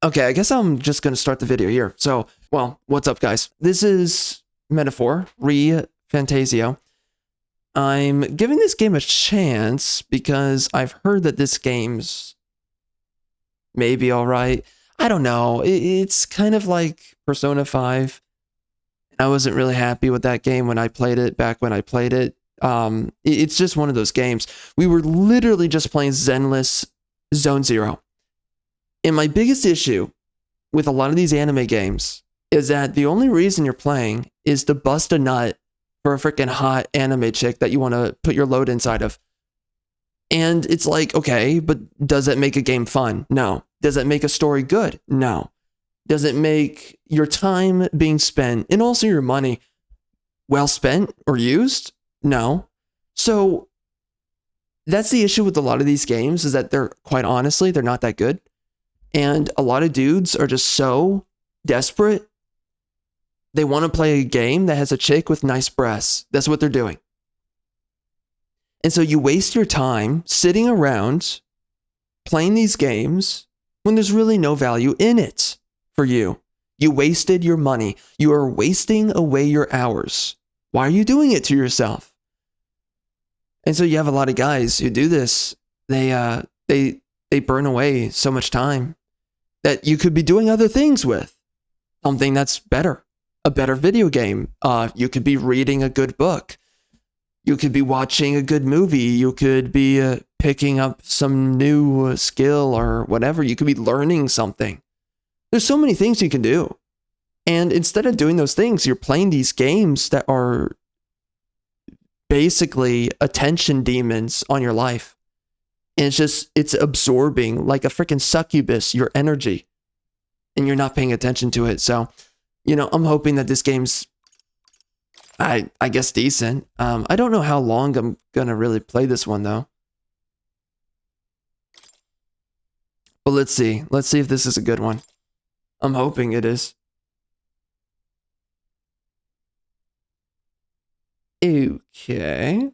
Okay, I guess I'm just going to start the video here. So, well, what's up, guys? This is Metaphor, ReFantazio. I'm giving this game a chance because I've heard that this game's maybe all right. I don't know. It's kind of like Persona 5. I wasn't really happy with that game when I played it, back when I played it. It's just one of those games. We were literally just playing Zenless Zone Zero. And my biggest issue with a lot of these anime games is that the only reason you're playing is to bust a nut for a freaking hot anime chick that you want to put your load inside of. And it's like, okay, but does it make a game fun? No. Does it make a story good? No. Does it make your time being spent and also your money well spent or used? No. So that's the issue with a lot of these games, is that they're, quite honestly, they're not that good. And a lot of dudes are just so desperate. They want to play a game that has a chick with nice breasts. That's what they're doing. And so you waste your time sitting around playing these games when there's really no value in it for you. You wasted your money. You are wasting away your hours. Why are you doing it to yourself? And so you have a lot of guys who do this. They burn away so much time that you could be doing other things with. Something that's better. A better video game. You could be reading a good book. You could be watching a good movie. You could be picking up some new skill or whatever. You could be learning something. There's so many things you can do. And instead of doing those things, you're playing these games that are basically attention demons on your life. And it's absorbing like a freaking succubus, your energy. And you're not paying attention to it. So, I'm hoping that this game's, I guess, decent. I don't know how long I'm going to really play this one, though. But let's see. Let's see if this is a good one. I'm hoping it is. Okay.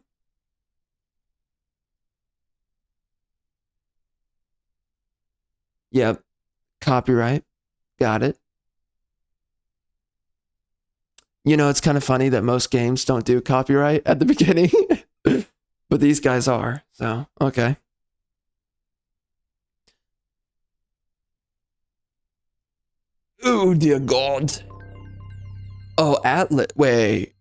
Yep. Copyright. Got it. It's kind of funny that most games don't do copyright at the beginning. But these guys are. So, okay. Oh, dear God. Oh, Atlas. Wait.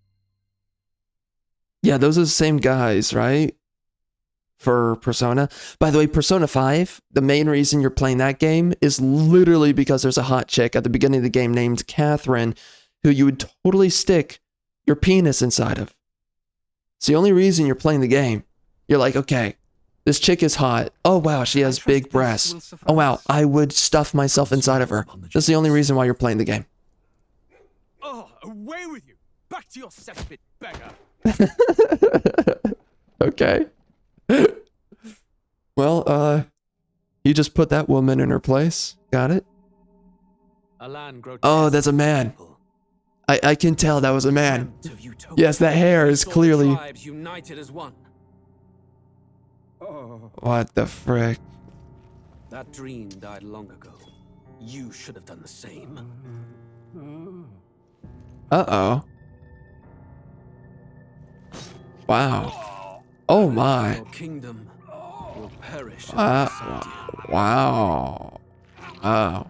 Yeah, those are the same guys, right? For Persona. By the way, Persona 5, the main reason you're playing that game is literally because there's a hot chick at the beginning of the game named Catherine, who you would totally stick your penis inside of. It's the only reason you're playing the game. You're like, okay, this chick is hot. Oh, wow, she has big breasts. Oh, wow, I would stuff myself inside of her. That's the only reason why you're playing the game. Oh, away with you! Back to your cesspit, beggar! Okay. Well, you just put that woman in her place. Got it? Oh, that's a man. I can tell that was a man. Yes, that hair is clearly... What the frick? That dream died long ago. You should have done the same. Uh-oh. Wow. Oh my. Your kingdom will perish. Wow. Wow.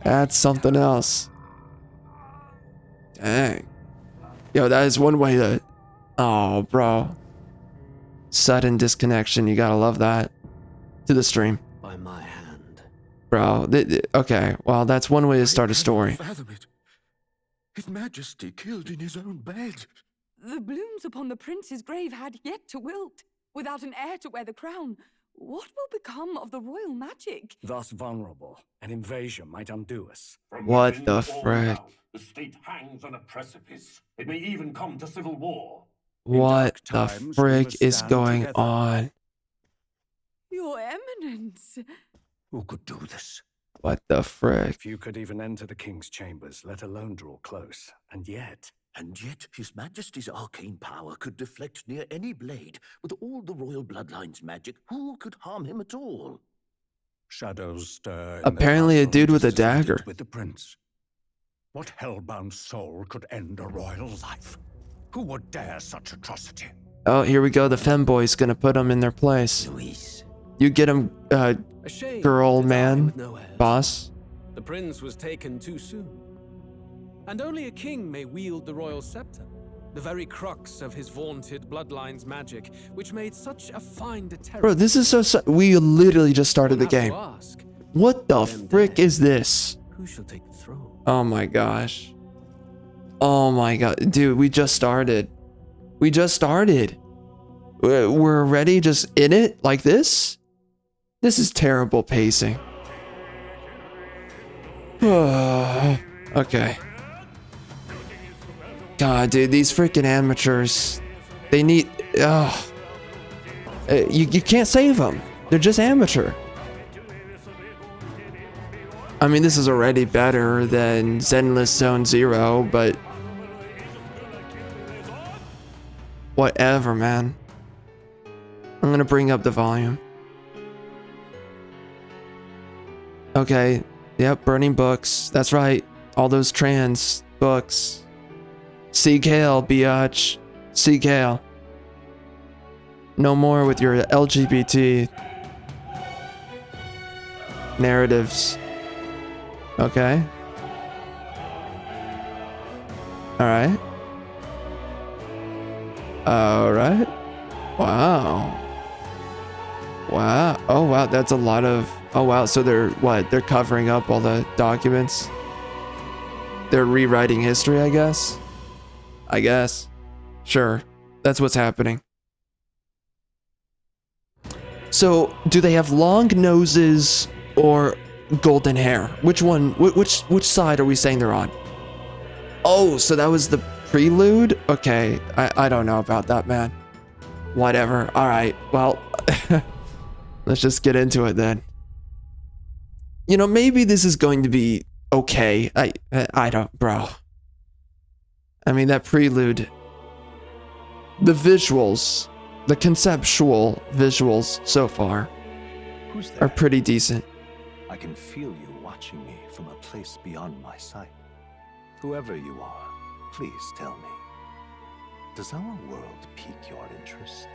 That's something else. Dang. Yo, that is one way to... Oh, bro. Sudden disconnection. You gotta love that. To the stream. By my hand. Bro. Okay. Well, that's one way to start a story. His Majesty killed in his own bed. The blooms upon the prince's grave had yet to wilt. Without an heir to wear the crown, what will become of the royal magic? Thus vulnerable, an invasion might undo us. What the frick? The state hangs on a precipice. It may even come to civil war. What the frick is going on? Your Eminence. Who could do this? What the frick? Few could even enter the king's chambers, let alone draw close. And yet, His Majesty's arcane power could deflect near any blade. With all the royal bloodline's magic, who could harm him at all? Shadows stir. in the Apparently a castle dude with a just as they did dagger. with the prince. What hellbound soul could end a royal life? Who would dare such atrocity? Oh, here we go. The femboy's gonna put them in their place. Luis. You get him, A shame girl, to die man, with no heirs. boss. The prince was taken too soon. And only a king may wield the royal scepter. The very crux of his vaunted bloodline's magic, which made such a fine deterrent. Bro, this is so we literally just started the One has game. to ask, What the them frick dead, is this? who shall take the throne? Oh my gosh. Oh my god. Dude, we just started. We just started. We're already just in it like this? This is terrible pacing. Okay. God, dude, these freaking amateurs. They need... You can't save them. They're just amateur. I mean, this is already better than Zenless Zone Zero, but... whatever, man. I'm gonna bring up the volume. Okay. Yep, burning books. That's right. All those trans books. See Gale, biatch. See Gale. No more with your LGBT narratives. Okay. Alright. Alright. Wow. Wow. Oh wow, that's a lot of... Oh wow, so they're what? They're covering up all the documents? They're rewriting history, I guess? I guess. Sure. That's what's happening. So, do they have long noses or golden hair? Which one? Which side are we saying they're on? Oh, so that was the prelude? Okay, I don't know about that, man. Whatever. All right. Well, let's just get into it then. You know, maybe this is going to be okay. I don't, bro. I mean, that prelude, the visuals, the conceptual visuals so far Who's are there? pretty decent. I can feel you watching me from a place beyond my sight. Whoever you are, please tell me. Does our world pique your interest?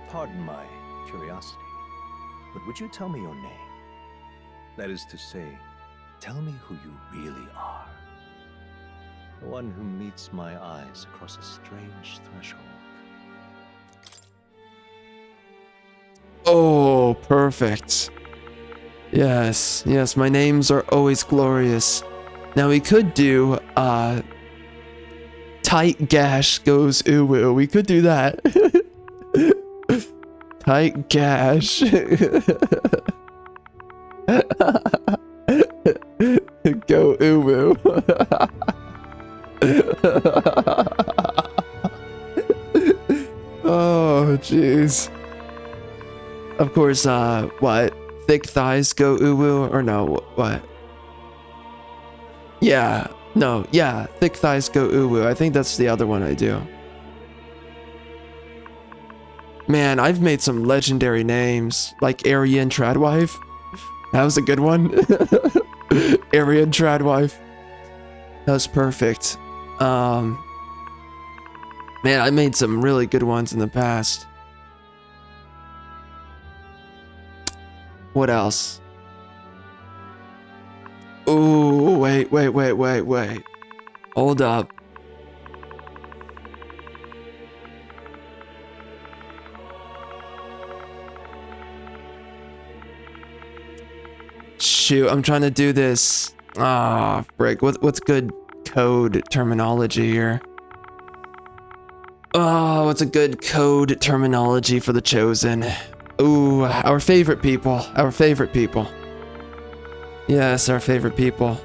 Pardon my curiosity, but would you tell me your name? That is to say, tell me who you really are. The one who meets my eyes across a strange threshold. Oh, perfect. Yes, yes, my names are always glorious. Now we could do, tight gash goes uwu. We could do that. Tight gash. Go uwu. Oh, jeez. Of course, what? Thick thighs go uwu? Or no, what? Yeah, no, yeah, thick thighs go uwu. I think that's the other one I do. Man, I've made some legendary names, like Aryan Tradwife. That was a good one. Aryan Tradwife. That was perfect. Man, I made some really good ones in the past. What else? Ooh, wait. Hold up. Shoot, I'm trying to do this. Ah, frick. What's good code terminology here? Oh, what's a good code terminology for the chosen? Ooh, our favorite people. Our favorite people. Yes, our favorite people.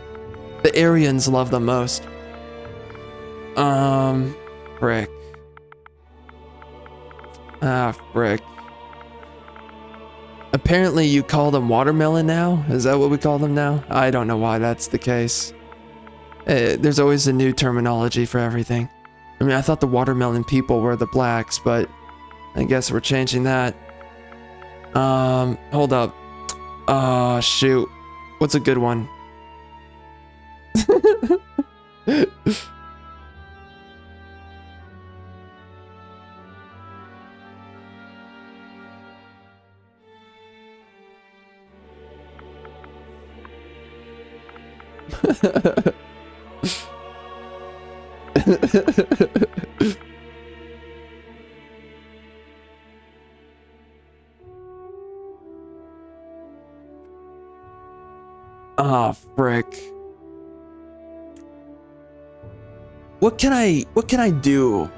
The Aryans love them most. Frick. Ah, frick. Apparently you call them watermelon now? Is that what we call them now? I don't know why that's the case. There's always a new terminology for everything. I mean, I thought the watermelon people were the blacks, but I guess we're changing that. Hold up. Oh, shoot. What's a good one? Ah, frick. What can I do?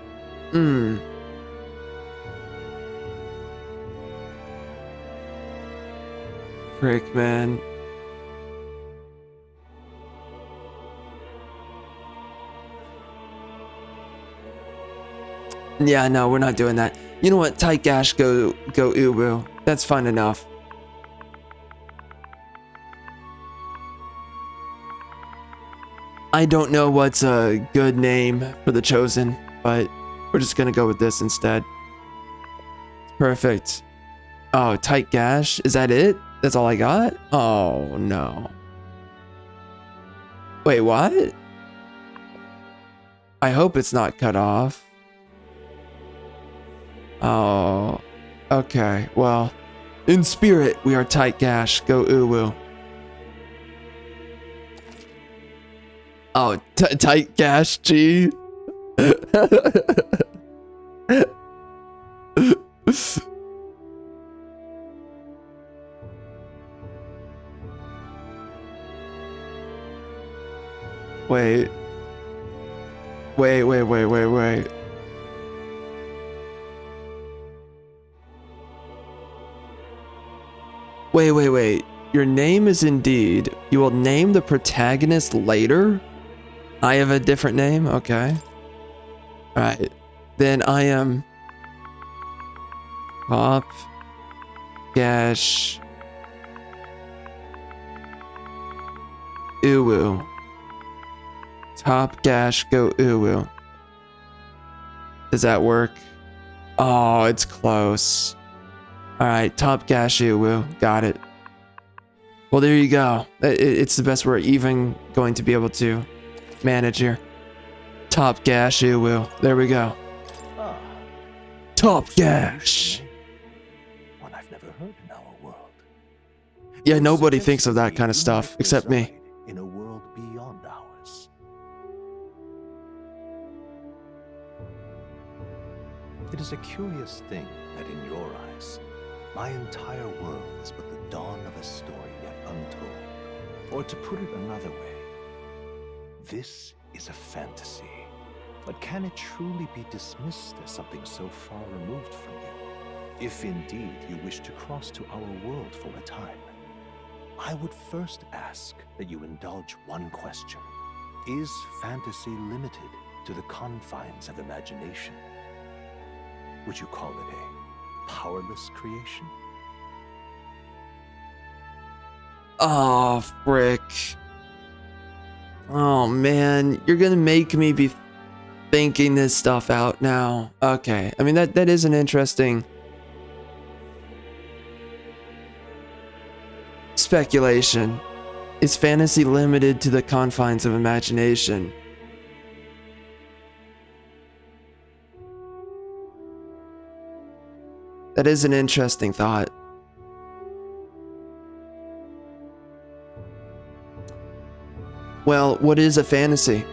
Frick, man. Yeah, no, we're not doing that. You know what? Tight gash, go uwu. That's fun enough. I don't know what's a good name for the chosen, but we're just gonna go with this instead. Perfect. Oh, tight gash? Is that it? That's all I got? Oh, no. Wait, what? I hope it's not cut off. Oh, okay. Well, in spirit, we are tight gash. Go uwu. Oh, tight gash G. Wait. Wait. Wait. Your name is indeed. You will name the protagonist later? I have a different name? Okay. Alright. Then I am... Pop... Gash... Uwu. Top gash go uwu. Does that work? Oh, it's close. Alright, top gash uwu. Got it. Well, there you go. It's the best we're even going to be able to manage here. Top gash uwu. There we go. Top gash. One I've never heard in our world. Yeah, nobody thinks of that kind of stuff except me. In a world beyond ours. It is a curious thing that in your eyes, my entire world is but the dawn of a story yet untold. Or to put it another way, this is a fantasy. But can it truly be dismissed as something so far removed from you? If indeed you wish to cross to our world for a time, I would first ask that you indulge one question. Is fantasy limited to the confines of imagination? Would you call it a powerless creation? Oh, frick. Oh, man. You're gonna make me be thinking this stuff out now. Okay. I mean, that is an interesting speculation. Is fantasy limited to the confines of imagination? That is an interesting thought. Well, what is a fantasy?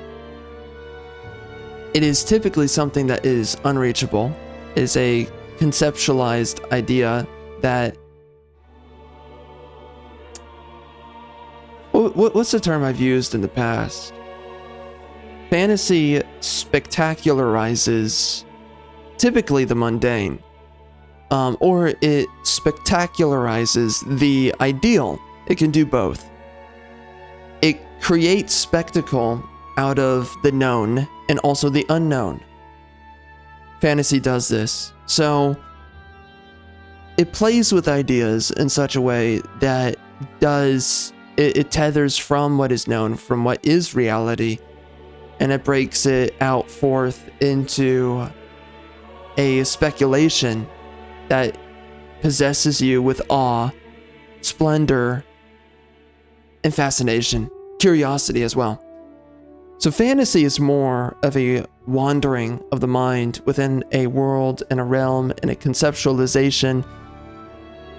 It is typically something that is unreachable. It is a conceptualized idea that... What's the term I've used in the past? Fantasy spectacularizes typically the mundane. Or it spectacularizes the ideal. It can do both. It creates spectacle out of the known and also the unknown. Fantasy does this. So it plays with ideas in such a way that it tethers from what is known, from what is reality, and it breaks it out forth into a speculation that possesses you with awe splendor, and fascination, curiosity as well. So fantasy is more of a wandering of the mind within a world and a realm and a conceptualization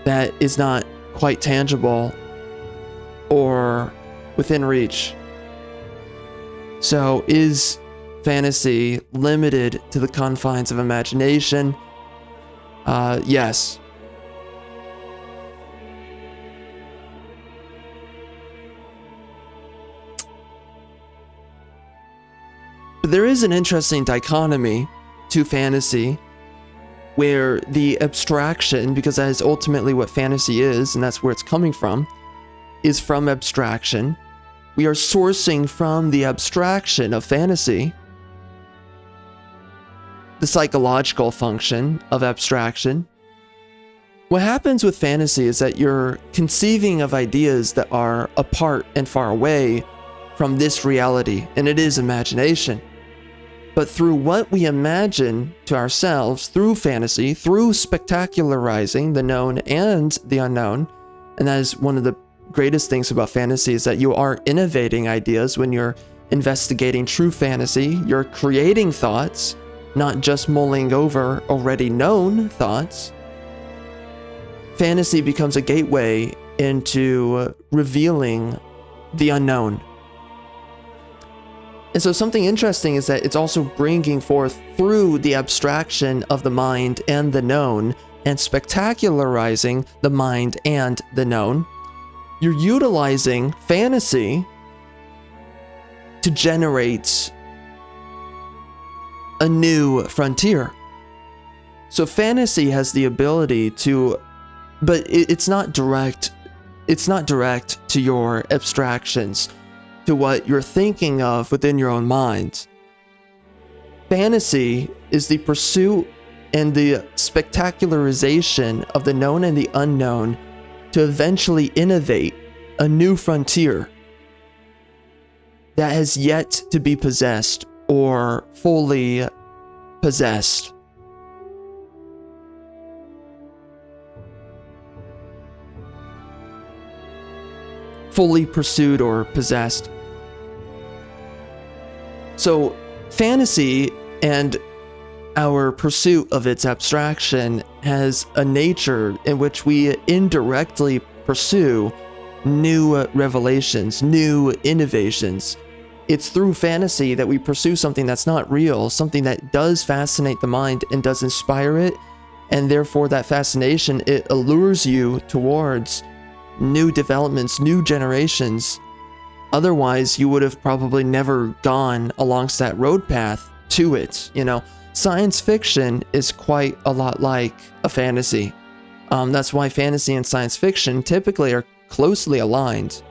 that is not quite tangible or within reach. So is fantasy limited to the confines of imagination? Yes. But there is an interesting dichotomy to fantasy where the abstraction, because that is ultimately what fantasy is, and that's where it's coming from, is from abstraction. We are sourcing from the abstraction of fantasy, the psychological function of abstraction. What happens with fantasy is that you're conceiving of ideas that are apart and far away from this reality, and it is imagination. But through what we imagine to ourselves, through fantasy, through spectacularizing the known and the unknown, and that is one of the greatest things about fantasy, is that you are innovating ideas when you're investigating true fantasy. You're creating thoughts, not just mulling over already known thoughts. Fantasy becomes a gateway into revealing the unknown. And so something interesting is that it's also bringing forth through the abstraction of the mind and the known, and spectacularizing the mind and the known. You're utilizing fantasy to generate a new frontier. So fantasy has the ability to, but it's not direct. It's not direct to your abstractions, to what you're thinking of within your own mind. Fantasy is the pursuit and the spectacularization of the known and the unknown to eventually innovate a new frontier that has yet to be possessed or fully possessed. Fully pursued or possessed. So fantasy and our pursuit of its abstraction has a nature in which we indirectly pursue new revelations, new innovations. It's through fantasy that we pursue something that's not real, something that does fascinate the mind and does inspire it, and therefore that fascination, it allures you towards new developments, new generations. Otherwise, you would have probably never gone alongst that road path to it. You know, science fiction is quite a lot like a fantasy. That's why fantasy and science fiction typically are closely aligned.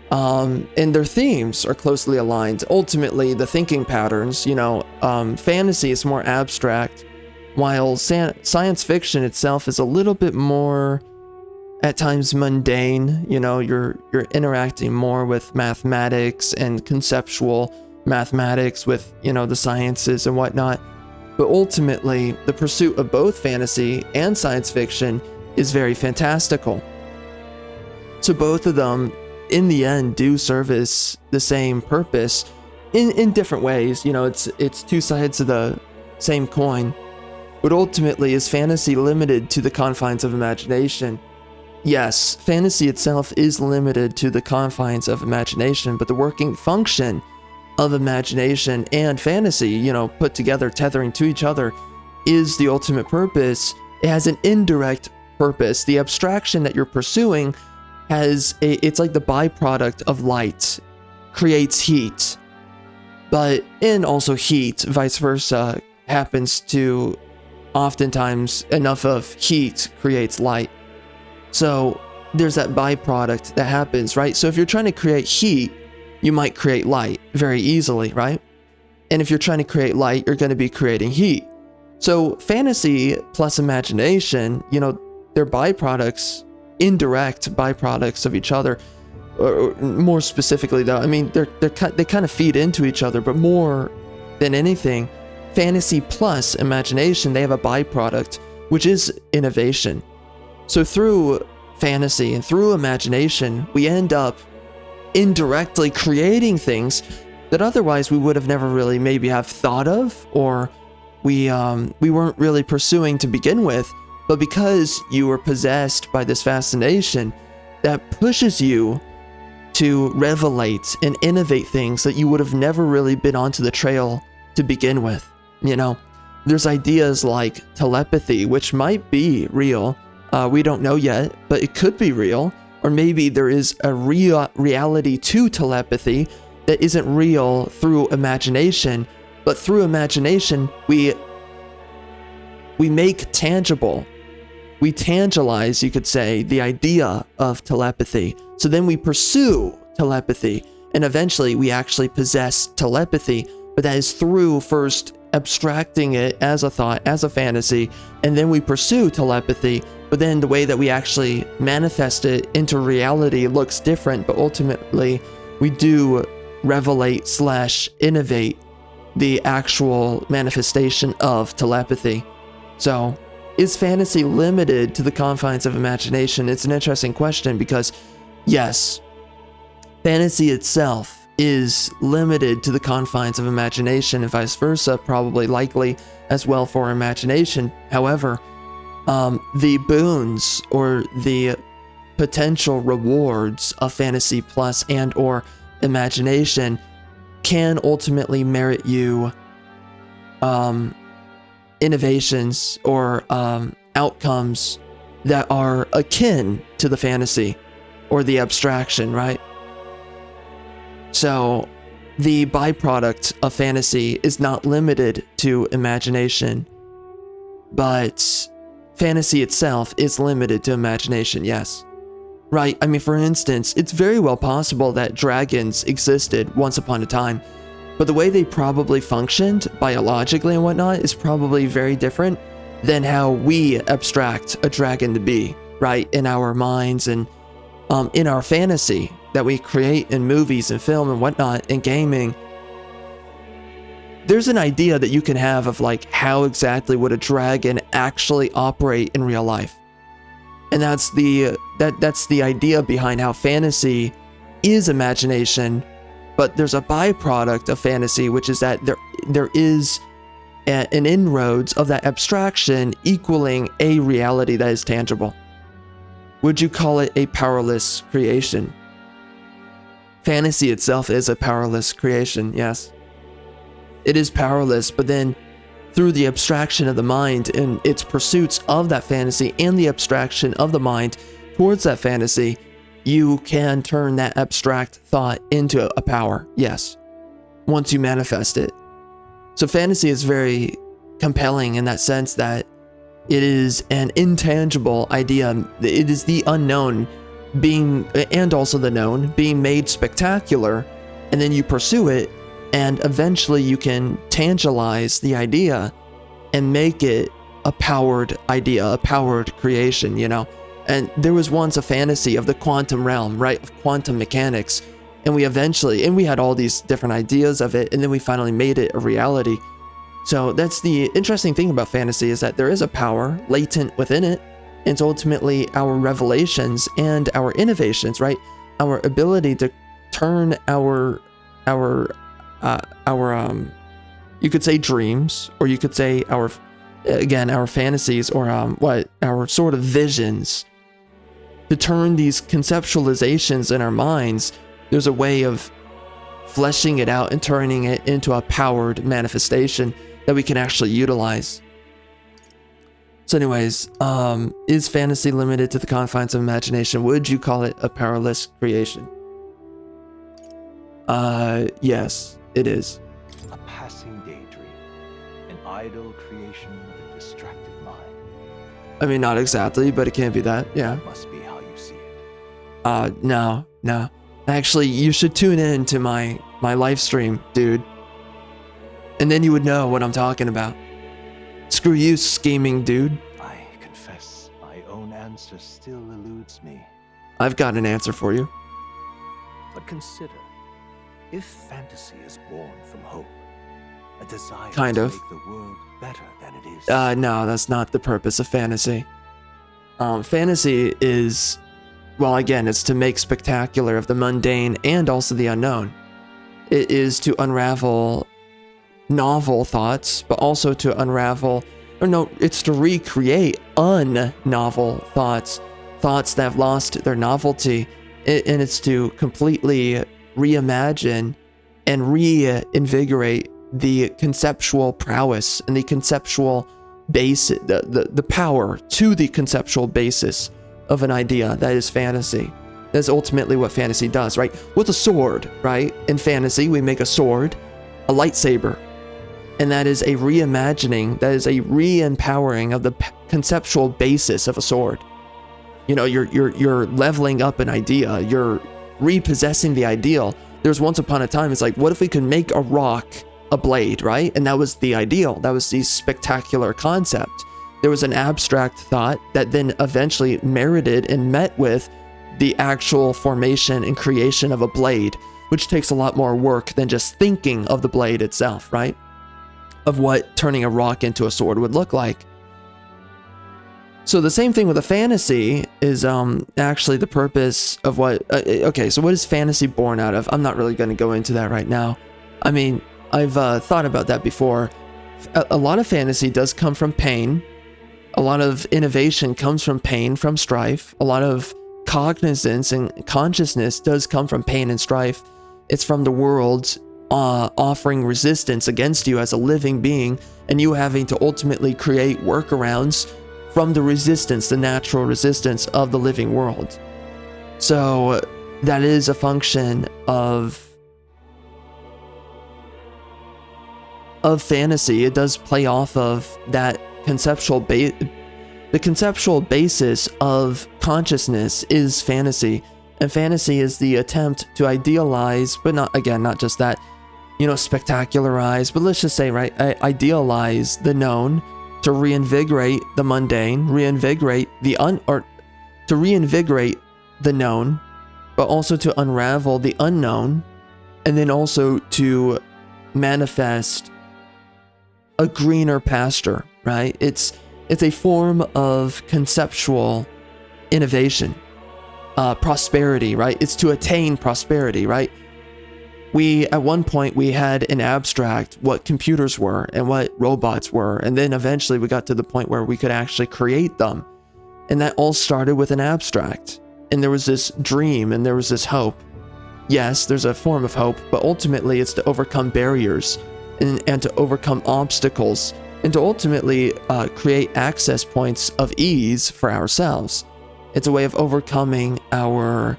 And their themes are closely aligned. Ultimately, the thinking patterns, fantasy is more abstract, while science fiction itself is a little bit more, at times, mundane. You're interacting more with mathematics and conceptual mathematics with, the sciences and whatnot. But ultimately, the pursuit of both fantasy and science fiction is very fantastical. So both of them, in the end, do service the same purpose in different ways. It's two sides of the same coin. But ultimately, is fantasy limited to the confines of imagination? Yes, fantasy itself is limited to the confines of imagination, but the working function of imagination and fantasy, put together, tethering to each other, is the ultimate purpose. It has an indirect purpose. The abstraction that you're pursuing it's like the byproduct of light, creates heat, and also heat, vice versa, happens to oftentimes enough of heat creates light. So there's that byproduct that happens, right? So if you're trying to create heat, you might create light very easily, right? And if you're trying to create light, you're going to be creating heat. So fantasy plus imagination, they're byproducts, indirect byproducts of each other. Or more specifically, though, they kind of feed into each other, but more than anything, fantasy plus imagination, they have a byproduct, which is innovation. So through fantasy and through imagination, we end up indirectly creating things that otherwise we would have never really maybe have thought of, or we weren't really pursuing to begin with. But because you were possessed by this fascination, that pushes you to revelate and innovate things that you would have never really been onto the trail to begin with. You know, there's ideas like telepathy, which might be real. We don't know yet, but it could be real. Or maybe there is a reality to telepathy that isn't real through imagination, but through imagination, we make tangible. We tangelize, you could say, the idea of telepathy. So then we pursue telepathy, and eventually we actually possess telepathy, but that is through first abstracting it as a thought, as a fantasy, and then we pursue telepathy, but then the way that we actually manifest it into reality looks different, but ultimately we do revelate / innovate the actual manifestation of telepathy. So, is fantasy limited to the confines of imagination? It's an interesting question because, yes, fantasy itself is limited to the confines of imagination and vice versa, probably likely as well for imagination. However, the boons or the potential rewards of fantasy plus and or imagination can ultimately merit you innovations or outcomes that are akin to the fantasy or the abstraction, right? So the byproduct of fantasy is not limited to imagination, but fantasy itself is limited to imagination, yes. Right, I mean, for instance, it's very well possible that dragons existed once upon a time, but the way they probably functioned biologically and whatnot is probably very different than how we abstract a dragon to be, right? In our minds and in our fantasy that we create in movies and film and whatnot and gaming. There's an idea that you can have of like how exactly would a dragon actually operate in real life. And that's the idea behind how fantasy is imagination. But there's a byproduct of fantasy, which is that there is an inroads of that abstraction equaling a reality that is tangible. Would you call it a powerless creation? Fantasy itself is a powerless creation, yes. It is powerless, but then through the abstraction of the mind and its pursuits of that fantasy and the abstraction of the mind towards that fantasy, you can turn that abstract thought into a power, yes, once you manifest it. So fantasy is very compelling in that sense that it is an intangible idea. It is the unknown being, and also the known, being made spectacular, and then you pursue it, and eventually you can tangelize the idea and make it a powered idea, a powered creation, you know? And there was once a fantasy of the quantum realm, right? Of quantum mechanics. And we had all these different ideas of it, and then we finally made it a reality. So that's the interesting thing about fantasy, is that there is a power latent within it. And it's ultimately our revelations and our innovations, right? Our ability to turn our you could say dreams, or you could say our fantasies, or our sort of visions, to turn these conceptualizations in our minds. There's a way of fleshing it out and turning it into a powered manifestation that we can actually utilize. So anyways, is fantasy limited to the confines of imagination? Would you call it a powerless creation? Yes, it is. A passing daydream, an idle creation of a distracted mind. I mean, not exactly, but it can be that, yeah. That must be how you see it. No. Actually, you should tune in to my live stream, dude. And then you would know what I'm talking about. Screw you, scheming dude. I confess, my own answer still eludes me. I've got an answer for you. But consider, if fantasy is born from hope, a desire Kind to of. make the world better than it is. No, that's not the purpose of fantasy. Fantasy is well, again, it's to make spectacular of the mundane and also the unknown. It is to unravel novel thoughts, but also to unravel, or no, it's to recreate unnovel thoughts, thoughts that have lost their novelty, and it's to completely reimagine and reinvigorate the conceptual prowess and the conceptual base, the power to the conceptual basis of an idea that is fantasy. That's ultimately what fantasy does, right? With a sword, right? In fantasy, we make a sword, a lightsaber, and that is a reimagining, that is a re-empowering of the conceptual basis of a sword. You know, you're leveling up an idea, you're repossessing the ideal. There's once upon a time, it's like, what if we could make a rock a blade, right? And that was the ideal. That was the spectacular concept. There was an abstract thought that then eventually merited and met with the actual formation and creation of a blade, which takes a lot more work than just thinking of the blade itself, right? Of what turning a rock into a sword would look like. So the same thing with a fantasy is actually the purpose of what, okay, so what is fantasy born out of? I'm not really going to go into that right now. I mean, I've thought about that before. A lot of fantasy does come from pain. A lot of innovation comes from pain, from strife. A lot of cognizance and consciousness does come from pain and strife. It's from the world offering resistance against you as a living being, and you having to ultimately create workarounds from the resistance, the natural resistance of the living world. So that is a function of fantasy. It does play off of that conceptual the conceptual basis of consciousness is fantasy, and fantasy is the attempt to idealize, but not just that, you know, spectacularize, but let's just say, right, idealize the known, to reinvigorate the mundane, reinvigorate the known, but also to unravel the unknown, and then also to manifest a greener pasture, right? It's a form of conceptual innovation, prosperity, right? It's to attain prosperity, right? At one point, we had an abstract what computers were and what robots were, and then eventually we got to the point where we could actually create them. And that all started with an abstract. And there was this dream and there was this hope. Yes, there's a form of hope, but ultimately it's to overcome barriers and to overcome obstacles and to ultimately create access points of ease for ourselves. It's a way of overcoming our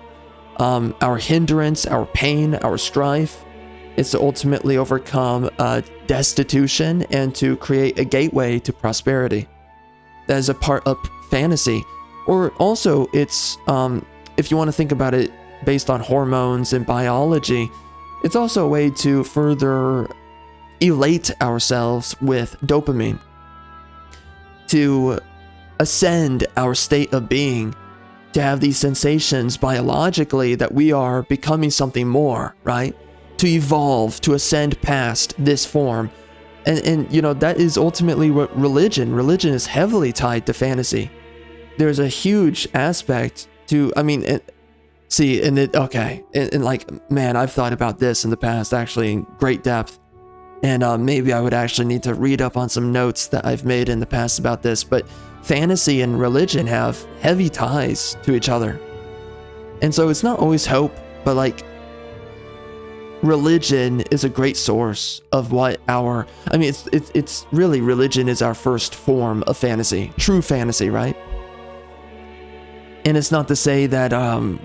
hindrance, our pain, our strife. It's to ultimately overcome destitution and to create a gateway to prosperity. That is a part of fantasy. Or also, it's, if you want to think about it based on hormones and biology, it's also a way to further elate ourselves with dopamine, to ascend our state of being, to have these sensations biologically that we are becoming something more, right? To evolve, to ascend past this form. And you know, that is ultimately what religion is heavily tied to fantasy. There's a huge aspect to, I mean, and like, man, I've thought about this in the past actually in great depth. And maybe I would actually need to read up on some notes that I've made in the past about this, but fantasy and religion have heavy ties to each other. And so it's not always hope, but like religion is a great source of what it's really, religion is our first form of fantasy, true fantasy, right? And it's not to say that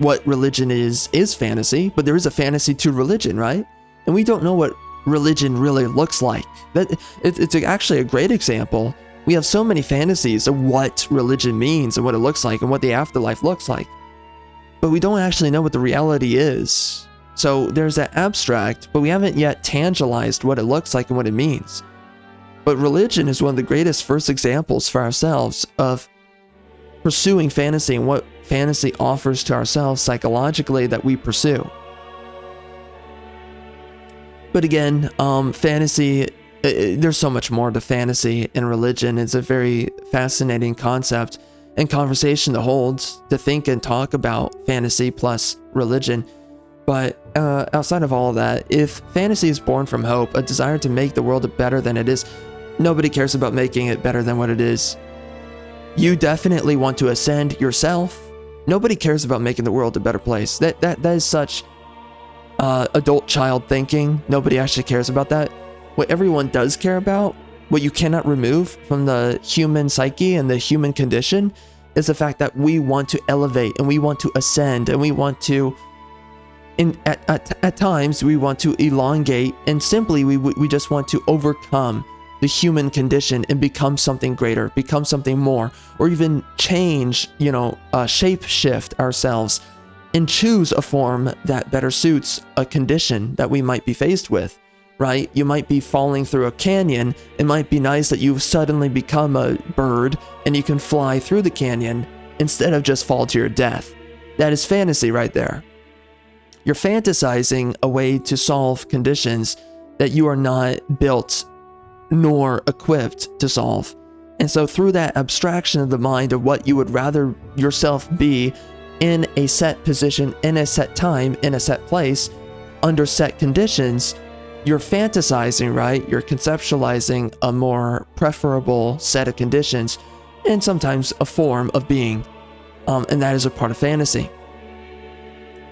what religion is fantasy, but there is a fantasy to religion, right? And we don't know what religion really looks like. It's actually a great example. We have so many fantasies of what religion means and what it looks like and what the afterlife looks like, but we don't actually know what the reality is. So there's that abstract, but we haven't yet tangibalized what it looks like and what it means. But religion is one of the greatest first examples for ourselves of pursuing fantasy and what fantasy offers to ourselves psychologically that we pursue. But again, fantasy, there's so much more to fantasy and religion. It's a very fascinating concept. and conversation to hold, to think and talk about fantasy plus religion. But outside of all of that, if fantasy is born from hope, a desire to make the world better than it is, nobody cares about making it better than what it is. You definitely want to ascend yourself. Nobody cares about making the world a better place. That is such adult child thinking. Nobody actually cares about that. What everyone does care about, what you cannot remove from the human psyche and the human condition, is the fact that we want to elevate and we want to ascend and we want to, at times, we want to elongate, and simply we just want to overcome the human condition and become something greater, become something more, or even change, shape shift ourselves and choose a form that better suits a condition that we might be faced with, right? You might be falling through a canyon. It might be nice that you suddenly become a bird and you can fly through the canyon instead of just fall to your death. That is fantasy right there. You're fantasizing a way to solve conditions that you are not built nor equipped to solve. And so through that abstraction of the mind of what you would rather yourself be in a set position, in a set time, in a set place, under set conditions, you're fantasizing, right? You're conceptualizing a more preferable set of conditions and sometimes a form of being. And that is a part of fantasy.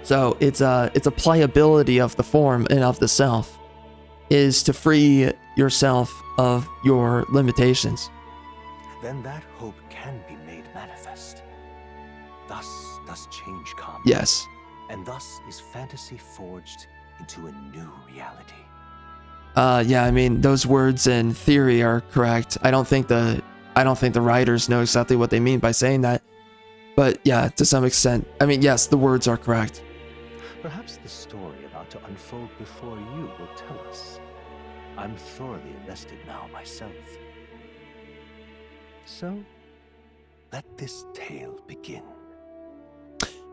So it's a pliability of the form and of the self, is to free yourself of your limitations. Then that hope can be made manifest. Thus does change come. Yes. And thus is fantasy forged into a new reality. Yeah, I mean, those words in theory are correct. I don't think the writers know exactly what they mean by saying that. But yeah, to some extent. I mean, yes, the words are correct. Perhaps the story about to unfold before you will tell us. I'm thoroughly invested now myself. So, let this tale begin.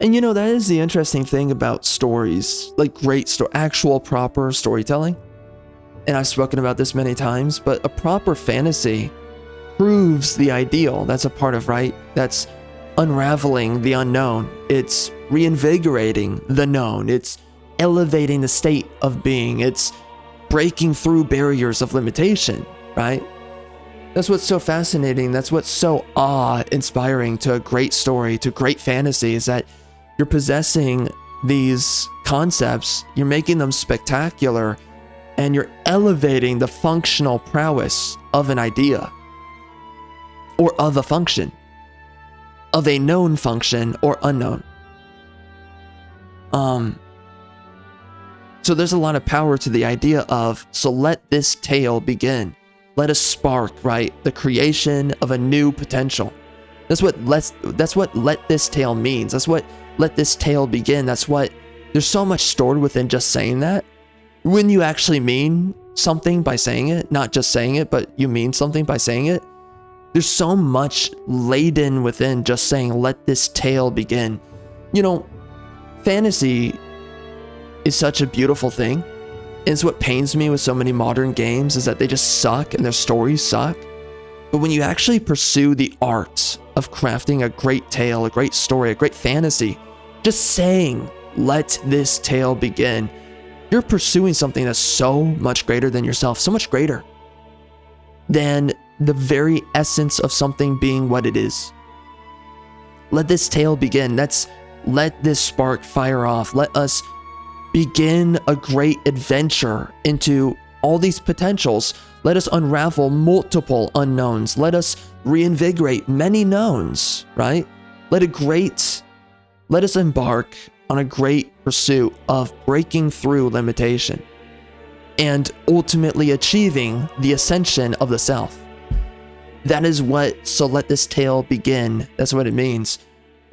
And that is the interesting thing about stories, like actual proper storytelling. And I've spoken about this many times, but a proper fantasy proves the ideal. That's a part of, right? That's unraveling the unknown. It's reinvigorating the known. It's elevating the state of being. It's breaking through barriers of limitation, right? That's what's so fascinating. That's what's so awe-inspiring to a great story, to great fantasy, is that you're possessing these concepts, you're making them spectacular, and you're elevating the functional prowess of an idea, or of a function, of a known function or unknown. So there's a lot of power to the idea of, so let this tale begin. Let us spark, right? The creation of a new potential. That's what let this tale means. That's what let this tale begin. There's so much stored within just saying that. When you actually mean something by saying it, not just saying it, but you mean something by saying it, there's so much laden within just saying, let this tale begin. Fantasy is such a beautiful thing. It's what pains me with so many modern games, is that they just suck and their stories suck. But when you actually pursue the art of crafting a great tale, a great story, a great fantasy, just saying, let this tale begin, you're pursuing something that's so much greater than yourself, so much greater than the very essence of something being what it is. Let this tale begin. Let this spark fire off. Let us begin a great adventure into all these potentials. Let us unravel multiple unknowns. Let us reinvigorate many knowns, right? Let us embark on a great pursuit of breaking through limitation and ultimately achieving the ascension of the self. That is so let this tale begin. That's what it means.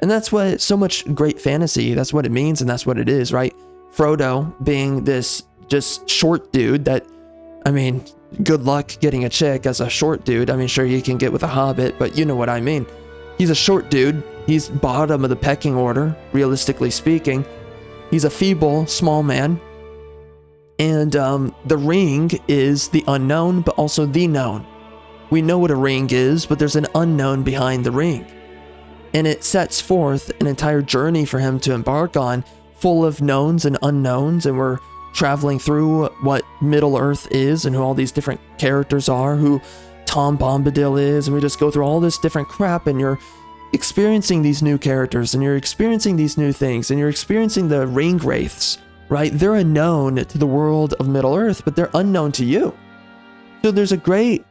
And that's what so much great fantasy, that's what it means, and that's what it is, right? Frodo being this just short dude that, good luck getting a chick as a short dude. Sure, you can get with a hobbit, but you know what I mean. He's a short dude. He's bottom of the pecking order, realistically speaking. He's a feeble, small man. And the ring is the unknown, but also the known. We know what a ring is, but there's an unknown behind the ring. And it sets forth an entire journey for him to embark on, full of knowns and unknowns, and we're traveling through what Middle Earth is and who all these different characters are, who Tom Bombadil is, and we just go through all this different crap, and you're experiencing these new characters, and you're experiencing these new things, and you're experiencing the ring wraiths, right? They're unknown to the world of Middle Earth, but they're unknown to you. So there's a great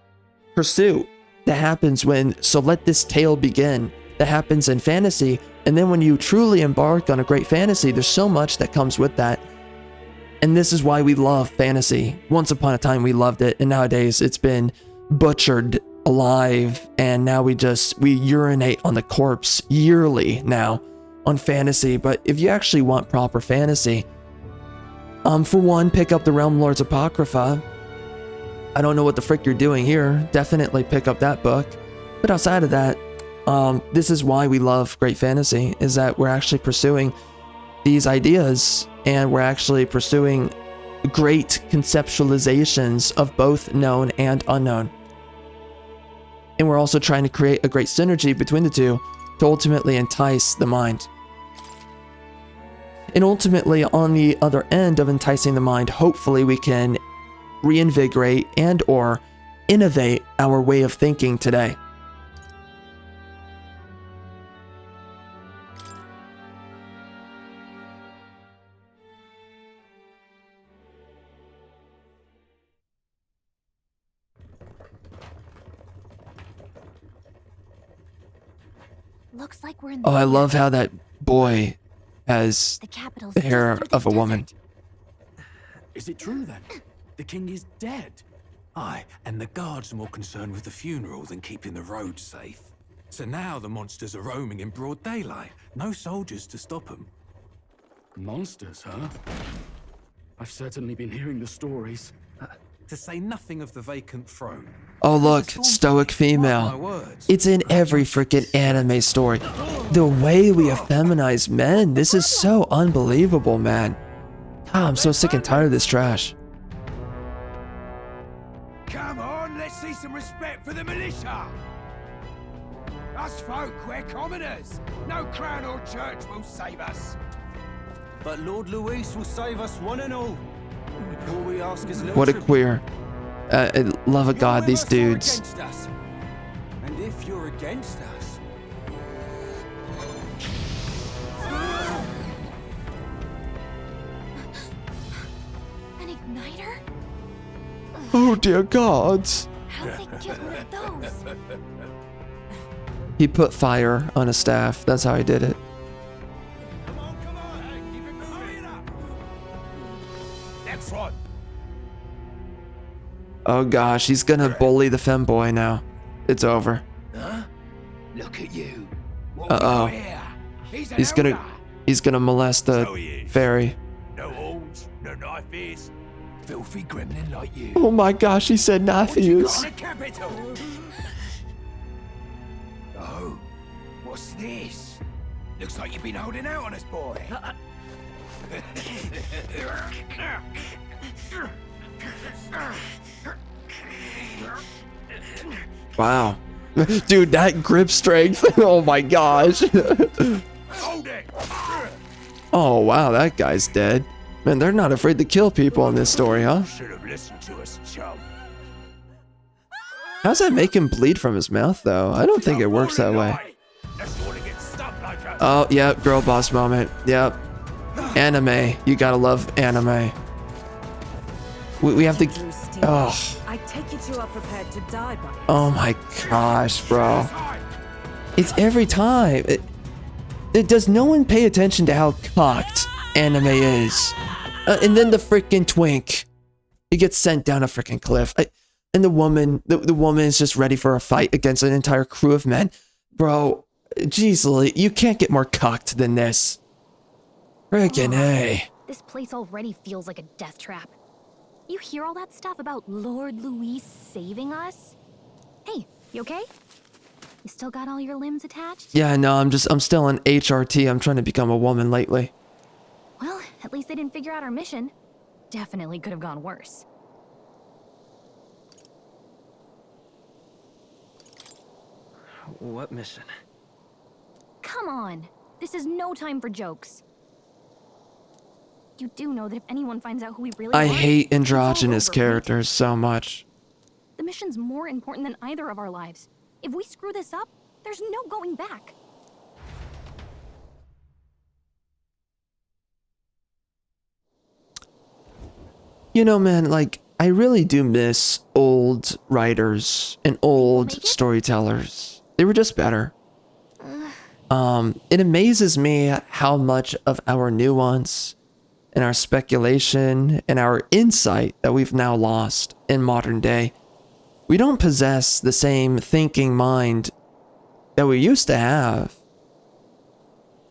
pursuit that happens when So Let This Tale Begin, that happens in fantasy, and then when you truly embark on a great fantasy, there's so much that comes with that. And this is why we love fantasy. Once upon a time we loved it, and nowadays it's been butchered alive, and now we urinate on the corpse yearly now on fantasy. But if you actually want proper fantasy, for one, pick up the Realm Lords Apocrypha. I don't know what the frick you're doing here. Definitely pick up that book. But outside of that, this is why we love great fantasy, is that we're actually pursuing these ideas, and we're actually pursuing great conceptualizations of both known and unknown. And we're also trying to create a great synergy between the two to ultimately entice the mind. And ultimately, on the other end of enticing the mind, hopefully we can reinvigorate and or innovate our way of thinking today. Looks like we're in the Oh, I love how that boy has the capital's the hair just through of a the woman. desert. Is it true then? The king is dead? Aye, and the guards are more concerned with the funeral than keeping the roads safe. So now the monsters are roaming in broad daylight. No soldiers to stop them. Monsters, huh? I've certainly been hearing the stories. To say nothing of the vacant throne. Oh look, stoic female. It's in every freaking anime story. The way we effeminize men, this is so unbelievable, man. God, I'm so sick and tired of this trash. Come on, let's see some respect for the militia. Us folk, we're commoners. No crown or church will save us. But Lord Luis will save us one and all. All we ask is What a queer. Love of God, these dudes. And if you're against us, An igniter? Oh dear gods. How'd they get one of those? He put fire on a staff. That's how he did it. Come on, hey, keep it moving up. Next one. Oh gosh, he's gonna bully the femboy now. It's over. Huh? Look at you. Uh-oh. He's gonna molest the fairy. No horns, no knifes. Filthy gremlin like you. Oh my gosh, he said Matthews. Oh, what's this? Looks like you've been holding out on us, boy. Wow. Dude, that grip strength. Oh my gosh. Oh wow, that guy's dead. Man, they're not afraid to kill people in this story, huh? Should have listened to us, chum. How's that make him bleed from his mouth, though? I don't think it works that way. Oh, yep, girl boss moment. Yep. Anime. You gotta love anime. We have to... Oh. I take it you are prepared to die by it. Oh my gosh, bro. It's every time. Does no one pay attention to how cocked anime is? And then the freaking twink. He gets sent down a freaking cliff. And the woman is just ready for a fight against an entire crew of men. Bro, jeez, you can't get more cocked than this. Freaking A. This place already feels like a death trap. You hear all that stuff about Lord Luis saving us? Hey, you okay? You still got all your limbs attached? Yeah, no, I'm still an HRT. I'm trying to become a woman lately. Well, at least they didn't figure out our mission. Definitely could have gone worse. what mission? come on. This is no time for jokes. You do know that if anyone finds out who we really are... I hate it's all androgynous over, right? characters so much. The mission's more important than either of our lives. If we screw this up, there's no going back. You know, man, like, I really do miss old writers and old storytellers. They were just better. It amazes me how much of our nuance and our speculation and our insight that we've now lost in modern day. We don't possess the same thinking mind that we used to have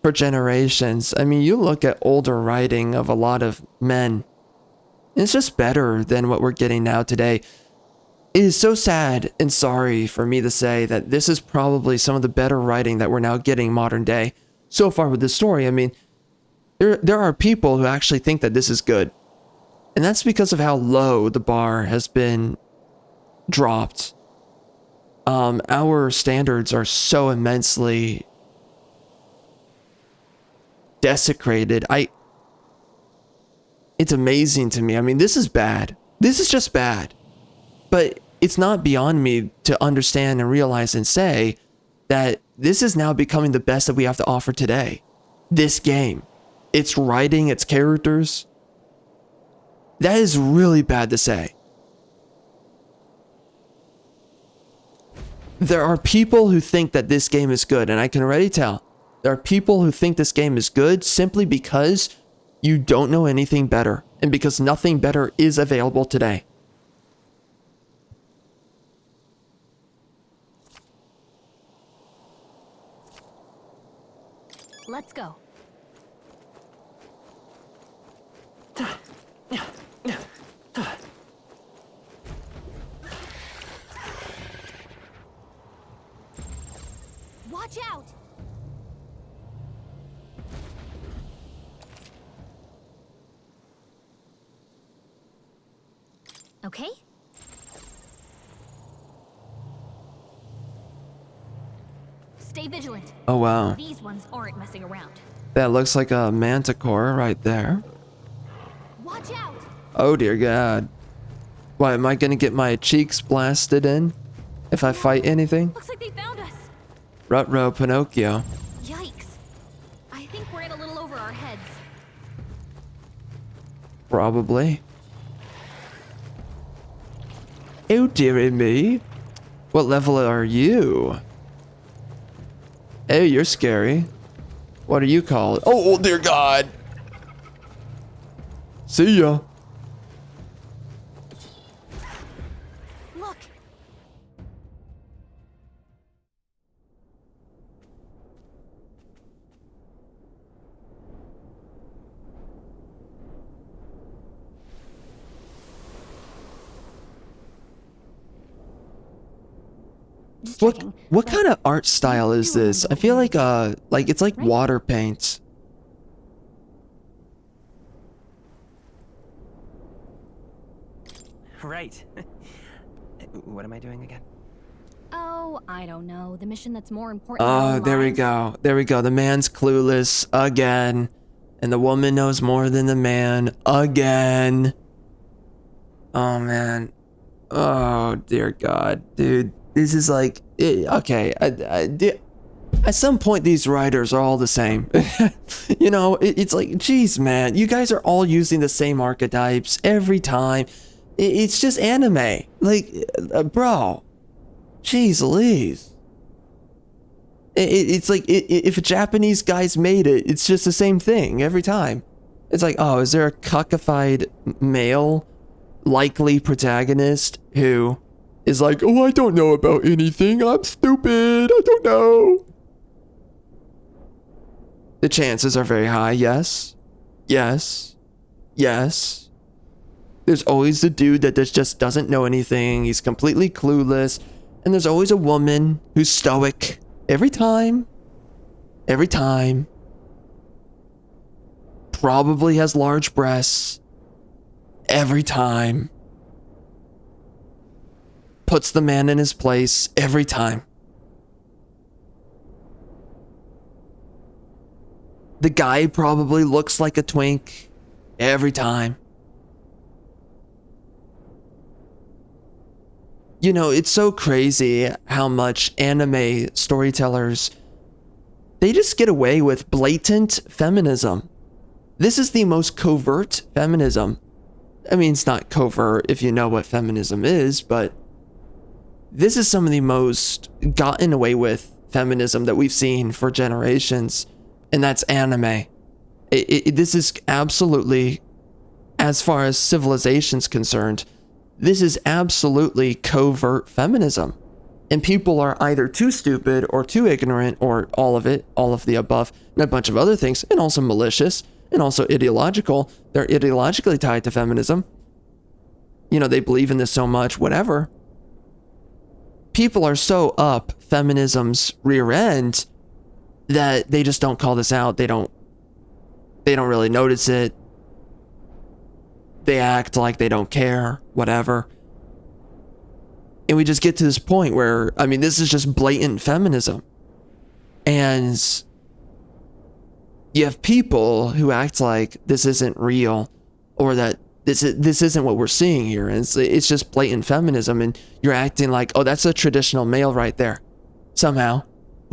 for generations. I mean, you look at older writing of a lot of men, it's just better than what we're getting now today. It is so sad and sorry for me to say that this is probably some of the better writing that we're now getting modern day. So far with this story, I mean, there are people who actually think that this is good. And that's because of how low the bar has been dropped. Our standards are so immensely desecrated. It's amazing to me. I mean, this is bad. This is just bad. But it's not beyond me to understand and realize and say that this is now becoming the best that we have to offer today. This game. Its writing, its characters. That is really bad to say. There are people who think that this game is good, and I can already tell. There are people who think this game is good simply because you don't know anything better, and because nothing better is available today. Let's go. Watch out! Okay? Stay vigilant. Oh, wow. These ones aren't messing around. That looks like a manticore right there. Watch out! Oh, dear God. Why, am I gonna get my cheeks blasted in if I fight anything? Looks like they found us. Ruh-roh, Pinocchio. Yikes. I think we're in a little over our heads. Probably. Oh, dearie me. What level are you? Hey, you're scary. What are you called? Oh, dear God. See ya. Look. What kind of art style is this? I feel like it's like water paint. Right. What am I doing again? Oh, I don't know. The mission that's more important. Oh, there we go. There we go. The man's clueless again. And the woman knows more than the man again. Oh, man. Oh, dear God. Dude, this is like... okay. At some point, these writers are all the same. You know, it's like, geez, man. You guys are all using the same archetypes every time. It's just anime. Like, bro. Jeez Louise. It's like, if a Japanese guy's made it, it's just the same thing every time. It's like, oh, is there a cuckified male likely protagonist who is like, oh, I don't know about anything. I'm stupid. I don't know. The chances are very high. Yes. Yes. Yes. There's always the dude that just doesn't know anything. He's completely clueless. And there's always a woman who's stoic. Every time. Every time. Probably has large breasts. Every time. Puts the man in his place. Every time. The guy probably looks like a twink every time. You know, it's so crazy how much anime storytellers, they just get away with blatant feminism. This is the most covert feminism. I mean, it's not covert if you know what feminism is, but this is some of the most gotten away with feminism that we've seen for generations, and that's anime. This is absolutely, as far as civilization's concerned, this is absolutely covert feminism. And people are either too stupid or too ignorant or all of it, all of the above, and a bunch of other things, and also malicious, and also ideological. They're ideologically tied to feminism. You know, they believe in this so much, whatever. People are so up feminism's rear end that they just don't call this out. They don't really notice it. They act like they don't care, whatever. And we just get to this point where, I mean, this is just blatant feminism. And you have people who act like this isn't real, or that this isn't what we're seeing here. And it's just blatant feminism, and you're acting like, oh, that's a traditional male right there, somehow.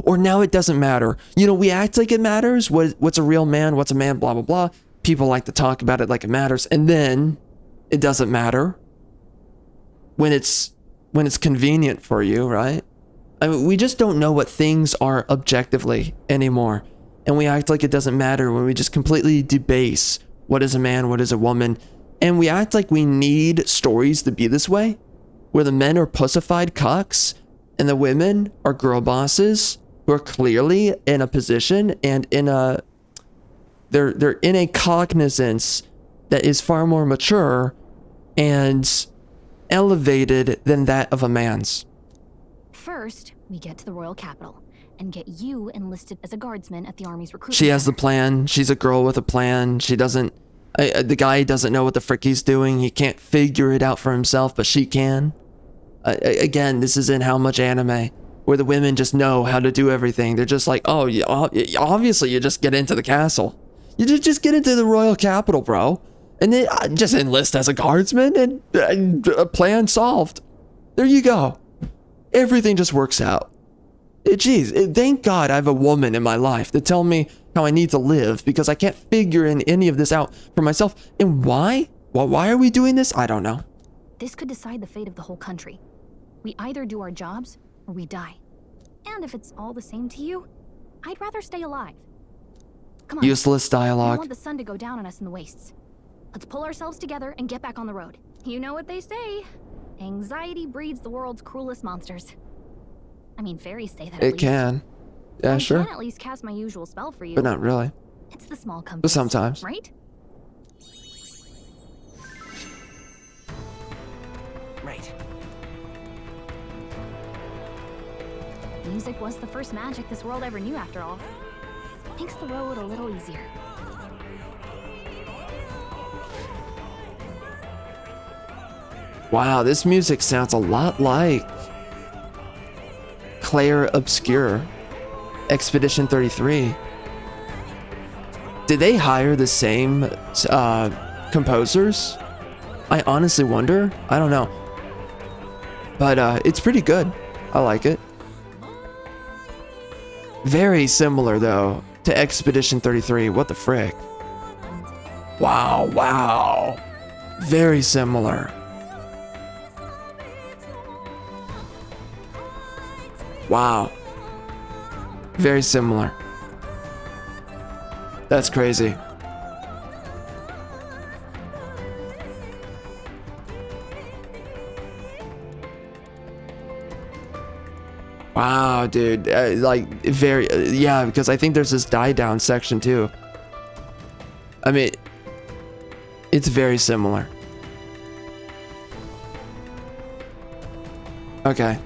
Or now it doesn't matter. You know, we act like it matters. What's a real man? What's a man? Blah, blah, blah. People like to talk about it like it matters. And then it doesn't matter when it's convenient for you, right? I mean, we just don't know what things are objectively anymore. And we act like it doesn't matter when we just completely debase what is a man, what is a woman. And we act like we need stories to be this way, where the men are pussified cucks and the women are girl bosses who are clearly in a position and in a they're in a cognizance that is far more mature and elevated than that of a man's. First, we get to the royal capital and get you enlisted as a guardsman at the army's recruitment. She has the plan. She's a girl with a plan. She doesn't... the guy doesn't know what the frick he's doing. He can't figure it out for himself, but she can. Again, this is in how much anime, where the women just know how to do everything. They're just like, oh, yeah, obviously you just get into the castle. You just get into the royal capital, bro. And then just enlist as a guardsman and a plan solved. There you go. Everything just works out. Jeez, thank God I have a woman in my life to tell me how I need to live, because I can't figure any of this out for myself. And why? Well, why are we doing this? I don't know. This could decide the fate of the whole country. We either do our jobs or we die. And if it's all the same to you, I'd rather stay alive. Come on. Useless dialogue. I don't want the sun to go down on us in the wastes. Let's pull ourselves together and get back on the road. You know what they say. Anxiety breeds the world's cruelest monsters. I mean, fairies say that at least. It can. Yeah, sure. I can at least cast my usual spell for you. But not really. It's the small compass. But sometimes. Right? Right. Music was the first magic this world ever knew, after all. Makes the road a little easier. Wow, this music sounds a lot like Claire Obscure, Expedition 33. Did they hire the same composers? I honestly wonder. I don't know. But it's pretty good. I like it. Very similar, though, to Expedition 33. What the frick? Wow, wow. Very similar. Wow. Very similar. That's crazy. Wow, dude. Like, very... yeah, because I think there's this die-down section, too. I mean, it's very similar. Okay.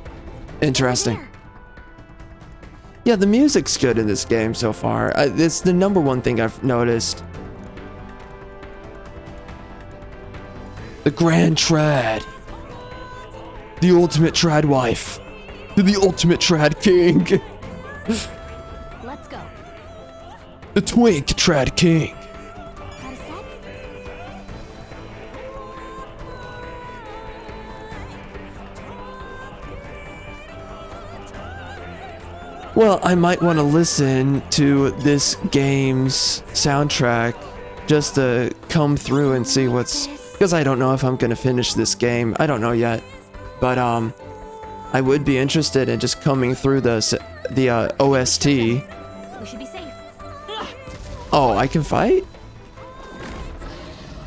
Interesting. Yeah, the music's good in this game so far. It's the #1 thing I've noticed. The Grand Trad. The ultimate trad wife. The ultimate trad king. Let's go. The Twink Trad King. Well, I might want to listen to this game's soundtrack just to come through and see what's... Because I don't know if I'm going to finish this game. I don't know yet. But, I would be interested in just coming through the OST. We should be safe. Oh, I can fight?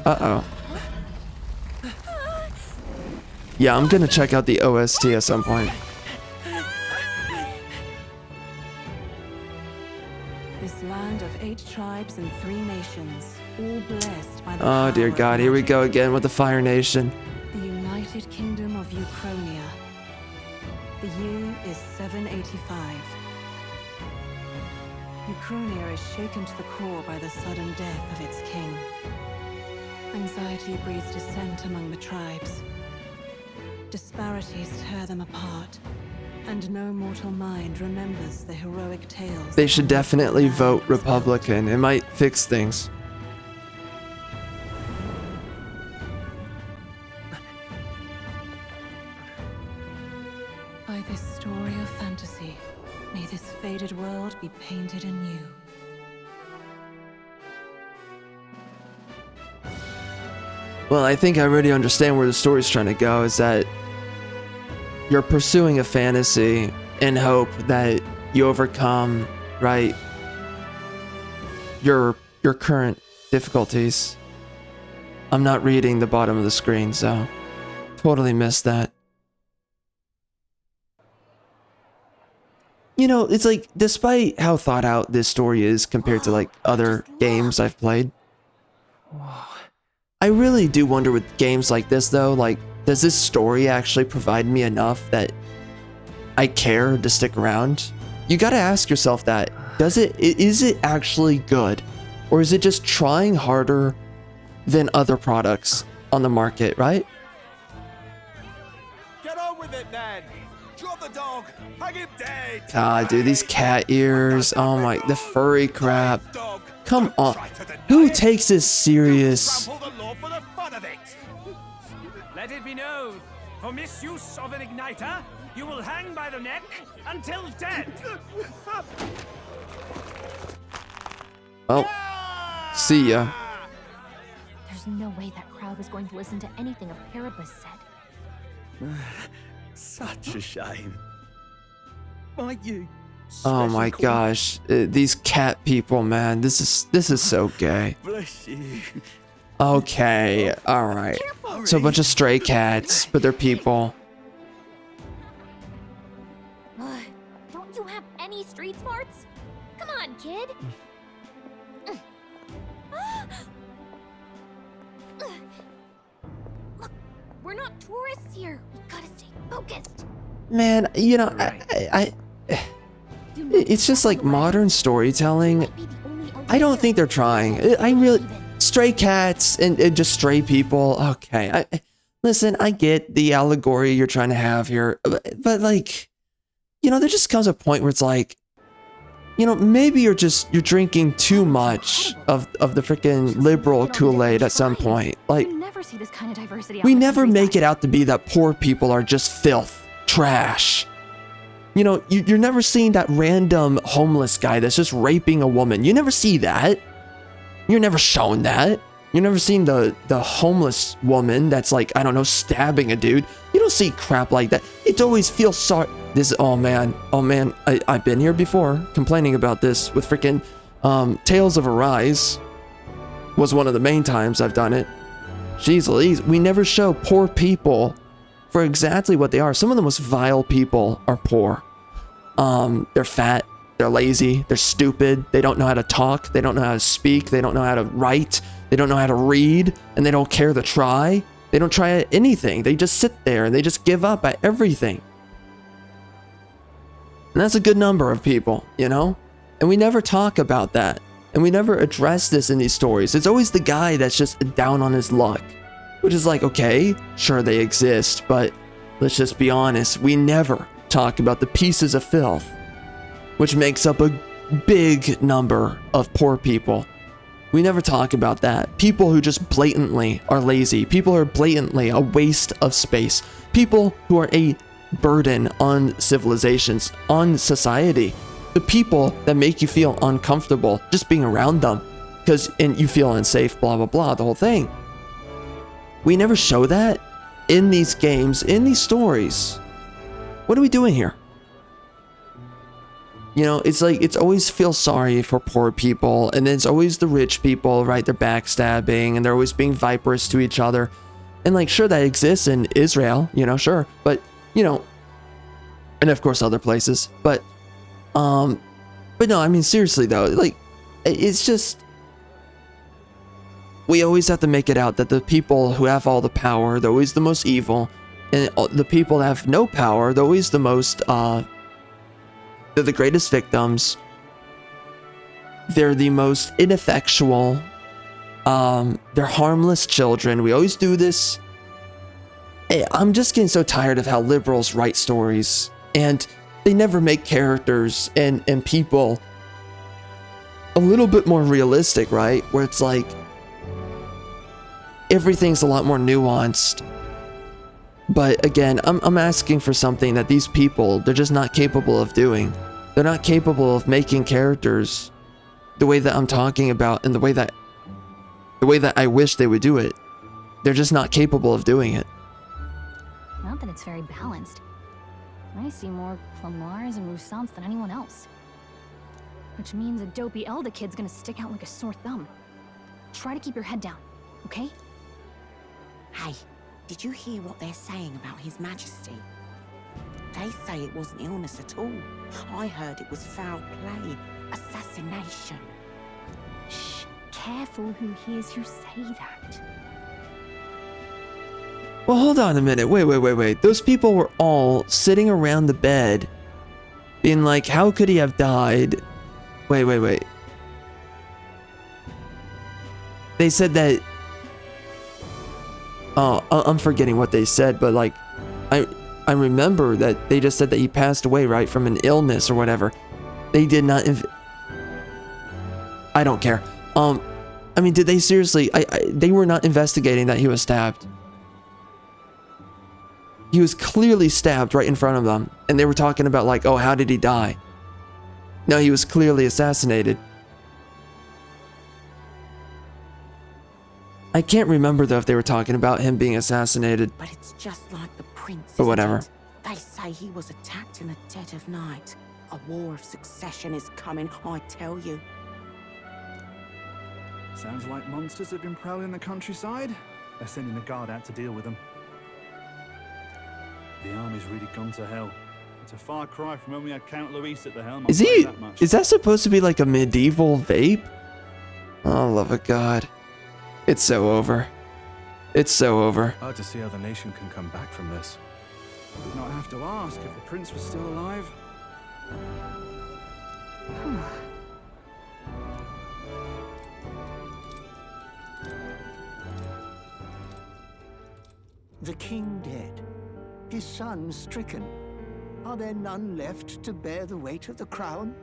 Uh-oh. Yeah, I'm going to check out the OST at some point. This land of 8 tribes and 3 nations, all blessed by the Oh dear God, here we go again with the Fire Nation. The United Kingdom of Ukrainia. The year is 785. Ukrainia is shaken to the core by the sudden death of its king. Anxiety breeds dissent among the tribes. Disparities tear them apart, and no mortal mind remembers the heroic tales. They should definitely vote Republican. It might fix things. By this story of fantasy, may this faded world be painted anew. Well, I think I already understand where the story's trying to go, is that you're pursuing a fantasy in hope that you overcome, right, your current difficulties. I'm not reading the bottom of the screen, so totally missed that. You know, it's like, despite how thought out this story is compared to like other games I've played, I really do wonder with games like this though, like, does this story actually provide me enough that I care to stick around? You gotta ask yourself that. Is it actually good? Or is it just trying harder than other products on the market, right? Get on with it, then. Drop the dog. Hang him dead. God, dude, these cat ears. Oh my, the furry crap. Come on. Who takes this serious? Let it be known, for misuse of an igniter, you will hang by the neck until dead. Oh, see ya. There's no way that crowd was going to listen to anything a Paribus said. Such a shame. Might you? Oh my gosh, these cat people, man. This is so gay. Bless you. Okay, all right. So a bunch of stray cats, but they're people. Don't you have any street smarts? Come on, kid. Look, we're not tourists here. We gotta stay focused. Man, you know, it's just like modern storytelling. I don't think they're trying. I really, stray cats and just stray people. Okay, listen, I get the allegory you're trying to have here, but like, you know, there just comes a point where it's like, you know, maybe you're drinking too much of the freaking liberal Kool-Aid at some point. Like, we never make it out to be that poor people are just filth, trash. You know, you're never seeing that random homeless guy that's just raping a woman. You never see that. You're never shown that. You're never seen the homeless woman that's like, I don't know, stabbing a dude. You don't see crap like that. It always feels sorry. This, oh man, I've been here before complaining about this with freaking Tales of Arise was one of the main times I've done it. Jeez Louise, we never show poor people for exactly what they are. Some of the most vile people are poor. They're fat, they're lazy, they're stupid, they don't know how to talk, they don't know how to speak, they don't know how to write, they don't know how to read, and they don't care to try. They don't try anything. They just sit there and they just give up at everything. And that's a good number of people, you know? And we never talk about that. And we never address this in these stories. It's always the guy that's just down on his luck. Which is like, okay, sure they exist, but let's just be honest. We never talk about the pieces of filth which makes up a big number of poor people. We never talk about that. People who just blatantly are lazy. People who are blatantly a waste of space. People who are a burden on civilizations, on society. The people that make you feel uncomfortable just being around them because you feel unsafe, blah, blah, blah, the whole thing. We never show that in these games, in these stories. What are we doing here? You know, it's like, it's always feel sorry for poor people, and then it's always the rich people, right? They're backstabbing, and they're always being viperous to each other. And like, sure, that exists in Israel, you know, sure. But, you know, and of course other places. But no, I mean, seriously though, like, it's just, we always have to make it out that the people who have all the power, they're always the most evil. And the people that have no power, they're always the most, they're the greatest victims. They're the most ineffectual. They're harmless children. We always do this. I'm just getting so tired of how liberals write stories. And they never make characters and people a little bit more realistic, right? Where it's like, everything's a lot more nuanced. But again, I'm asking for something that these people, they're just not capable of doing. They're not capable of making characters the way that I'm talking about and the way that I wish they would do it. They're just not capable of doing it. Not that it's very balanced. I see more Clamars and Roussants than anyone else. Which means a dopey Elder kid's gonna stick out like a sore thumb. Try to keep your head down, okay? Hey, did you hear what they're saying about His Majesty? They say it wasn't illness at all. I heard it was foul play, assassination. Shh, careful who hears you say that. Well, hold on a minute. Wait. Those people were all sitting around the bed being like, how could he have died? Wait. They said that... Oh, I'm forgetting what they said, but like, I remember that they just said that he passed away, right, from an illness or whatever. They did not... I don't care. I mean, did they seriously... they were not investigating that he was stabbed. He was clearly stabbed right in front of them. And they were talking about like, oh, how did he die? No, he was clearly assassinated. I can't remember though if they were talking about him being assassinated. But it's just like the prince. But whatever. They say he was attacked in the dead of night. A war of succession is coming, I tell you. Sounds like monsters have been prowling the countryside. They're sending the guard out to deal with them. The army's really gone to hell. It's a far cry from when we had Count Luis at the helm. Is that supposed to be like a medieval vape? Oh, love of God. It's so over. It's so over. Hard to see how the nation can come back from this. Did not have to ask if the prince was still alive. The king dead. His son stricken. Are there none left to bear the weight of the crown?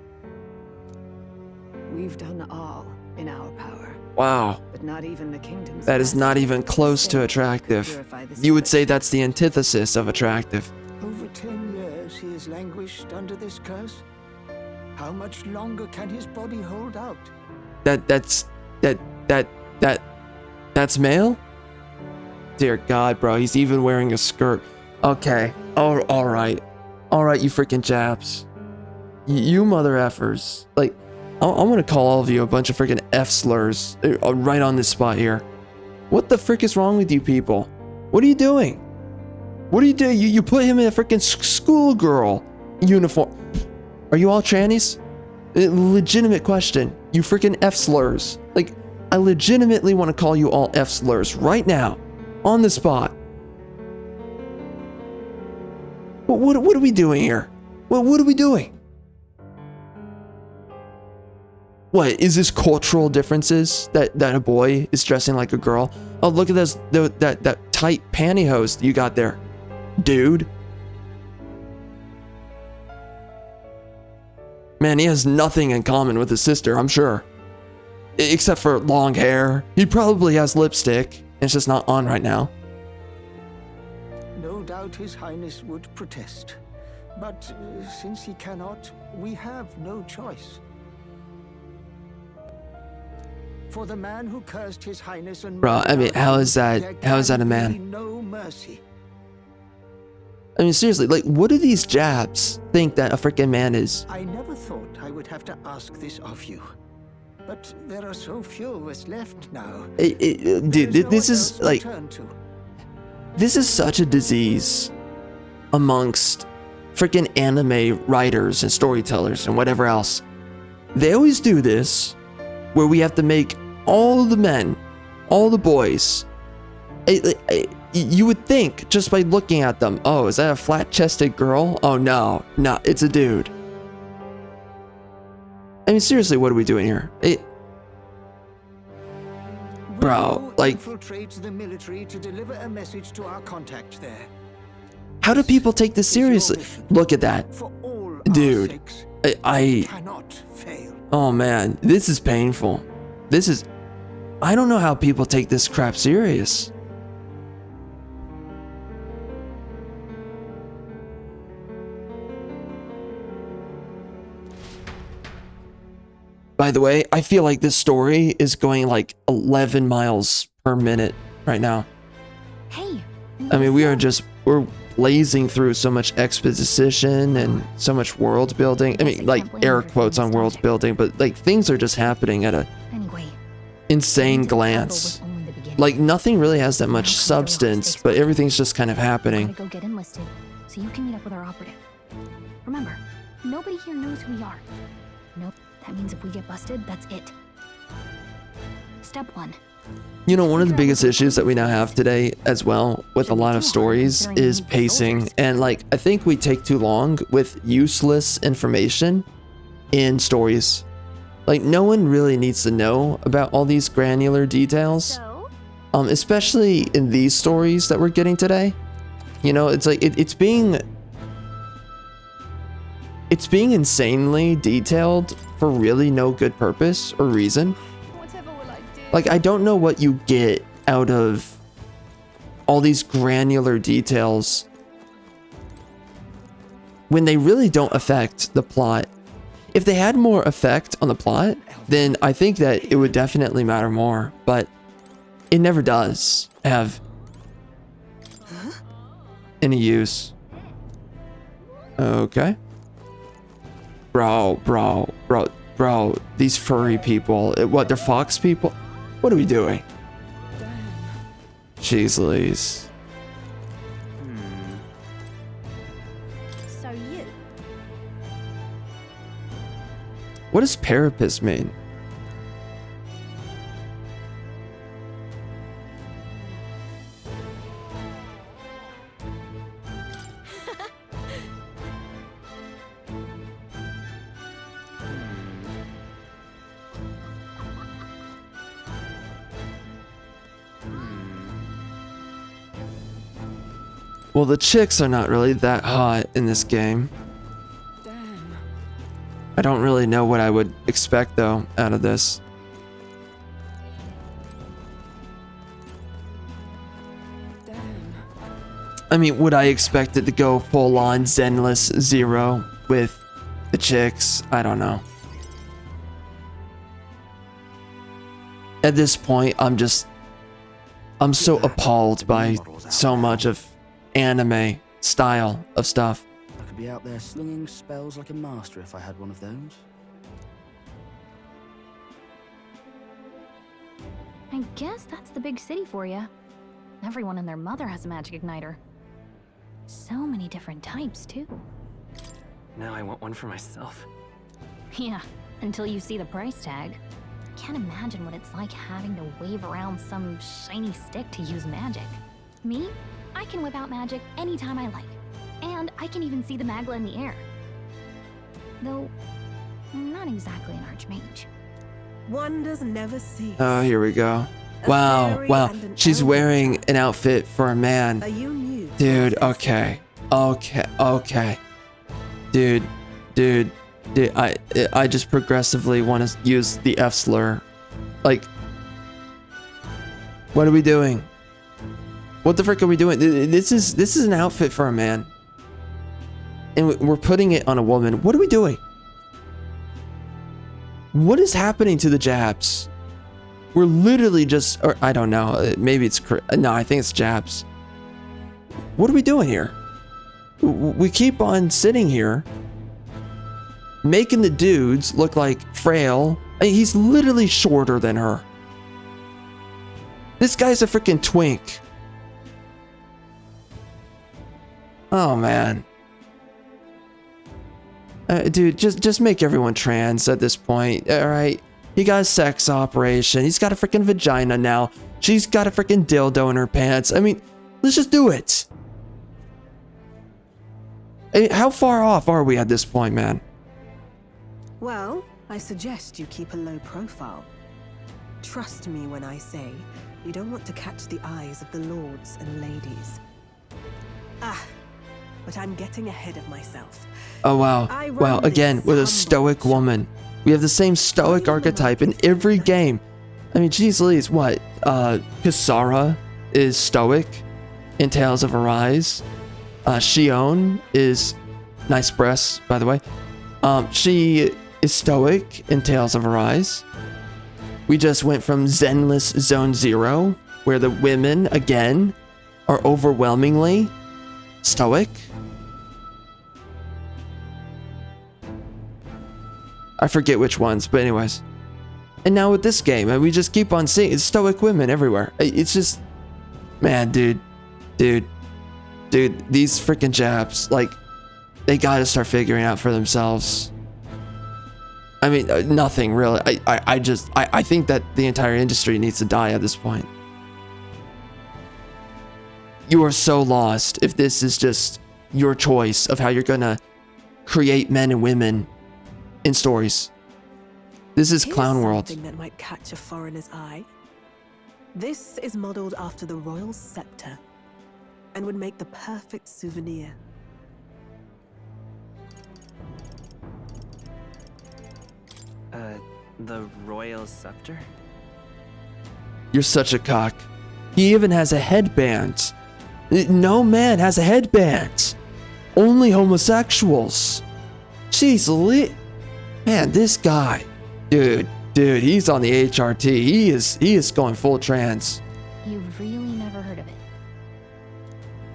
We've done all in our power. Wow. But not even the kingdom's That is not even close to attractive. You would say that's the antithesis of attractive. Over 10 years he has languished under this curse. How much longer can his body hold out? That's male? Dear God, bro, he's even wearing a skirt. Okay. Oh, alright. Alright, you freaking Japs. You mother effers. Like, I'm gonna call all of you a bunch of freaking F slurs right on this spot here. What the frick is wrong with you people? What are you doing? What are you doing? You put him in a freaking schoolgirl uniform. Are you all trannies? Legitimate question. You freaking F slurs. Like, I legitimately want to call you all F slurs right now. On the spot. What are we doing here? What are we doing? What, is this cultural differences that a boy is dressing like a girl? Oh, look at this, that tight pantyhose you got there, dude. Man, he has nothing in common with his sister, I'm sure. Except for long hair. He probably has lipstick. It's just not on right now. No doubt His Highness would protest. But since he cannot, we have no choice. For the man who cursed His Highness and Bro, I mean, how is that a man? No mercy. I mean, seriously, like, what do these Japs think that a freaking man is? I never thought I would have to ask this of you. But there are so few of us left now. Dude, this is like... This is such a disease amongst freaking anime writers and storytellers and whatever else. They always do this, where we have to make all the men, all the boys. You would think just by looking at them, oh, is that a flat-chested girl? Oh no, it's a dude. I mean, seriously, what are we doing here? Bro, like, infiltrate the military to deliver a message to our contact there. how do people take this seriously? Look at that. Dude, I cannot fail. Oh man, this is painful. I don't know how people take this crap serious. By the way, I feel like this story is going like 11 miles per minute right now. Hey. I mean, we're blazing through so much exposition and so much world building. I mean, like air quotes on world building, but like things are just happening at a insane glance. Like nothing really has that much substance, but everything's just kind of happening. Go get enlisted, so you can meet up with our operative. Remember, nobody here knows who we are. Nope. That means if we get busted, that's it. Step 1. You know, one of the biggest issues that we now have today as well with a lot of stories is pacing. And like, I think we take too long with useless information in stories. Like, no one really needs to know about all these granular details. Especially in these stories that we're getting today. You know, it's like, it's being insanely detailed for really no good purpose or reason. Like, I don't know what you get out of all these granular details when they really don't affect the plot. If they had more effect on the plot, then I think that it would definitely matter more, but it never does have any use. Okay. Bro, these furry people, what, they're fox people? What are we doing? Jeez Louise. So you. What does parapus mean? Well, the chicks are not really that hot in this game. I don't really know what I would expect, though, out of this. I mean, would I expect it to go full-on Zenless Zero with the chicks? I don't know. At this point, I'm so appalled by so much of anime style of stuff. I could be out there slinging spells like a master if I had one of those. I guess that's the big city for you. Everyone and their mother has a magic igniter. So many different types, too. Now I want one for myself. Yeah, until you see the price tag. Can't imagine what it's like having to wave around some shiny stick to use magic. Me? I can whip out magic anytime I like. And I can even see the magla in the air. Though, I'm not exactly an archmage. Wonders never cease. Oh, here we go. Wow. She's wearing an outfit for a man. Dude, okay. Dude, Dude, I just progressively want to use the F slur. Like, what are we doing? What the frick are we doing? This is an outfit for a man, and we're putting it on a woman. What are we doing? What is happening to the jabs? We're literally just, or I don't know. Maybe it's no. I think it's jabs. What are we doing here? We keep on sitting here, making the dudes look like frail. I mean, he's literally shorter than her. This guy's a freaking twink. Oh man. Dude, just make everyone trans at this point. All right. He got a sex operation. He's got a freaking vagina now. She's got a freaking dildo in her pants. I mean, let's just do it. I mean, how far off are we at this point, man? Well, I suggest you keep a low profile. Trust me when I say you don't want to catch the eyes of the lords and ladies. But I'm getting ahead of myself. Oh wow. Wow, again, with a stoic woman. We have the same stoic archetype in every game. I mean, geez Louise, what? Kisara is stoic in Tales of Arise. Shion is nice breasts, by the way. She is stoic in Tales of Arise. We just went from Zenless Zone 0, where the women, again, are overwhelmingly stoic. I forget which ones, but anyways. And now with this game, and we just keep on seeing it's stoic women everywhere. It's just, man, dude, these freaking jabs, like, they gotta start figuring out for themselves. I mean, nothing really. I think that the entire industry needs to die at this point. You are so lost if this is just your choice of how you're gonna create men and women in stories. This is Clown World. Something that might catch a foreigner's eye. This is modeled after the royal scepter and would make the perfect souvenir. The royal scepter? You're such a cock. He even has a headband. No man has a headband. Only homosexuals. Jeez, man, this guy, dude, he's on the HRT. He is going full trans. You've really never heard of it.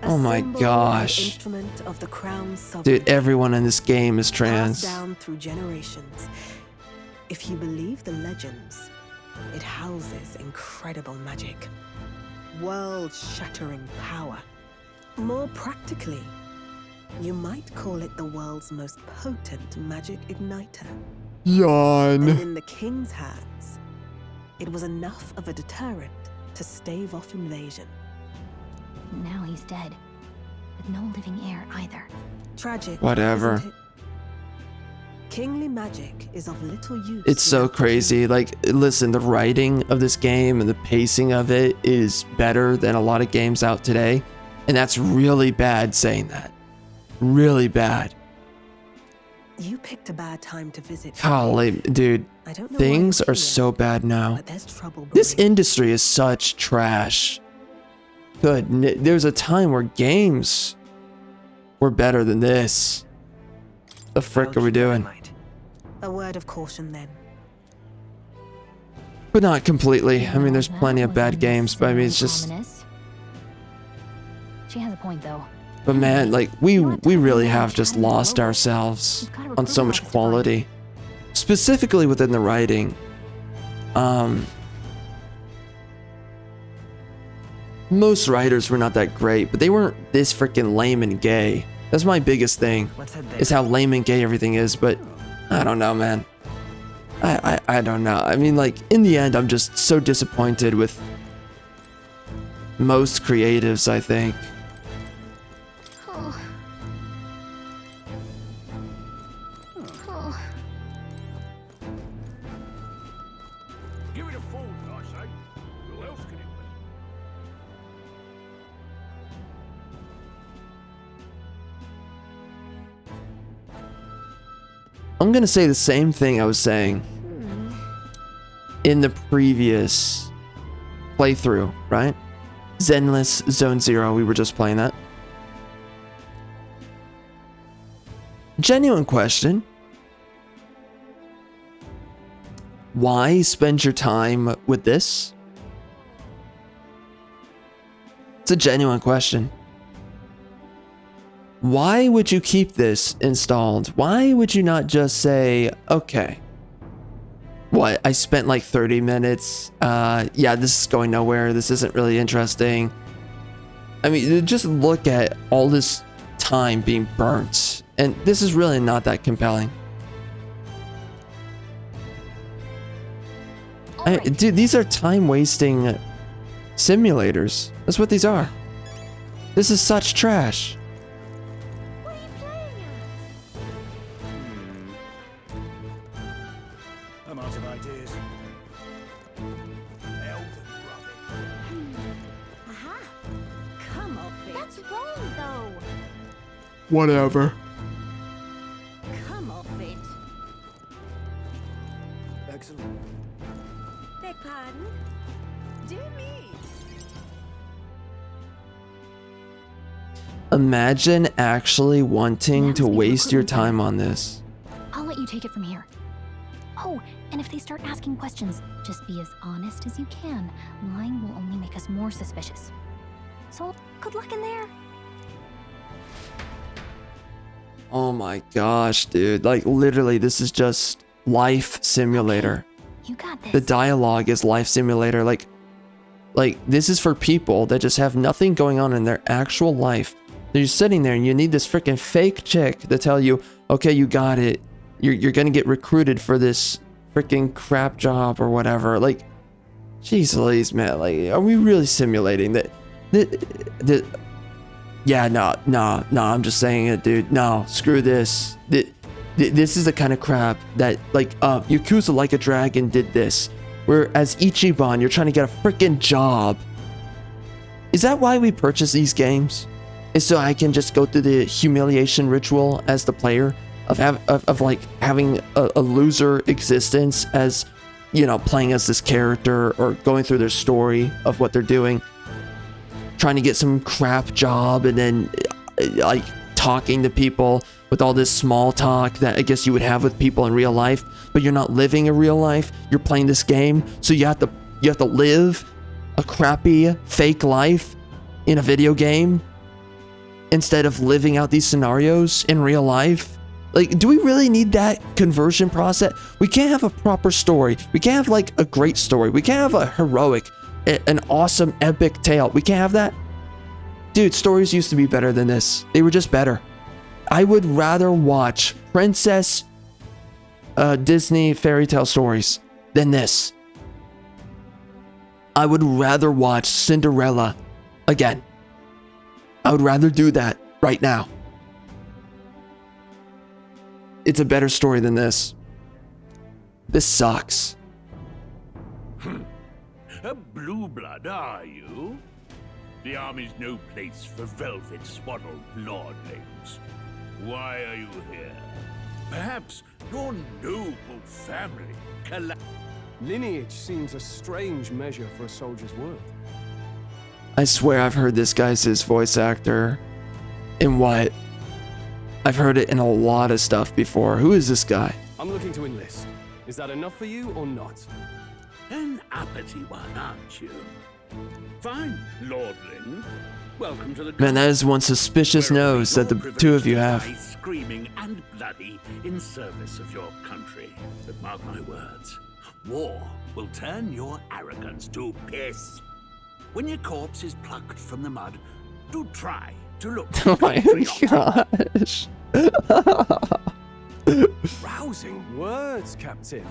Oh my gosh. Instrument of the crown sovereign. Dude, everyone in this game is trans. Passed down through generations. If you believe the legends, it houses incredible magic, world-shattering power. More practically, you might call it the world's most potent magic igniter. Yawn. And in the king's hands, it was enough of a deterrent to stave off invasion. Now he's dead, with no living heir either. Tragic. Whatever. Isn't it? Kingly magic is of little use. It's so crazy. Like, listen, the writing of this game and the pacing of it is better than a lot of games out today. And that's really bad saying that. Really bad. You picked a bad time to visit. Golly, dude. I don't know things why you're are so bad now. But there's trouble This industry is such trash. Good. There's a time where games were better than this. The frick are we doing? A word of caution then. But not completely. I mean, there's plenty of bad games, but I mean, it's just... Ominous. She has a point, though. But man, like, we really have just lost ourselves on so much quality. Specifically within the writing. Most writers were not that great, but they weren't this freaking lame and gay. That's my biggest thing, is how lame and gay everything is, but I don't know, man. I don't know. I mean, like, in the end, I'm just so disappointed with most creatives, I think. Give it a fold, I say. Who else can it be? I'm gonna say the same thing I was saying in the previous playthrough, right? Zenless Zone Zero, we were just playing that. Genuine question. Why spend your time with this? It's a genuine question. Why would you keep this installed? Why would you not just say, okay, what, I spent like 30 minutes. Yeah, this is going nowhere. This isn't really interesting. I mean, just look at all this time being burnt. And this is really not that compelling. Dude, these are time-wasting simulators. That's what these are. This is such trash. What are you playing at? I'm out of ideas. Aha! Come off it. That's wrong, though. Whatever. Come off it. Excellent. Beg pardon? Dear me. Imagine actually wanting to waste your time on this. I'll let you take it from here. Oh, and if they start asking questions, just be as honest as you can. Lying will only make us more suspicious. So, good luck in there. Oh my gosh, dude. Like, literally, this is just life simulator. You got this. The dialogue is life simulator. Like, this is for people that just have nothing going on in their actual life. They're just sitting there and you need this freaking fake chick to tell you, okay, you got it. You're gonna get recruited for this freaking crap job or whatever. Like, jeez Louise, man. Like, are we really simulating that? Yeah, no, I'm just saying it, dude. No, screw this. This is the kind of crap that, like, Yakuza Like a Dragon did this. Where as Ichiban, you're trying to get a freaking job. Is that why we purchase these games? Is so I can just go through the humiliation ritual as the player of having a loser existence as, you know, playing as this character or going through their story of what they're doing, trying to get some crap job and then like talking to people with all this small talk that I guess you would have with people in real life, but you're not living a real life. You're playing this game, so you have to live a crappy fake life in a video game instead of living out these scenarios in real life. Like, do we really need that conversion process? We can't have a proper story. We can't have like a great story. We can't have a heroic, an awesome epic tale. We can't have that. Dude, stories used to be better than this. They were just better. I would rather watch Princess Disney fairy tale stories than this. I would rather watch Cinderella again. I would rather do that right now. It's a better story than this. This sucks. A blue blood, are you? The army's no place for velvet swaddled lordlings. Why are you here? Perhaps your noble family Lineage seems a strange measure for a soldier's worth. I swear I've heard this guy's his voice actor. In what? I've heard it in a lot of stuff before. Who is this guy? I'm looking to enlist. Is that enough for you or not? An uppity one, aren't you? Fine, lordling. Welcome to the Man, that is one suspicious nose that the two of you have. Screaming and bloody in service of your country. But mark my words, war will turn your arrogance to piss. When your corpse is plucked from the mud, do try to look Oh my gosh. Rousing words, Captain.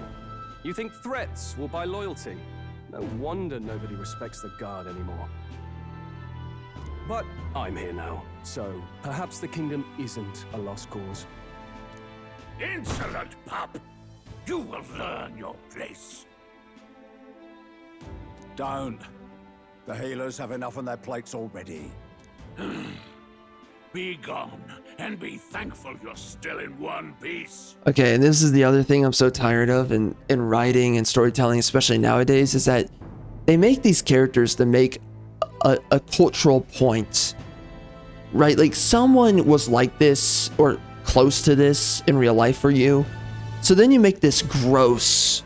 You think threats will buy loyalty? No wonder nobody respects the guard anymore. But I'm here now, so perhaps the kingdom isn't a lost cause. Insolent pup! You will learn your place. Don't. The healers have enough on their plates already. Be gone, and be thankful you're still in one piece. Okay, and this is the other thing I'm so tired of in writing and storytelling, especially nowadays, is that they make these characters to make a cultural point, right? Like someone was like this or close to this in real life for you. So then you make this gross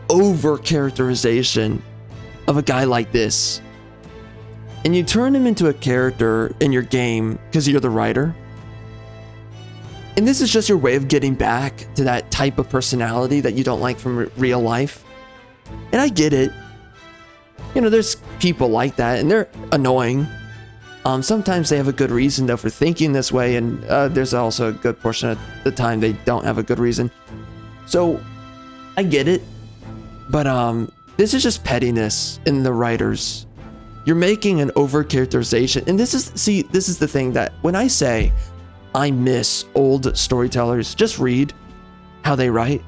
over characterization of a guy like this, and you turn him into a character in your game because you're the writer. And this is just your way of getting back to that type of personality that you don't like from real life. And I get it. You know, there's people like that, and they're annoying. Sometimes they have a good reason though for thinking this way, and there's also a good portion of the time they don't have a good reason. So I get it, but this is just pettiness in the writers. You're making an over characterization, and this is the thing that when I say I miss old storytellers, just read how they write.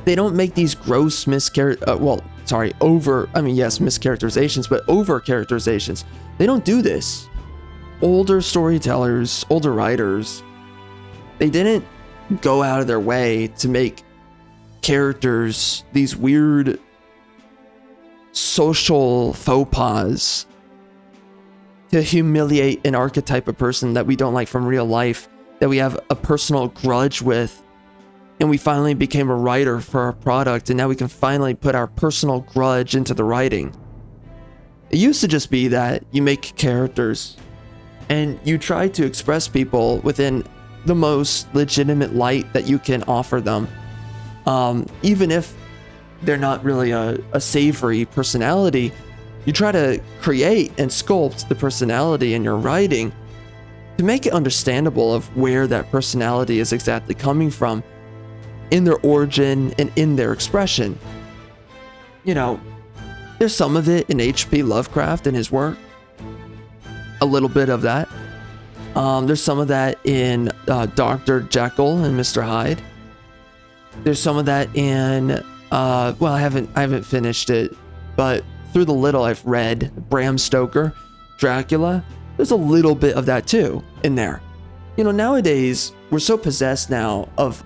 They don't make these gross mischaracterizations, but over characterizations. They don't do this. Older storytellers, older writers, they didn't go out of their way to make characters these weird social faux pas to humiliate an archetype of person that we don't like from real life, that we have a personal grudge with, and we finally became a writer for our product, and now we can finally put our personal grudge into the writing. It used to just be that you make characters and you try to express people within the most legitimate light that you can offer them, even if they're not really a savory personality. You try to create and sculpt the personality in your writing to make it understandable of where that personality is exactly coming from in their origin and in their expression. You know, there's some of it in H.P. Lovecraft and his work. A little bit of that. There's some of that in Dr. Jekyll and Mr. Hyde. There's some of that in well, I haven't finished it, but through the little I've read, Bram Stoker, Dracula, there's a little bit of that too in there. You know, nowadays we're so possessed now of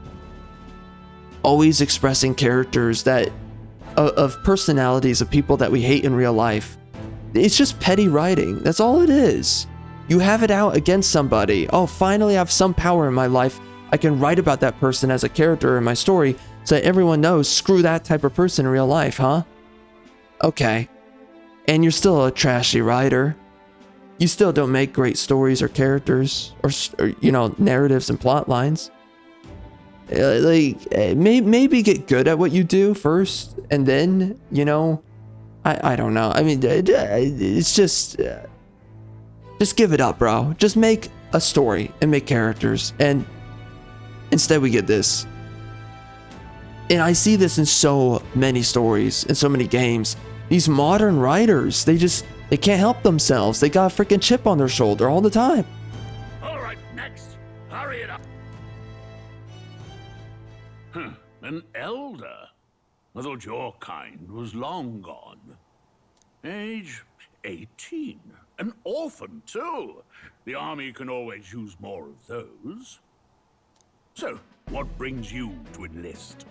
always expressing characters that of personalities of people that we hate in real life. It's just petty writing. That's all it is. You have it out against somebody. Oh, finally I have some power in my life. I can write about that person as a character in my story so that everyone knows, screw that type of person in real life, huh? Okay. And you're still a trashy writer. You still don't make great stories or characters or you know, narratives and plot lines. Maybe get good at what you do first, and then, you know, I don't know. I mean, it's just give it up, bro. Just make a story and make characters, and instead we get this. And I see this in so many stories, in so many games. These modern writers, they can't help themselves. They got a freaking chip on their shoulder all the time. All right, next. Hurry it up. An elder? I thought your kind was long gone. Age 18. An orphan, too. The army can always use more of those. So, what brings you to enlist?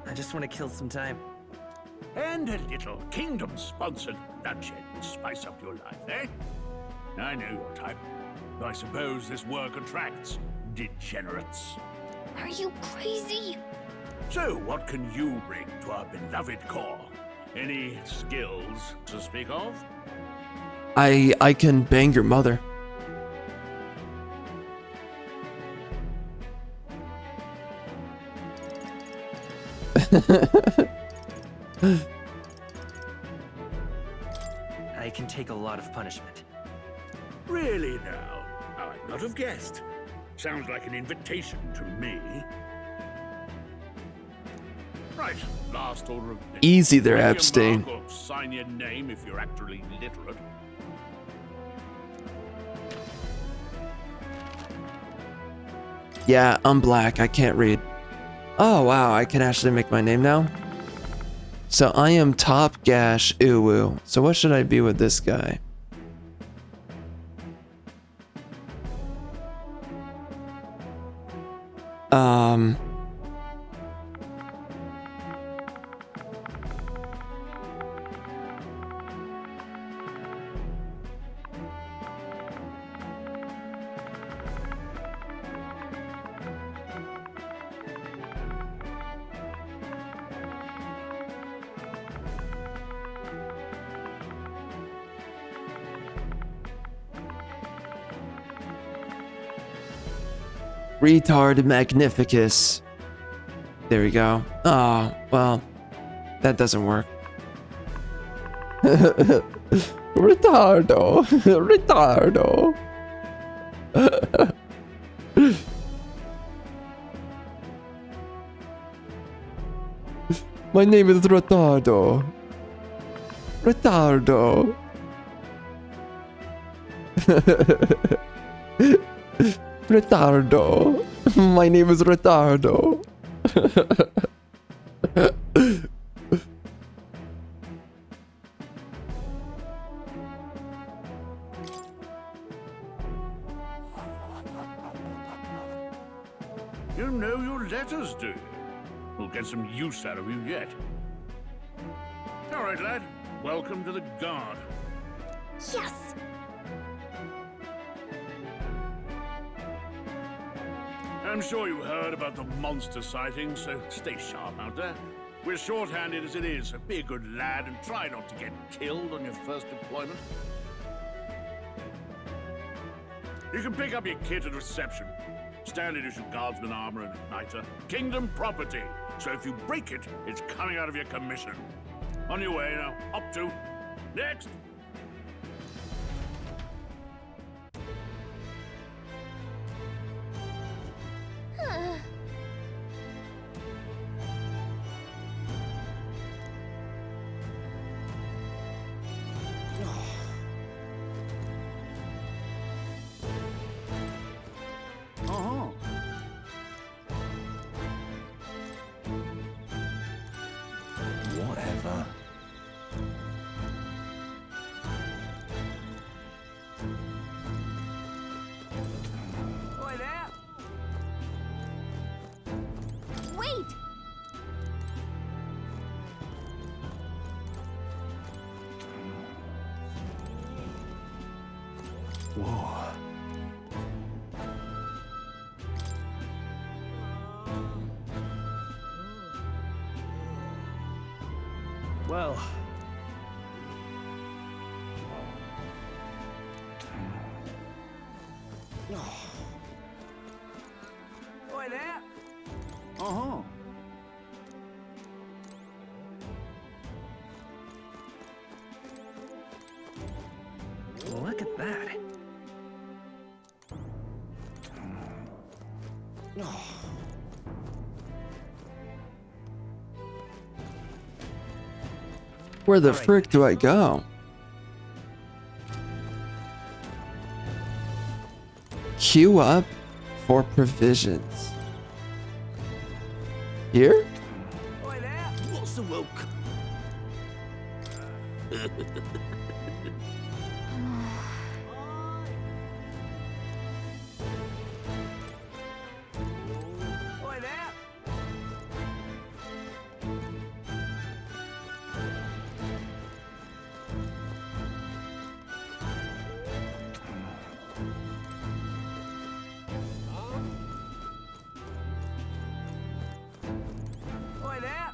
I just want to kill some time. And a little kingdom-sponsored bloodshed to spice up your life, eh? I know your type. I suppose this work attracts degenerates. Are you crazy? So, what can you bring to our beloved corps? Any skills to speak of? I can bang your mother. I can take a lot of punishment. Really now? I'd not have guessed. Sounds like an invitation to me. Right, last order of business. Easy there, Make your Epstein. mark or sign your name if you're actually literate. Yeah, I'm black. I can't read. Oh, wow. I can actually make my name now. So I am top gash uwu. So what should I be with this guy? Retard Magnificus. There we go. Oh, well, that doesn't work. Retardo. Retardo. My name is Retardo. Retardo. Retardo. My name is Retardo. You know your letters, do you? We'll get some use out of you yet. All right, lad. Welcome to the Guard. Yes! I'm sure you heard about the monster sighting, so stay sharp out there. We're short-handed as it is, so be a good lad and try not to get killed on your first deployment. You can pick up your kit at reception. Standard issue guardsman armor and igniter. Kingdom property. So if you break it, it's coming out of your commission. On your way now. Up to. Next. Whatever. Oi there! Wait! Whoa. Well, Oi there! Look at that. Where the frick do I go? Queue up for provisions. Here? Oi there! What's the welcome? Oi there! Oi there!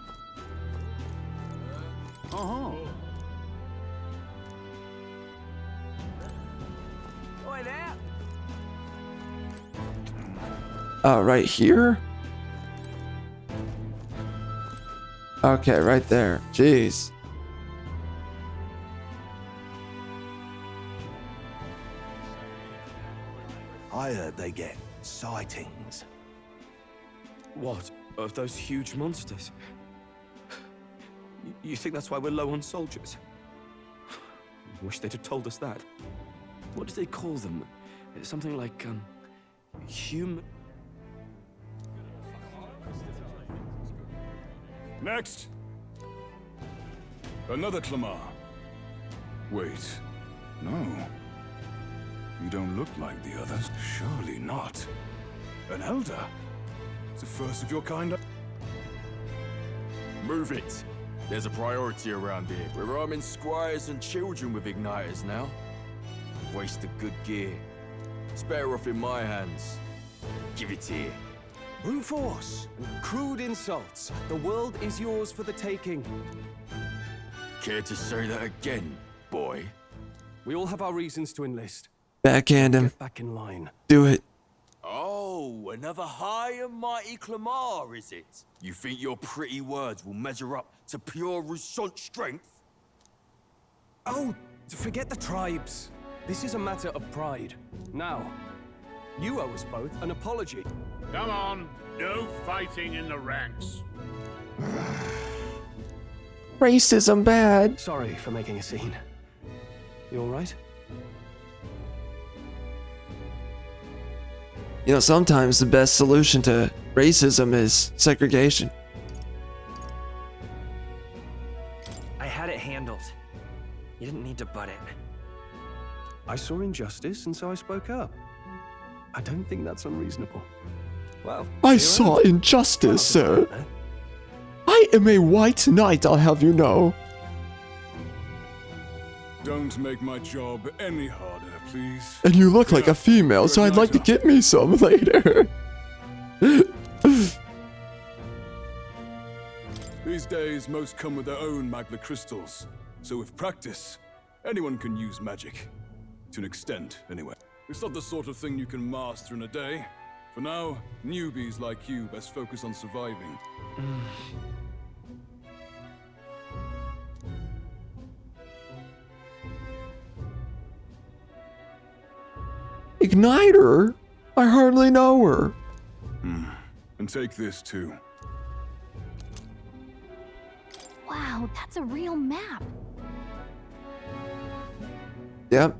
Oi there! Oh, right here? Okay, right there. Jeez. I heard they get sightings. what? Of those huge monsters? You think that's why we're low on soldiers? Wish they'd have told us that. What do they call them? Something like, Next. Another Clamar. Wait, no. You don't look like the others. Surely not. An elder? It's the first of your kind. Move it. There's a priority around here. We're arming squires and children with igniters now. Waste of good gear. It's better off in my hands. Give it here. Brute force, crude insults. The world is yours for the taking. Care to say that again, boy? We all have our reasons to enlist. Backhand him. Get back in line. Do it. Oh, another high and mighty Clamar, is it? You think your pretty words will measure up to pure Rousant strength? Oh, forget the tribes. This is a matter of pride. Now, you owe us both an apology. Come on, no fighting in the ranks. Racism bad. Sorry for making a scene. You all right? You know, sometimes the best solution to racism is segregation. I had it handled. You didn't need to butt in. I saw injustice, and so I spoke up. I don't think that's unreasonable. Well, I saw injustice, sir. I am a white knight, I'll have you know. Don't make my job any harder, please. And you look like a female, so I'd like to get me some later. These days, most come with their own magna crystals. So with practice, anyone can use magic. To an extent, anyway. It's not the sort of thing you can master in a day. For now, newbies like you best focus on surviving. Igniter? I hardly know her. And take this too. Wow, that's a real map. Yep.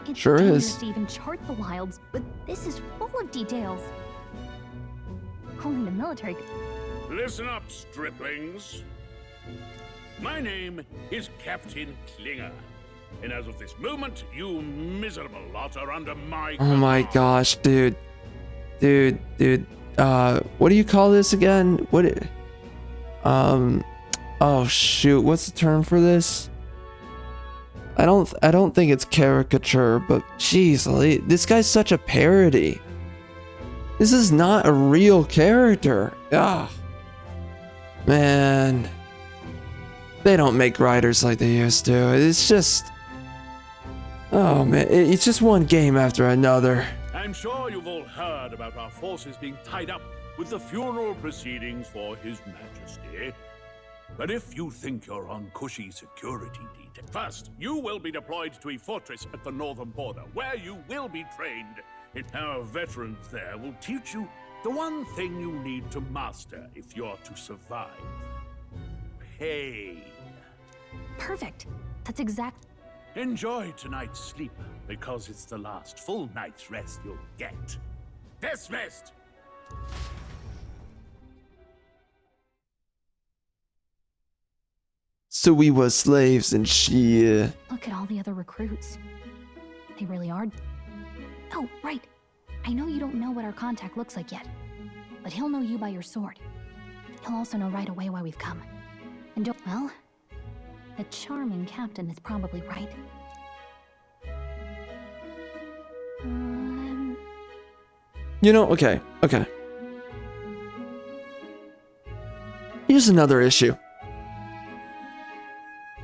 It's Sure dangerous is. to even chart the wilds, but this is full of details. Only the military could... Listen up, striplings. My name is Captain Klinger. And as of this moment, you miserable lot are under my Oh my gosh, dude. Dude. What do you call this again? Oh shoot, what's the term for this? I don't think it's caricature, but jeez, this guy's such a parody. This is not a real character. Ah. Man. They don't make writers like they used to. It's just... Oh man, it's just one game after another. I'm sure you've all heard about our forces being tied up with the funeral proceedings for His Majesty. But if you think you're on cushy security detail, first, you will be deployed to a fortress at the northern border, where you will be trained. And our veterans there will teach you the one thing you need to master if you're to survive. Pain. Perfect. That's exact. Enjoy tonight's sleep, because it's the last full night's rest you'll get. Dismissed! So we was slaves and shit. Look at all the other recruits. They really are... Oh, right. I know you don't know what our contact looks like yet, but he'll know you by your sword. He'll also know right away why we've come. And don't... Well, the charming captain is probably right. You know, okay. Here's another issue.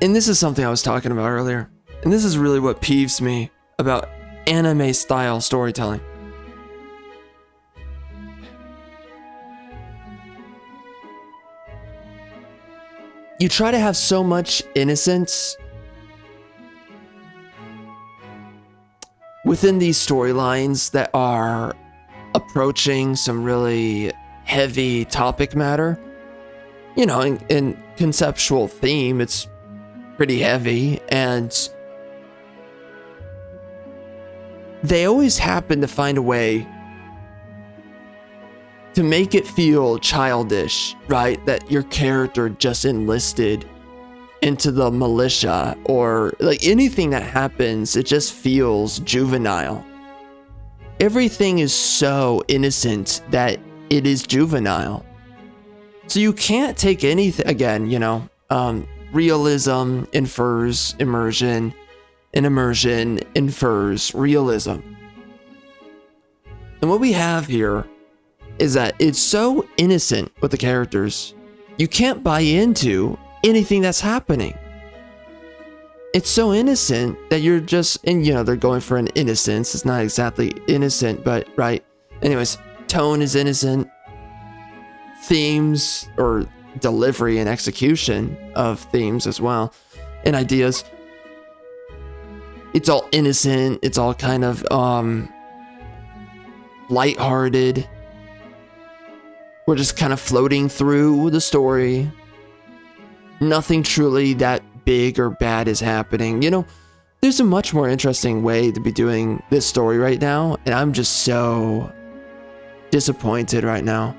And this is something I was talking about earlier. And this is really what peeves me about anime-style storytelling. You try to have so much innocence within these storylines that are approaching some really heavy topic matter. You know, in conceptual theme, it's pretty heavy, and they always happen to find a way to make it feel childish, right? That your character just enlisted into the militia or like anything that happens, it just feels juvenile. Everything is so innocent that it is juvenile. So you can't take anything, again, you know, realism infers immersion, and immersion infers realism. And what we have here is that it's so innocent with the characters, you can't buy into anything that's happening. It's so innocent that you're just, and you know, they're going for an innocence. It's not exactly innocent, but right. Anyways, tone is innocent. Themes or delivery and execution of themes as well, and ideas. It's all innocent. It's all kind of lighthearted. We're just kind of floating through the story. Nothing truly that big or bad is happening. You know, there's a much more interesting way to be doing this story right now, and I'm just so disappointed right now.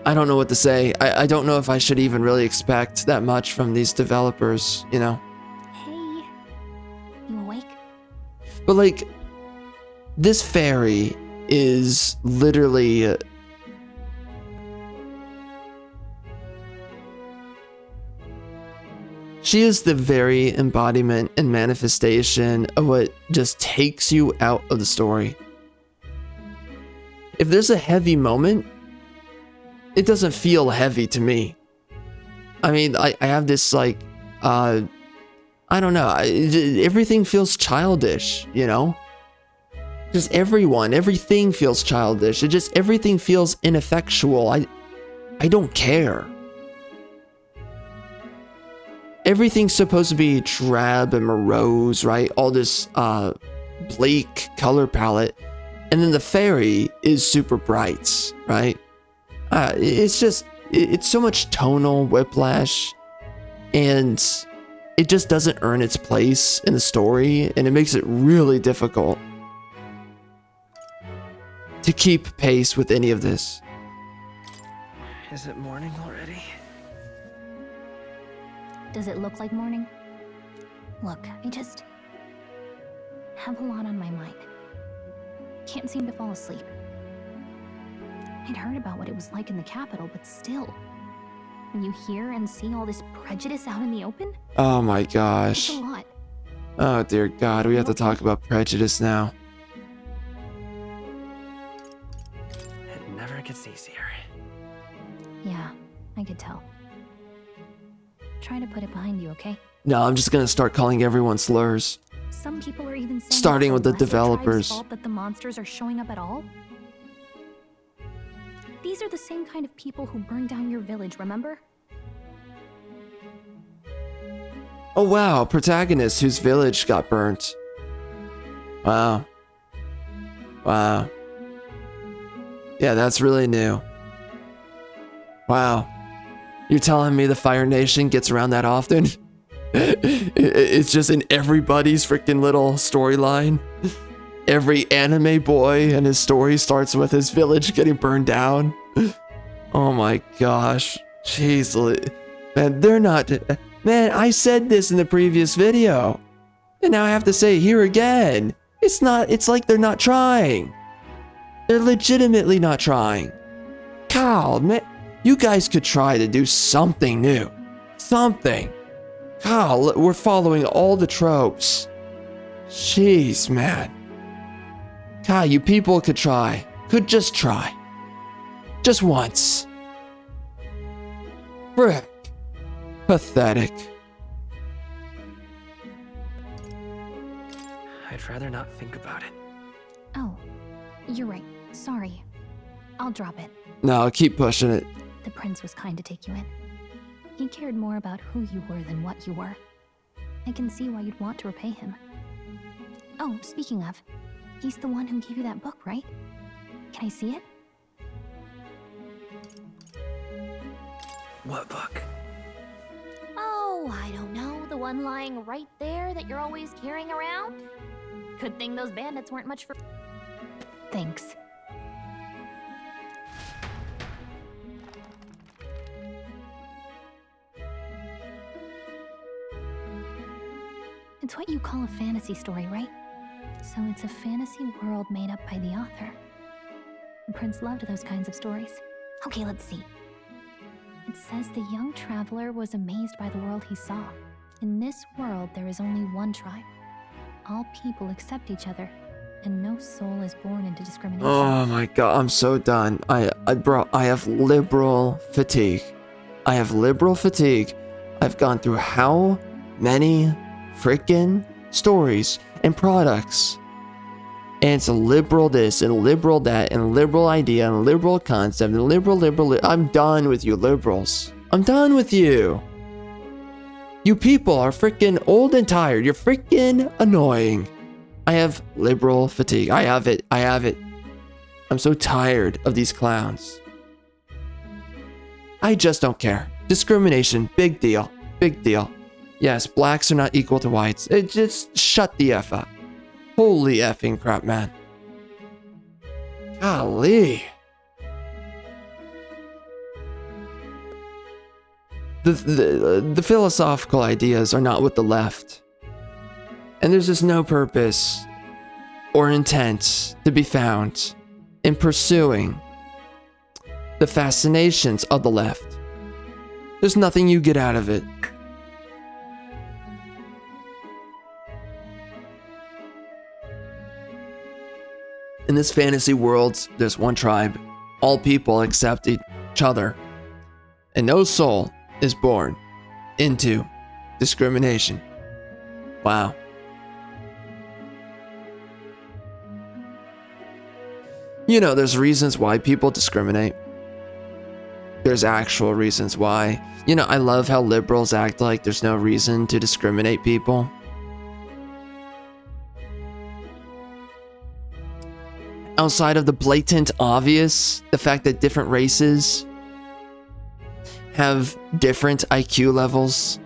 I don't know what to say. I don't know if I should even really expect that much from these developers, you know? Hey, you awake? But like, this fairy is literally... she is the very embodiment and manifestation of what just takes you out of the story. If there's a heavy moment, it doesn't feel heavy to me. I mean, I have this like, I don't know, everything feels childish, you know? Just everything feels childish. It just, everything feels ineffectual. I don't care. Everything's supposed to be drab and morose, right? All this bleak color palette. And then the fairy is super bright, right? It's just, it's so much tonal whiplash, and it just doesn't earn its place in the story, and it makes it really difficult to keep pace with any of this. Is it morning already? Does it look like morning? Look, I just have a lot on my mind. Can't seem to fall asleep. I'd heard about what it was like in the capital, but still, when you hear and see all this prejudice out in the open, Oh my gosh. it's a lot. Oh dear God, we have to talk about prejudice now. It never gets easier. Yeah, I could tell. Try to put it behind you, okay? No, I'm just gonna start calling everyone slurs. Some people are even saying Starting it's with the lesser tribe's developers. fault that the monsters are showing up at all. These are the same kind of people who burned down your village, remember? Oh wow, protagonist whose village got burnt. Wow. Wow. Yeah, that's really new. Wow. You're telling me the Fire Nation gets around that often? It's just in everybody's freaking little storyline. Every anime boy and his story starts with his village getting burned down. Oh my gosh. Jeez. Man, they're not... Man, I said this in the previous video. And now I have to say it here again. It's like they're not trying. They're legitimately not trying. Kyle, man, you guys could try to do something new. Something. Kyle, we're following all the tropes. Jeez, man. Kyle, you people could try. Could just try. Just once. Frick. Pathetic. I'd rather not think about it. Oh, you're right. Sorry. I'll drop it. No, keep pushing it. The prince was kind to take you in. He cared more about who you were than what you were. I can see why you'd want to repay him. Oh, speaking of, he's the one who gave you that book, right? Can I see it? What book? Oh, I don't know. The one lying right there that you're always carrying around? Good thing those bandits weren't much for... Thanks. It's what you call a fantasy story, right? So it's a fantasy world made up by the author. The prince loved those kinds of stories. Okay, let's see. It says the young traveler was amazed by the world he saw. In this world, there is only one tribe. All people accept each other, and no soul is born into discrimination. Oh my god, I'm so done. Bro, I have liberal fatigue. I have liberal fatigue. I've gone through how many freaking stories and products. And it's a liberal this and liberal that and liberal idea and liberal concept and liberal. I'm done with you liberals. I'm done with you. You people are freaking old and tired. You're freaking annoying. I have liberal fatigue. I have it. I have it. I'm so tired of these clowns. I just don't care. Discrimination, big deal. Big deal. Yes, blacks are not equal to whites. It just shut the F up. Holy effing crap, man. Golly. The philosophical ideas are not with the left. And there's just no purpose or intent to be found in pursuing the fascinations of the left. There's nothing you get out of it. In this fantasy world, there's one tribe. All people accept each other. And no soul is born into discrimination. Wow. You know, there's reasons why people discriminate. There's actual reasons why. You know, I love how liberals act like there's no reason to discriminate people. Outside of the blatant obvious, the fact that different races have different IQ levels,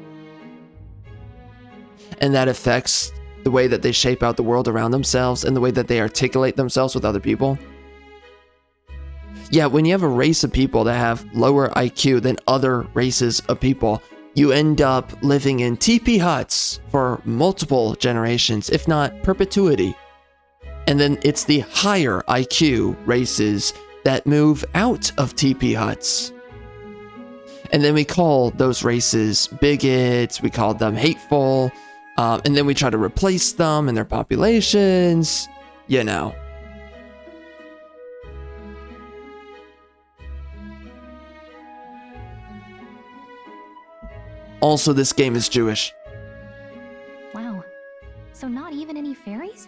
and that affects the way that they shape out the world around themselves and the way that they articulate themselves with other people. Yeah, when you have a race of people that have lower IQ than other races of people, you end up living in teepee huts for multiple generations, if not perpetuity. And then it's the higher IQ races that move out of teepee huts. And then we call those races bigots, we call them hateful, and then we try to replace them in their populations, you know. Also, this game is Jewish. Wow. So not even any fairies?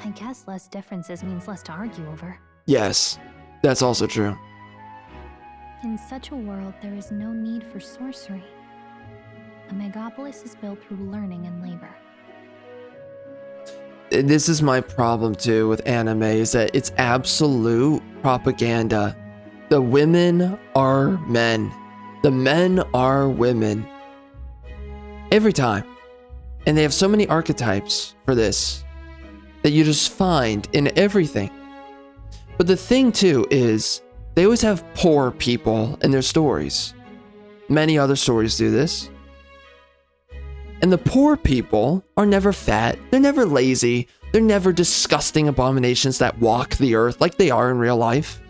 I guess less differences means less to argue over. Yes, that's also true. In such a world, there is no need for sorcery. A megapolis is built through learning and labor. This is my problem too with anime, is that it's absolute propaganda. The women are men. The men are women. Every time. And they have so many archetypes for this that you just find in everything. But the thing too is, they always have poor people in their stories. Many other stories do this. And the poor people are never fat, they're never lazy, they're never disgusting abominations that walk the earth like they are in real life.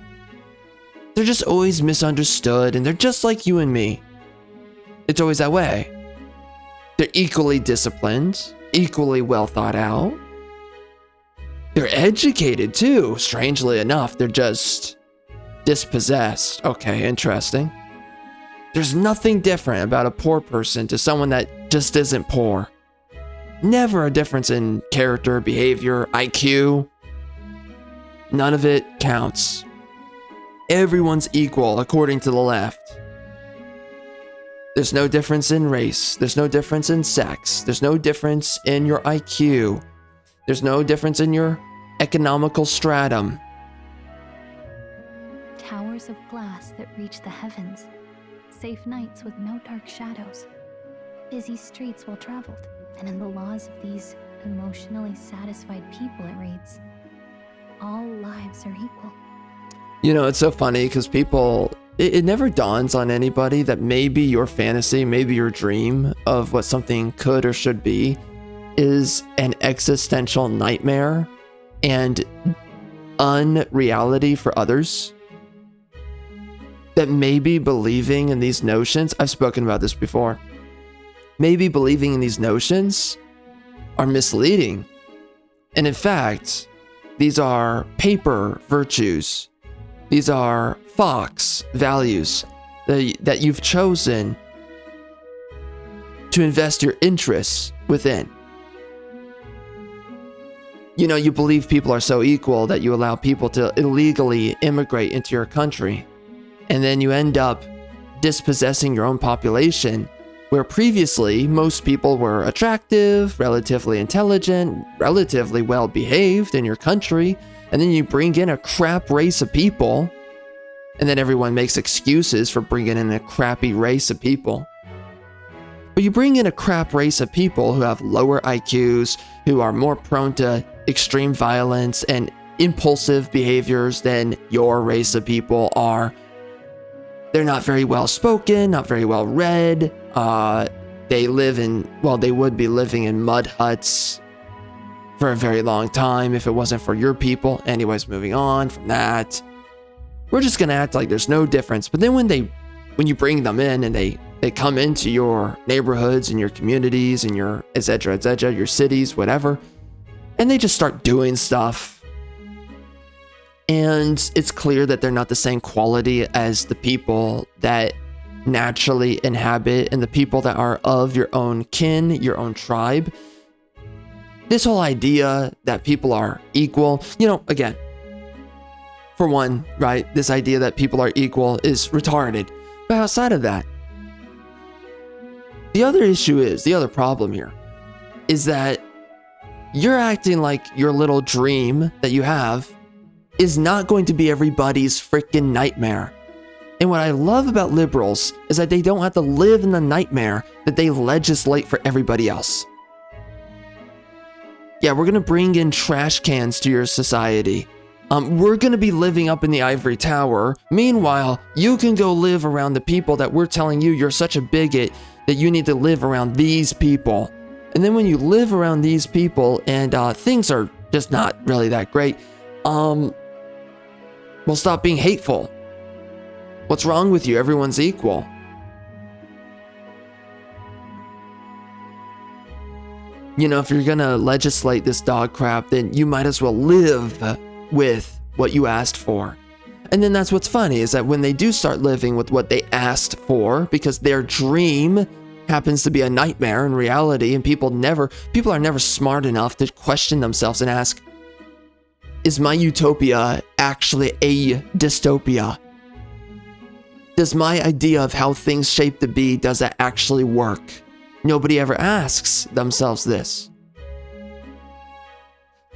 They're just always misunderstood, and they're just like you and me. It's always that way. They're equally disciplined, equally well thought out. They're educated too, strangely enough. They're just dispossessed. Okay, interesting. There's nothing different about a poor person to someone that just isn't poor. Never a difference in character, behavior, IQ. None of it counts. Everyone's equal according to the left. There's no difference in race. There's no difference in sex. There's no difference in your IQ. There's no difference in your economical stratum. Towers of glass that reach the heavens. Safe nights with no dark shadows. Busy streets well traveled. And in the laws of these emotionally satisfied people, it reads, all lives are equal. You know, it's so funny because people, it never dawns on anybody that maybe your fantasy, maybe your dream of what something could or should be is an existential nightmare and unreality for others, that maybe believing in these notions, I've spoken about this before, maybe believing in these notions are misleading. And in fact, these are paper virtues. These are fox values that you've chosen to invest your interests within. You know, you believe people are so equal that you allow people to illegally immigrate into your country. And then you end up dispossessing your own population, where previously most people were attractive, relatively intelligent, relatively well behaved in your country. And then you bring in a crap race of people, and then everyone makes excuses for bringing in a crappy race of people. But you bring in a crap race of people who have lower IQs, who are more prone to extreme violence and impulsive behaviors than your race of people are. They're not very well spoken, not very well read. They live in, well, they would be living in mud huts for a very long time if it wasn't for your people. Anyways, moving on from that. We're just gonna act like there's no difference. But then when you bring them in and they come into your neighborhoods and your communities and your etc., your cities, whatever, and they just start doing stuff, and it's clear that they're not the same quality as the people that naturally inhabit and the people that are of your own kin, your own tribe. This whole idea that people are equal, you know, again, for one, right, this idea that people are equal is retarded. But outside of that, the other problem here is that you're acting like your little dream that you have is not going to be everybody's freaking nightmare. And what I love about liberals is that they don't have to live in the nightmare that they legislate for everybody else. Yeah, we're gonna bring in trash cans to your society. We're gonna be living up in the ivory tower. Meanwhile, you can go live around the people that we're telling you you're such a bigot that you need to live around these people. And then when you live around these people and things are just not really that great, well, stop being hateful. What's wrong with you? Everyone's equal. You know, if you're gonna legislate this dog crap, then you might as well live with what you asked for. And then that's what's funny, is that when they do start living with what they asked for, because their dream happens to be a nightmare in reality, and people are never smart enough to question themselves and ask, is my utopia actually a dystopia? Does my idea of how things shape to be, does that actually work? Nobody ever asks themselves this.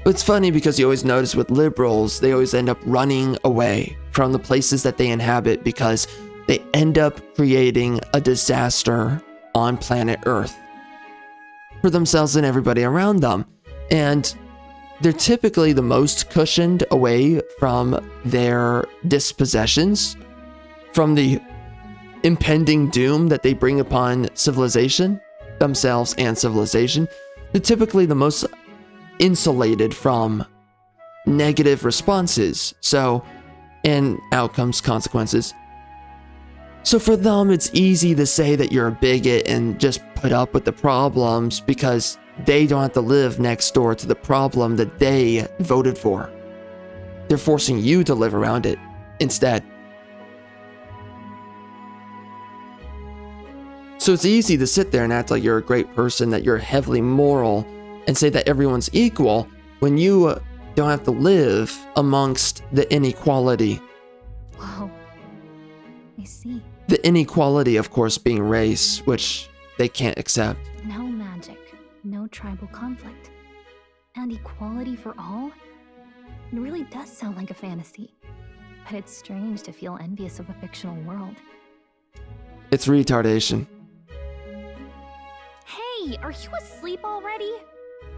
But it's funny because you always notice with liberals, they always end up running away from the places that they inhabit because they end up creating a disaster on planet Earth for themselves and everybody around them. And they're typically the most cushioned away from their dispossessions, from the impending doom that they bring upon civilization, themselves and civilization. They're typically the most insulated from negative responses, and outcomes, consequences. So for them, it's easy to say that you're a bigot and just put up with the problems because they don't have to live next door to the problem that they voted for. They're forcing you to live around it instead. So it's easy to sit there and act like you're a great person, that you're heavily moral, and say that everyone's equal when you don't have to live amongst the inequality. Whoa. I see. The inequality, of course, being race, which they can't accept. No magic, no tribal conflict, and equality for all? It really does sound like a fantasy, but it's strange to feel envious of a fictional world. It's retardation. Hey, are you asleep already?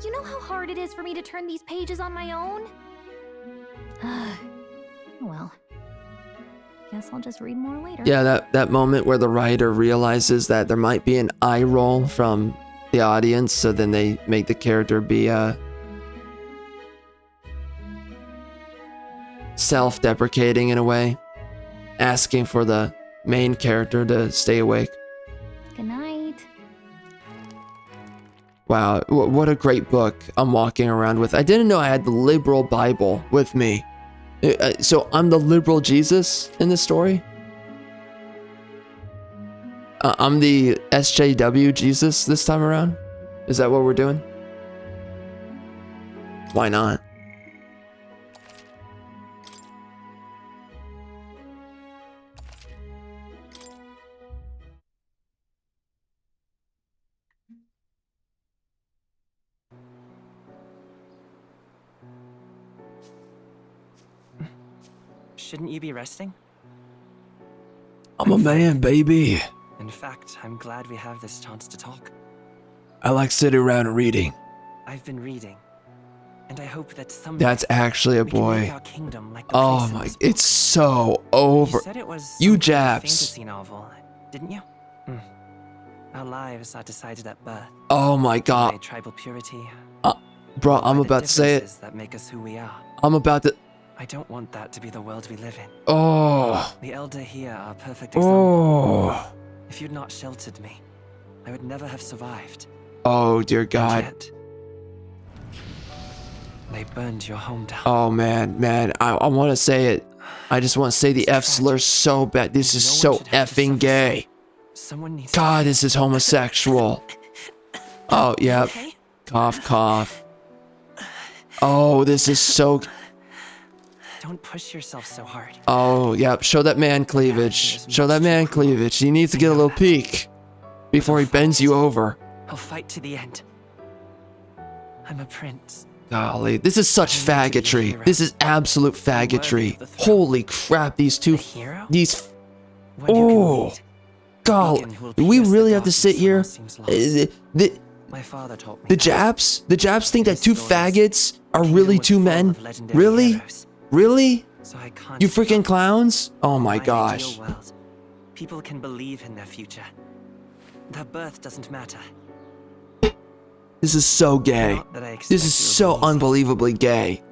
You know how hard it is for me to turn these pages on my own? Well, guess I'll just read more later. Yeah, that moment where the writer realizes that there might be an eye roll from the audience, so then they make the character be self-deprecating in a way, asking for the main character to stay awake. Good night. Wow, what a great book I'm walking around with. I didn't know I had the liberal Bible with me. So I'm the liberal Jesus in this story? I'm the SJW Jesus this time around? Is that what we're doing? Why not? Shouldn't you be resting? I'm a man, baby. In fact, I'm glad we have this chance to talk. I like sitting around and reading. I've been reading, and I hope that someday That's actually a we can make boy. our kingdom like the Oh places. my, it's so over. You said it was You some kind of Japs. fantasy novel, didn't you? Our lives are decided at birth. Oh my god. By tribal purity. Bro, I'm by the about to say it. differences that make us who we are. I'm about to. I don't want that to be the world we live in. Oh. The elder here are a perfect example. Oh. If you'd not sheltered me, I would never have survived. Oh, dear God. And yet, they burned your home down. Oh, man. I want to say it. I just want to say the F slur so bad. This is so effing gay. Someone needs God, this is homosexual. Oh, yep. Cough, cough. Oh, this is so... Don't push yourself so hard. Oh, yep. Show that man cleavage. Show that man cleavage. He needs to get a little peek before he bends you over. I'll fight to the end. I'm a prince. Golly, this is such faggotry. This is absolute faggotry. Holy crap, these two... These... Oh... God, do we really have to sit here? My father taught me. The Japs think that two faggots are really two men? Really? Really? You freaking clowns? Oh my gosh. People can believe in their future. Their birth doesn't matter. This is so gay. This is so unbelievably gay.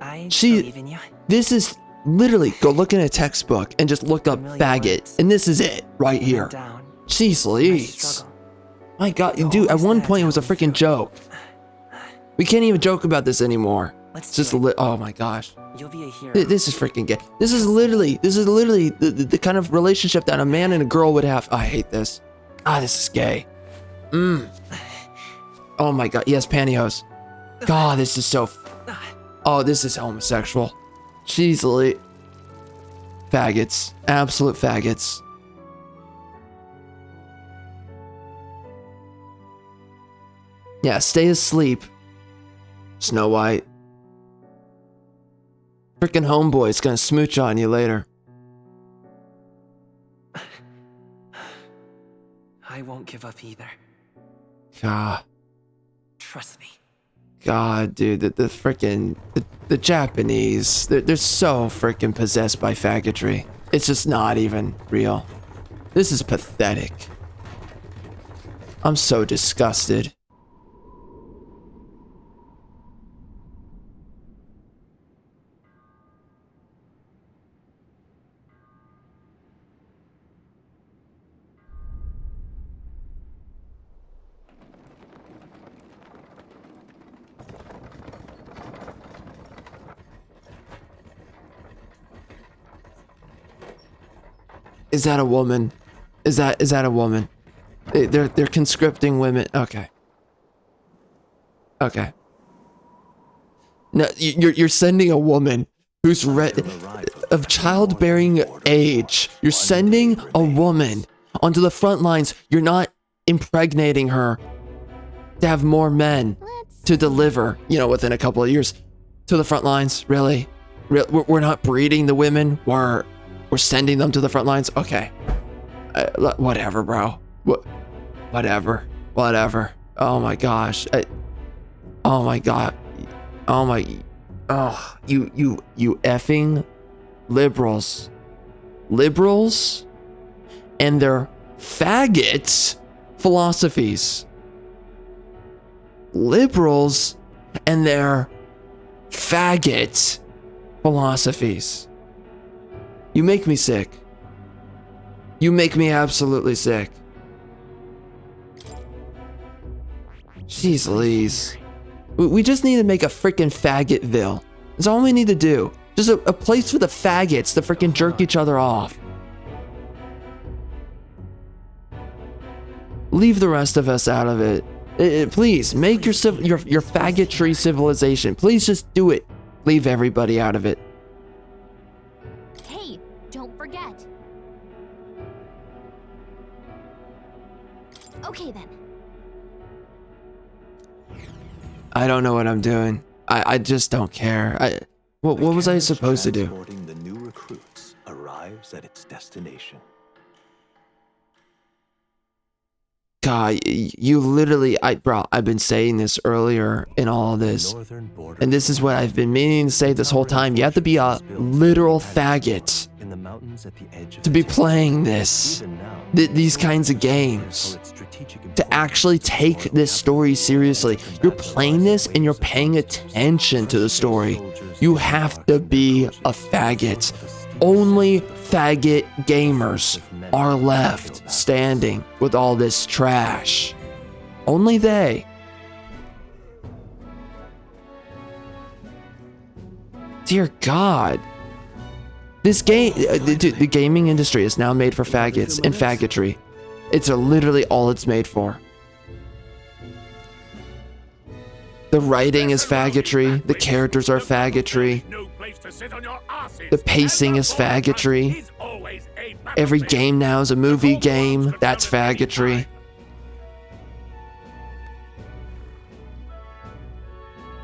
This is literally, go look in a textbook and just look up faggot. And this is it right here. Jeez Louise. My God, dude, at one point it was a freaking joke. We can't even joke about this anymore. It's just oh my gosh. This is freaking gay. This is literally the kind of relationship that a man and a girl would have. I hate this. This is gay. Oh my God, yes, pantyhose. God, this is so... Oh, this is homosexual. Jeez Louise. Faggots. Absolute faggots. Yeah, stay asleep, Snow White. Frickin' homeboy's gonna smooch on you later. I won't give up either. God. Trust me. God, dude, the frickin' the Japanese, they're so frickin' possessed by faggotry. It's just not even real. This is pathetic. I'm so disgusted. Is that a woman? Is that a woman? They're conscripting women. Okay. Okay. No, you're sending a woman who's of childbearing age. You're sending a woman onto the front lines. You're not impregnating her to have more men to deliver, within a couple of years to the front lines. Really? We're not breeding the women. We're sending them to the front lines? Okay. Whatever, bro. Whatever. Oh my gosh. Oh my God. Oh my... Oh, you effing liberals. Liberals and their faggots philosophies. liberals and their faggot philosophies. You make me sick. You make me absolutely sick. Jeez Louise. We just need to make a freaking faggotville. That's all we need to do. Just a place for the faggots to freaking jerk each other off. Leave the rest of us out of it. Please, make your faggotry civilization. Please just do it. Leave everybody out of it. Hey, don't forget. Okay then. I don't know what I'm doing. I just don't care. What was I supposed to do? Transporting the new recruits arrives at its destination. God, you literally, bro, I've been saying this earlier in all of this. And this is what I've been meaning to say this whole time. You have to be a literal faggot to be playing this, these kinds of games. To actually take this story seriously. You're playing this and you're paying attention to the story. You have to be a faggot. Only faggot gamers are left standing with all this trash. Only they. Dear God. This game, the gaming industry is now made for faggots and faggotry. It's literally all it's made for. The writing is faggotry. The characters are faggotry. The pacing is faggotry. Every game now is a movie game. That's faggotry.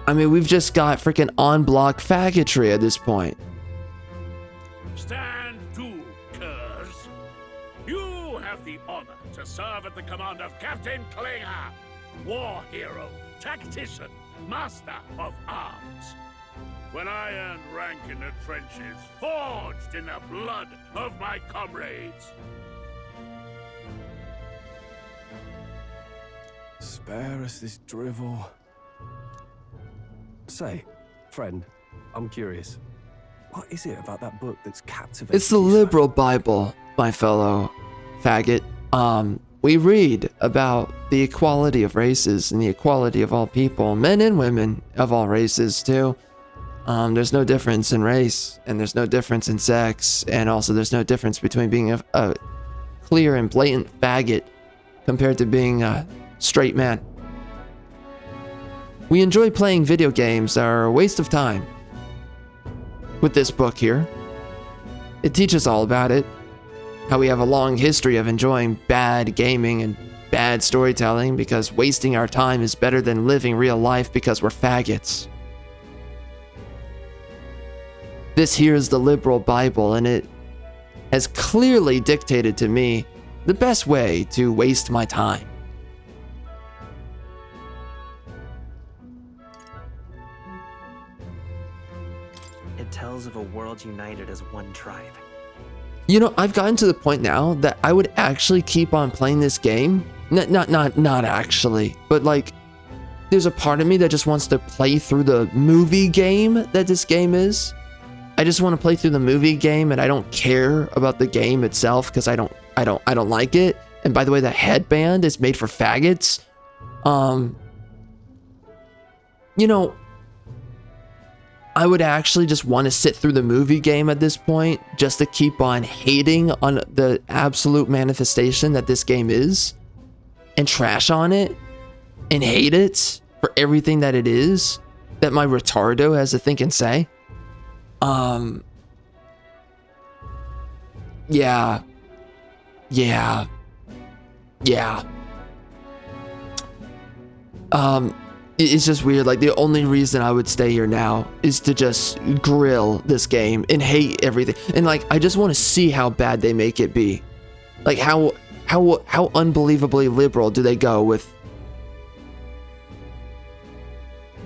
I mean, we've just got freaking on-block faggotry at this point. Stand to, curs. You have the honor to serve at the command of Captain Klinger, war hero, tactician, master of arms. When I earned rank in the trenches, forged in the blood of my comrades. Spare us this drivel. Say, friend, I'm curious. What is it about that book that's captivating? It's the liberal Bible, my fellow faggot. We read about the equality of races and the equality of all people, men and women of all races too. There's no difference in race, and there's no difference in sex, and also there's no difference between being a clear and blatant faggot compared to being a straight man. We enjoy playing video games that are a waste of time. With this book here, it teaches all about it. How we have a long history of enjoying bad gaming and bad storytelling because wasting our time is better than living real life because we're faggots. This here is the liberal Bible, and it has clearly dictated to me the best way to waste my time. It tells of a world united as one tribe. You know, I've gotten to the point now that I would actually keep on playing this game. Not actually, but like, there's a part of me that just wants to play through the movie game that this game is. I just want to play through the movie game, and I don't care about the game itself because I don't like it. And by the way, the headband is made for faggots. You know, I would actually just want to sit through the movie game at this point just to keep on hating on the absolute manifestation that this game is and trash on it and hate it for everything that it is that my retardo has to think and say. Yeah. It's just weird. Like, the only reason I would stay here now is to just grill this game and hate everything. And like, I just want to see how bad they make it be. Like, how unbelievably liberal do they go with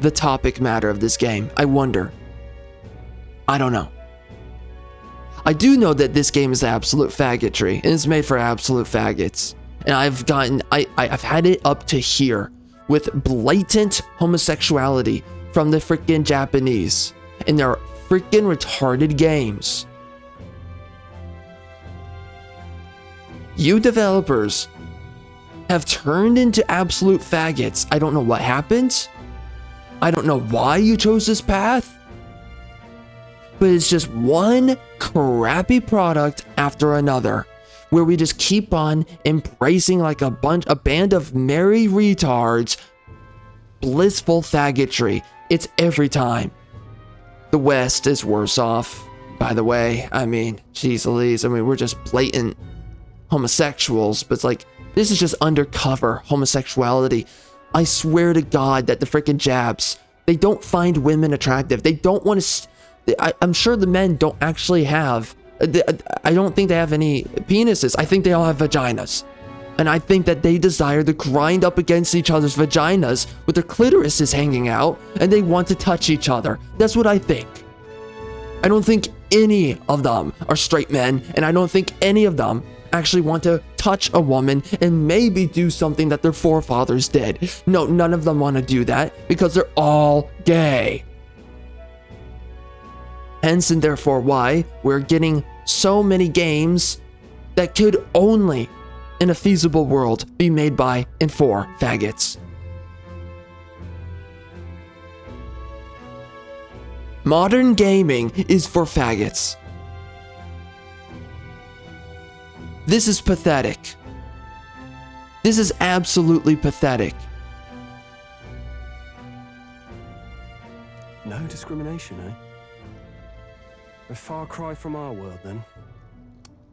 the topic matter of this game? I wonder. I don't know. I do know that this game is absolute faggotry, and it's made for absolute faggots. And I've had it up to here with blatant homosexuality from the freaking Japanese in their freaking retarded games. You developers have turned into absolute faggots. I don't know what happened. I don't know why you chose this path. But it's just one crappy product after another, where we just keep on embracing like a band of merry retards, blissful faggotry. It's every time. The West is worse off, by the way. I mean, geez Louise, I mean, we're just blatant homosexuals, but it's like, this is just undercover homosexuality. I swear to God that the freaking Japs, they don't find women attractive. They don't want to... I'm sure the men don't actually have... I don't think they have any penises. I think they all have vaginas. And I think that they desire to grind up against each other's vaginas with their clitorises hanging out, and they want to touch each other. That's what I think. I don't think any of them are straight men, and I don't think any of them actually want to touch a woman and maybe do something that their forefathers did. No, none of them want to do that because they're all gay. Hence and therefore why we're getting so many games that could only, in a feasible world, be made by and for faggots. Modern gaming is for faggots. This is pathetic. This is absolutely pathetic. No discrimination, eh? A far cry from our world, then.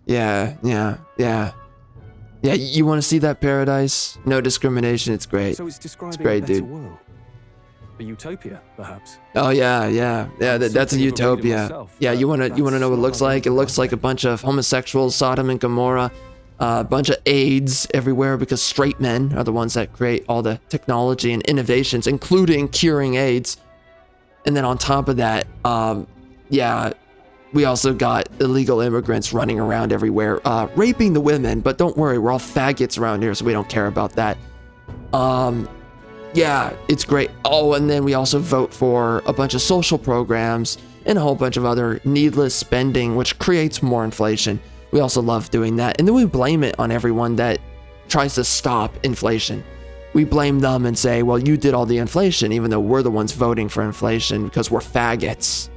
Yeah, you want to see that paradise? No discrimination, it's great. So it's describing it's great, a better dude. world. A utopia, perhaps. Oh yeah, that's a utopia. Yeah, you wanna know what it looks like? It looks like a bunch of homosexuals, Sodom and Gomorrah, a bunch of AIDS everywhere because straight men are the ones that create all the technology and innovations, including curing AIDS. And then on top of that, we also got illegal immigrants running around everywhere, raping the women. But don't worry, we're all faggots around here, so we don't care about that. Yeah, it's great. Oh, and then we also vote for a bunch of social programs and a whole bunch of other needless spending, which creates more inflation. We also love doing that. And then we blame it on everyone that tries to stop inflation. We blame them and say, well, you did all the inflation, even though we're the ones voting for inflation because we're faggots.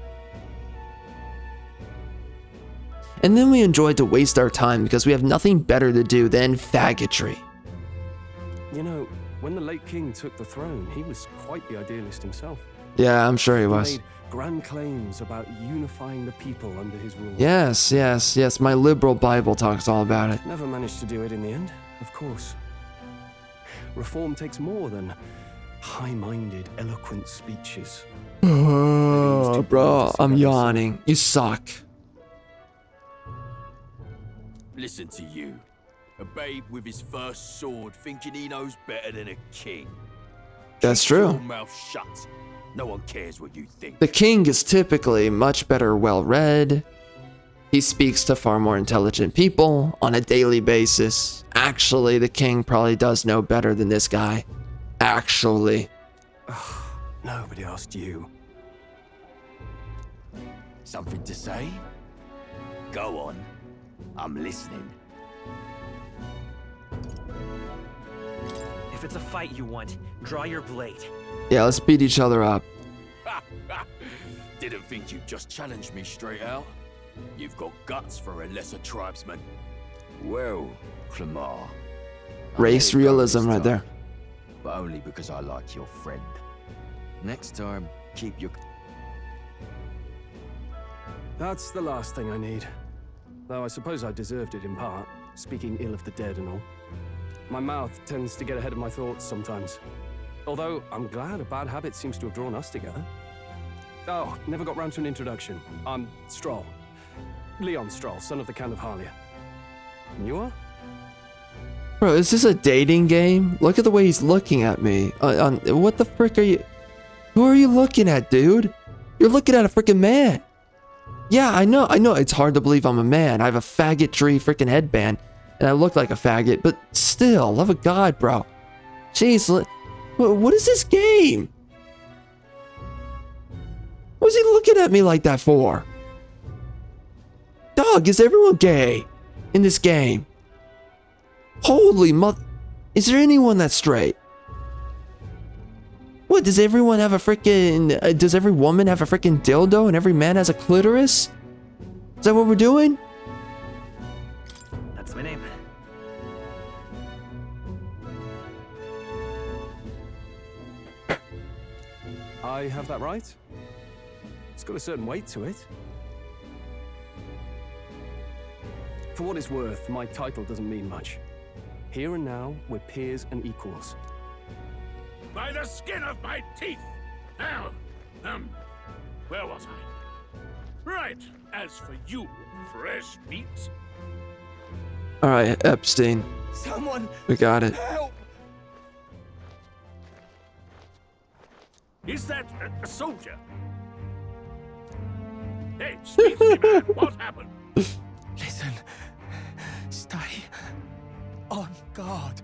And then we enjoy to waste our time because we have nothing better to do than faggotry. You know, when the late king took the throne, he was quite the idealist himself. Yeah, I'm sure he He was. made grand claims about unifying the people under his rule. Yes. My liberal Bible talks all about it. Never managed to do it in the end, of course. Reform takes more than high-minded, eloquent speeches. Oh, bro, I'm yawning. You suck. Listen to you. A babe with his first sword thinking he knows better than a king. That's Keep true. your mouth shut. No one cares what you think. The king is typically much better well-read. He speaks to far more intelligent people on a daily basis. Actually, the king probably does know better than this guy. Actually. Nobody asked you. Something to say? Go on. I'm listening. If it's a fight you want, draw your blade. Yeah, let's beat each other up. Didn't think you'd just challenge me straight out. You've got guts for a lesser tribesman. Well, Clamar. Race realism right there. But only because I like your friend. Next time, keep your... That's the last thing I need. Though I suppose I deserved it in part, speaking ill of the dead and all. My mouth tends to get ahead of my thoughts sometimes. Although, I'm glad a bad habit seems to have drawn us together. Oh, never got round to an introduction. I'm Stroll. Leon Stroll, son of the Count of Harlia. And you are? Bro, is this a dating game? Look at the way he's looking at me. What the frick are you... Who are you looking at, dude? You're looking at a freaking man. Yeah, I know. It's hard to believe I'm a man. I have a faggotry freaking headband. And I look like a faggot, but still, love of God, bro. Jeez, What is this game? What's he looking at me like that for? Dog, is everyone gay in this game? Holy mother. Is there anyone that's straight? What, does everyone have a freaking... does every woman have a freaking dildo and every man has a clitoris? Is that what we're doing? That's my name. I have that right? It's got a certain weight to it. For what it's worth, my title doesn't mean much. Here and now, we're peers and equals. By the skin of my teeth! Now, where was I? Right, as for you, fresh meat. Alright, Epstein. Someone We got it. help! Is that a soldier? Hey, speak to me, man. What happened? Listen. Stay on guard.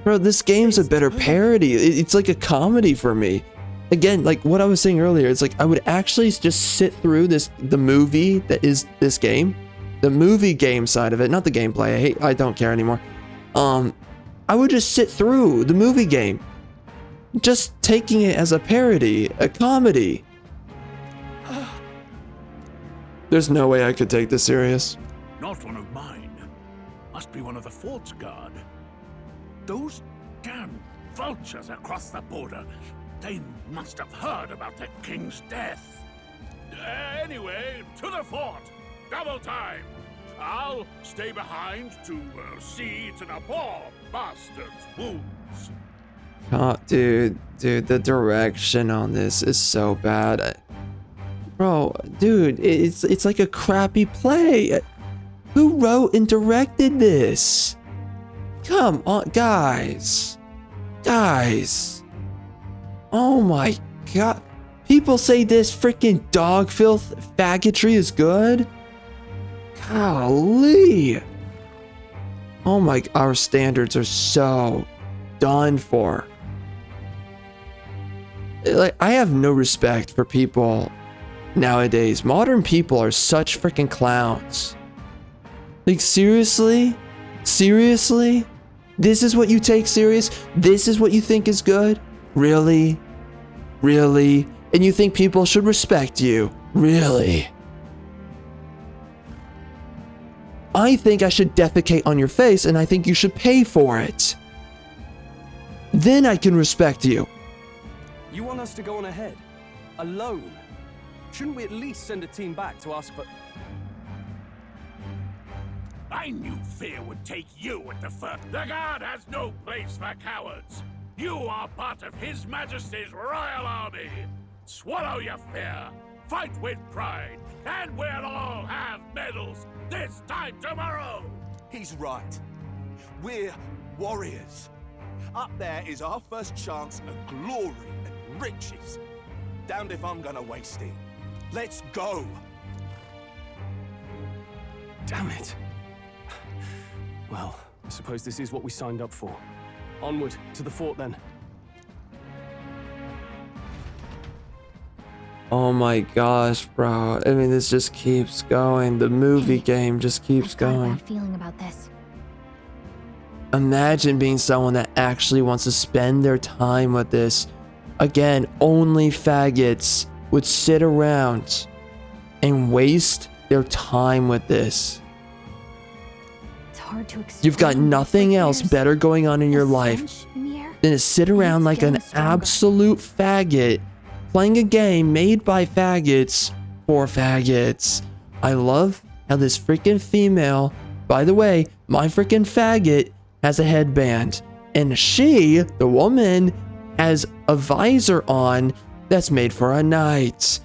Bro, this game's a better parody. It's like a comedy for me. Again, like what I was saying earlier, it's like I would actually just sit through the movie that is this game. The movie game side of it, not the gameplay. I don't care anymore. I would just sit through the movie game. Just taking it as a parody, a comedy. There's no way I could take this serious. Not one of mine. Must be one of the fort's guard. Those damn vultures across the border. They must have heard about the king's death. Anyway, to the fort. Double time. I'll stay behind to see to the poor bastard's wounds. Oh, dude, the direction on this is so bad. Bro, dude, it's like a crappy play. Who wrote and directed this? Come on, guys. Guys. Oh my god. People say this freaking dog filth faggotry is good? Golly. Oh my, our standards are so done for. Like, I have no respect for people nowadays. Modern people are such freaking clowns. Like, seriously? Seriously? This is what you take serious? This is what you think is good? Really? Really? And you think people should respect you? Really? I think I should defecate on your face and I think you should pay for it. Then I can respect you. You want us to go on ahead? Alone? Shouldn't we at least send a team back to ask for... I knew fear would take you at the first. The guard has no place for cowards. You are part of His Majesty's Royal Army. Swallow your fear, fight with pride, and we'll all have medals this time tomorrow. He's right. We're warriors. Up there is our first chance of glory and riches. Damned if I'm gonna waste it. Let's go. Damn it. Well, I suppose this is what we signed up for. Onward, to the fort then. Oh my gosh, bro. I mean, this just keeps going. The movie game just keeps going. Bad feeling about this. Imagine being someone that actually wants to spend their time with this. Again, only faggots would sit around and waste their time with this. It's hard to explain. You've got nothing else better going on in your life than to sit around like an absolute faggot playing a game made by faggots for faggots. I love how this freaking female, by the way, my freaking faggot has a headband, and she, the woman, has a visor on that's made for a knight.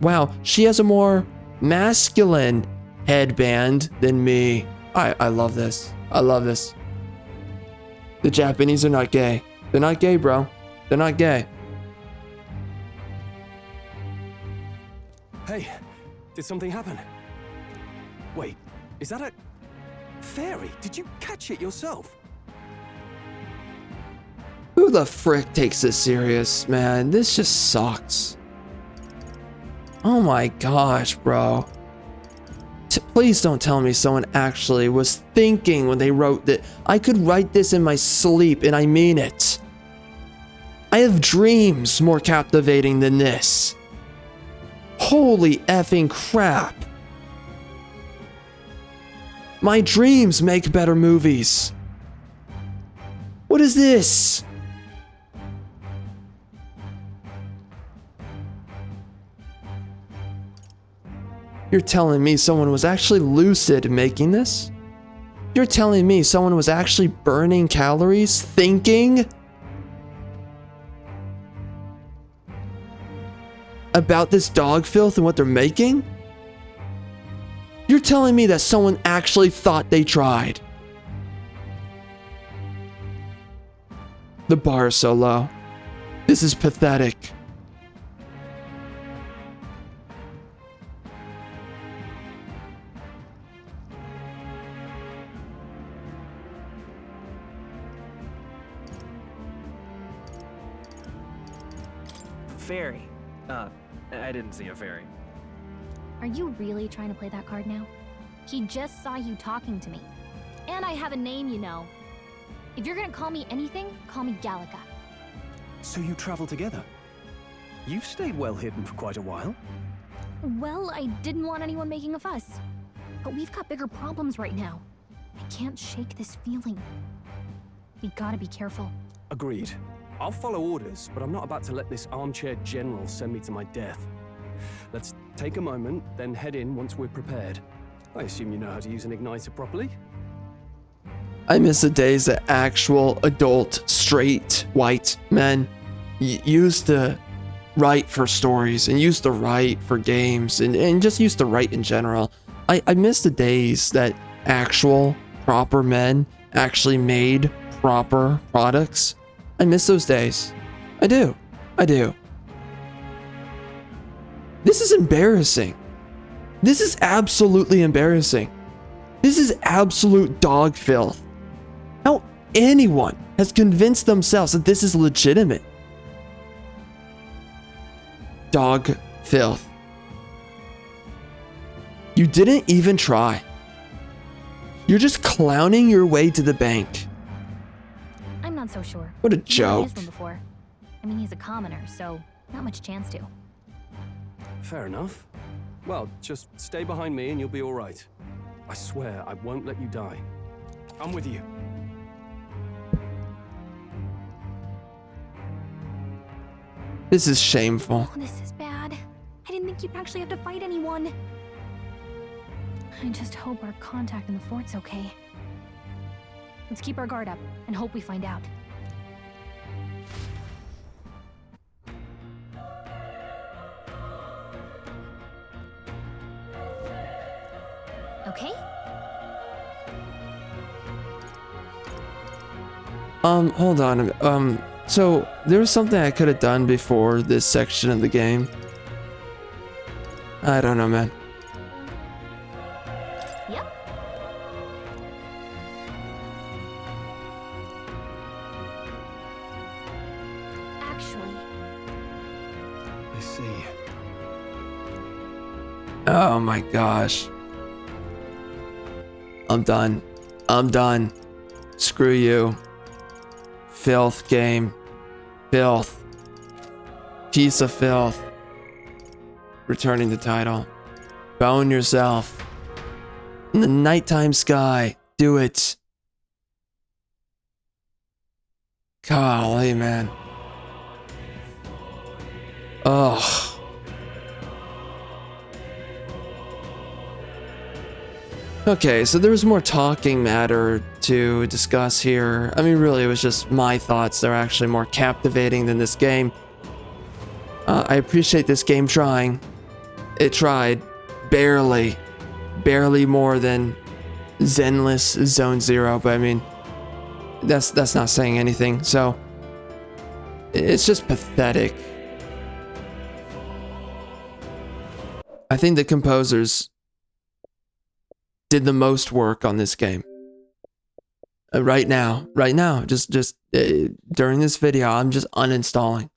Wow, she has a more masculine headband than me. I love this. I love this. The Japanese are not gay. They're not gay, bro. They're not gay. Hey, did something happen? Wait, is that a fairy? Did you catch it yourself? Who Who the frick takes this serious, man? This just sucks. Oh my gosh, bro. Please don't tell me someone actually was thinking when they wrote that. I could write this in my sleep, and I mean it. I have dreams more captivating than this. Holy effing crap. My dreams make better movies. What is this? You're telling me someone was actually lucid making this? You're telling me someone was actually burning calories, thinking about this dog filth and what they're making? You're telling me that someone actually thought they tried? The bar is so low. This is pathetic. Fairy. I didn't see a fairy. Are you really trying to play that card now? He just saw you talking to me. And I have a name, you know. If you're gonna call me anything, call me Gallica. So you travel together? You've stayed well hidden for quite a while. Well, I didn't want anyone making a fuss. But we've got bigger problems right now. I can't shake this feeling. We gotta be careful. Agreed. I'll follow orders, but I'm not about to let this armchair general send me to my death. Let's take a moment, then head in once we're prepared. I assume you know how to use an igniter properly? I miss the days that actual adult, straight, white men used to write for stories and used to write for games and just used to write in general. I miss the days that actual, proper men actually made proper products. I miss those days. I do. I do. This is embarrassing. This is absolutely embarrassing. This is absolute dog filth. How anyone has convinced themselves that this is legitimate. Dog filth. You didn't even try. You're just clowning your way to the bank. I'm not so sure. What a Never joke. used one before. I mean, he's a commoner, so not much chance to. Fair enough. Well, just stay behind me and you'll be all right. I swear I won't let you die. I'm with you. This is shameful. Oh, this is bad. I didn't think you'd actually have to fight anyone. I just hope our contact in the fort's okay. Let's keep our guard up and hope we find out. Okay? Hold on. So there was something I could have done before this section of the game. I don't know, man. Yep. Actually. I see. Oh my gosh. I'm done. I'm done. Screw you. Filth game. Filth. Piece of filth. Returning the title. Bone yourself. In the nighttime sky. Do it. Golly, man. Ugh. Okay, so there was more talking matter to discuss here. I mean, really, it was just my thoughts. They're actually more captivating than this game. I appreciate this game trying. It tried. Barely. Barely more than Zenless Zone Zero, but I mean, that's not saying anything, so it's just pathetic. I think the composers did the most work on this game. Right now, just during this video, I'm just uninstalling.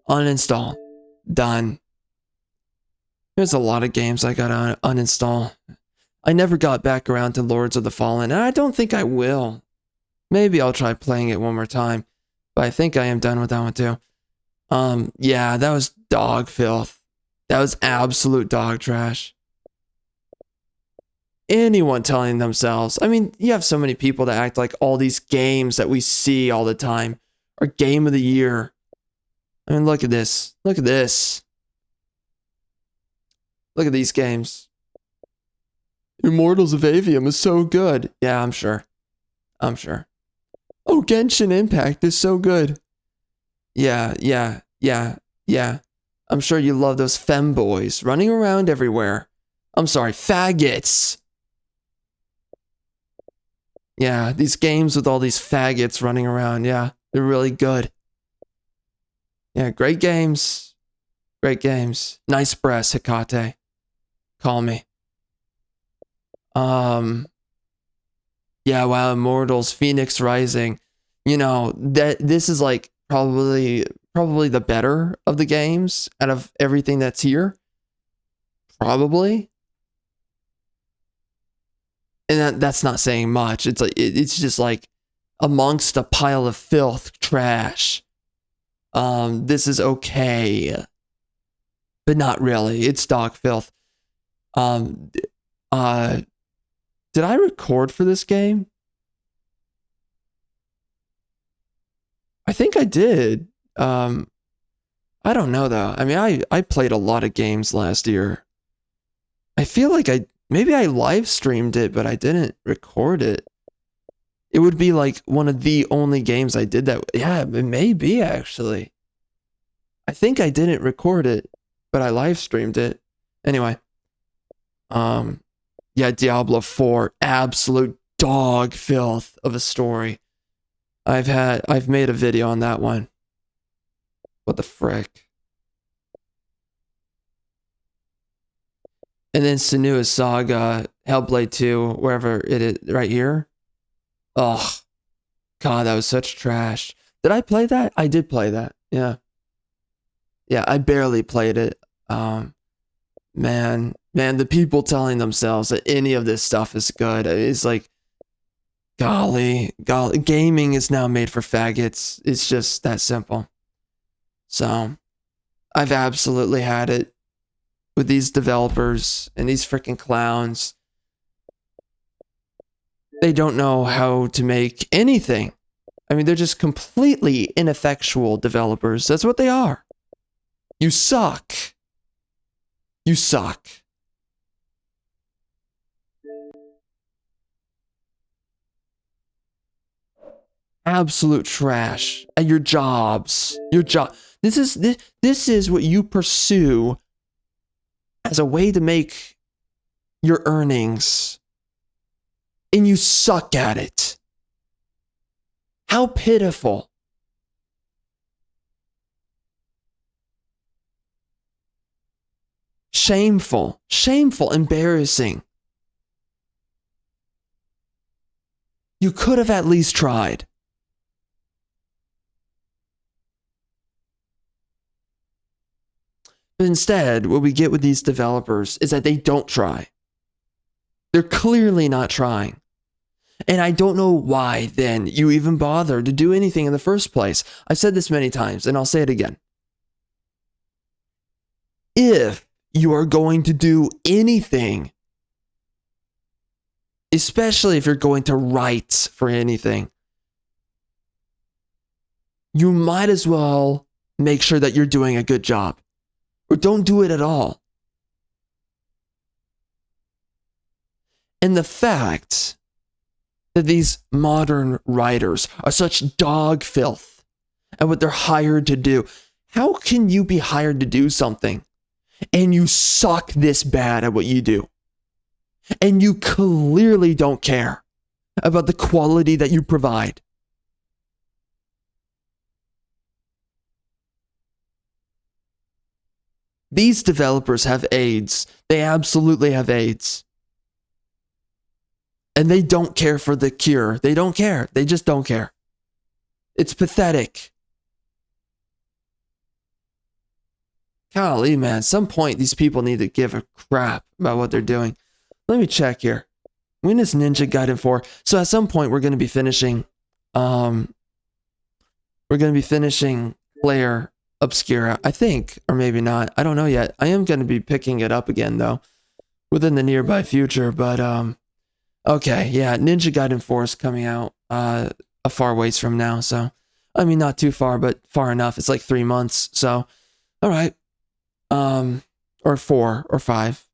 Uninstall. Done. There's a lot of games I gotta uninstall. I never got back around to Lords of the Fallen, and I don't think I will. Maybe I'll try playing it one more time, but I think I am done with that one too. Yeah, that was dog filth. That was absolute dog trash. Anyone telling themselves, I mean, you have so many people that act like all these games that we see all the time are game of the year. I mean, look at this. Look at this. Look at these games. Immortals of Avium is so good. Yeah, I'm sure. I'm sure. Oh, Genshin Impact is so good. Yeah. I'm sure you love those femboys running around everywhere. I'm sorry, faggots. Yeah, these games with all these faggots running around. Yeah, they're really good. Yeah, great games. Great games. Nice breasts, Hikate. Call me. Yeah, wow, Immortals, Phoenix Rising. You know, this is like probably the better of the games out of everything that's here. Probably. And that's not saying much. It's like it's just like amongst a pile of filth, trash. This is okay. But not really. It's dog filth. Did I record for this game? I think I did. I don't know though. I mean, I played a lot of games last year. I feel like maybe I live streamed it, but I didn't record it. It would be like one of the only games I did that. Yeah, it may be actually. I think I didn't record it, but I live streamed it. Anyway. Yeah, Diablo 4, absolute dog filth of a story. I've made a video on that one. What the frick? And then Senua's Saga, Hellblade 2, wherever it is, right here. Oh, God, that was such trash. Did I play that? I did play that. Yeah. Yeah, I barely played it. Man, the people telling themselves that any of this stuff is good. It's like, golly, gaming is now made for faggots. It's just that simple. So, I've absolutely had it with these developers and these freaking clowns. They don't know how to make anything. I mean, they're just completely ineffectual developers. That's what they are. You suck. You suck. Absolute trash at your jobs. This is what you pursue as a way to make your earnings. And you suck at it. How pitiful. Shameful, embarrassing. You could have at least tried. But instead, what we get with these developers is that they don't try. They're clearly not trying. And I don't know why then you even bother to do anything in the first place. I've said this many times and I'll say it again. If you are going to do anything, especially if you're going to write for anything, you might as well make sure that you're doing a good job. Or don't do it at all. And the fact that these modern writers are such dog filth at what they're hired to do, how can you be hired to do something and you suck this bad at what you do? And you clearly don't care about the quality that you provide. These developers have AIDS. They absolutely have AIDS. And they don't care for the cure. They don't care. They just don't care. It's pathetic. Golly, man, at some point these people need to give a crap about what they're doing. Let me check here. When is Ninja Gaiden 4? So at some point we're going to be finishing Claire Obscura, I think, or maybe not. I don't know yet. I am going to be picking it up again though within the nearby future, but okay, yeah, Ninja Gaiden 4 is coming out a far ways from now, so I mean not too far, but far enough. It's like 3 months, so all right. Or 4 or 5.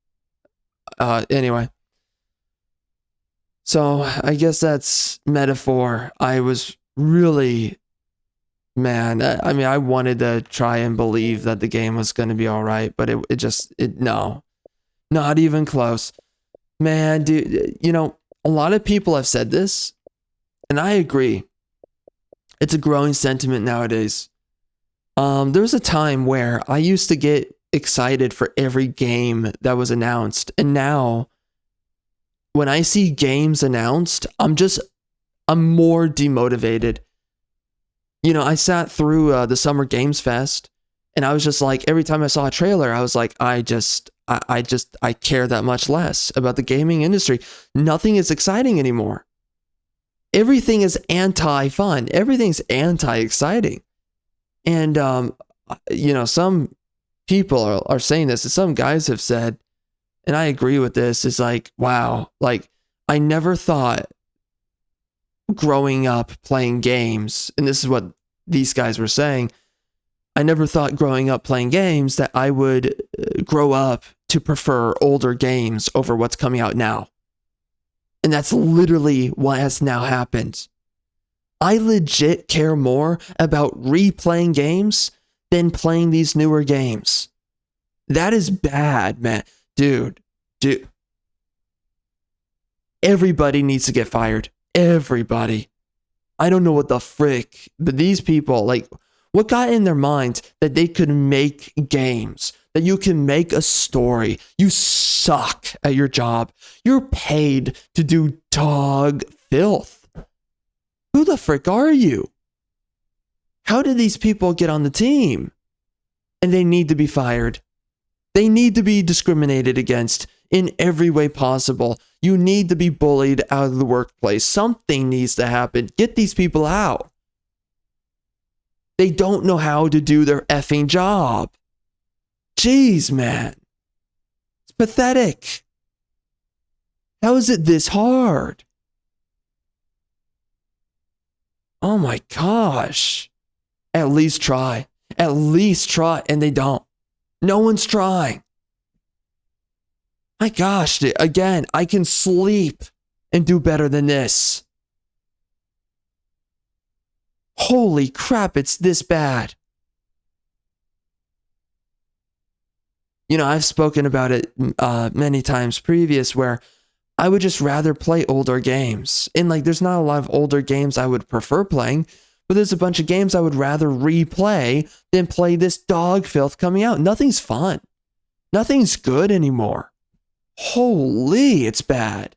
Anyway. So I guess that's metaphor. I was really, man, I mean, I wanted to try and believe that the game was going to be all right, but no, not even close. Man, dude, you know, a lot of people have said this, and I agree. It's a growing sentiment nowadays. There was a time where I used to get excited for every game that was announced, and now when I see games announced, I'm more demotivated. You know, I sat through the Summer Games Fest, and I was just like, every time I saw a trailer, I was like, I care that much less about the gaming industry. Nothing is exciting anymore. Everything is anti-fun. Everything's anti-exciting. And, you know, some people are saying this, and some guys have said, and I agree with this, is like, wow, like, I never thought growing up playing games, and this is what these guys were saying, I never thought growing up playing games that I would grow up to prefer older games over what's coming out now. And that's literally what has now happened. I legit care more about replaying games than playing these newer games. That is bad, man. Dude. Everybody needs to get fired. Everybody. I don't know what the frick, but these people, like, what got in their minds that they could make games, that you can make a story? You suck at your job. You're paid to do dog filth. Who the frick are you? How did these people get on the team? And they need to be fired. They need to be discriminated against in every way possible. You need to be bullied out of the workplace. Something needs to happen. Get these people out. They don't know how to do their effing job. Jeez, man. It's pathetic. How is it this hard? Oh my gosh. At least try. At least try. And they don't. No one's trying. My gosh, dude, again, I can sleep and do better than this. Holy crap, it's this bad. You know, I've spoken about it many times previous where I would just rather play older games. And like, there's not a lot of older games I would prefer playing, but there's a bunch of games I would rather replay than play this dog filth coming out. Nothing's fun. Nothing's good anymore. Holy, it's bad.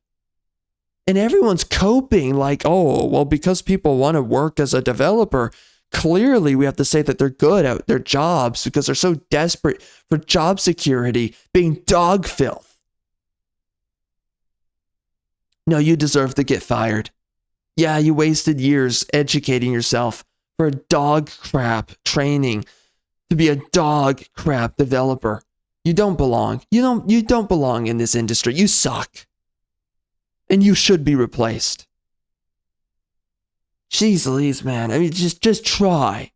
And everyone's coping like, oh, well, because people want to work as a developer, clearly we have to say that they're good at their jobs because they're so desperate for job security, being dog filth. No, you deserve to get fired. Yeah, you wasted years educating yourself for dog crap training to be a dog crap developer. You don't belong. You don't belong in this industry. You suck. And you should be replaced. Jeez Louise, man. I mean, just try.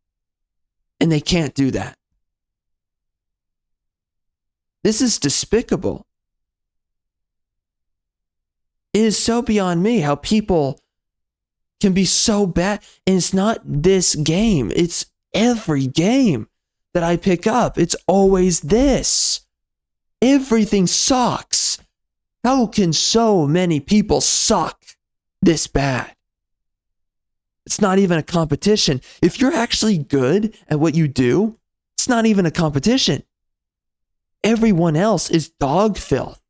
And they can't do that. This is despicable. It is so beyond me how people can be so bad. And it's not this game. It's every game that I pick up. It's always this. Everything sucks. How can so many people suck this bad? It's not even a competition. If you're actually good at what you do, it's not even a competition. Everyone else is dog filth.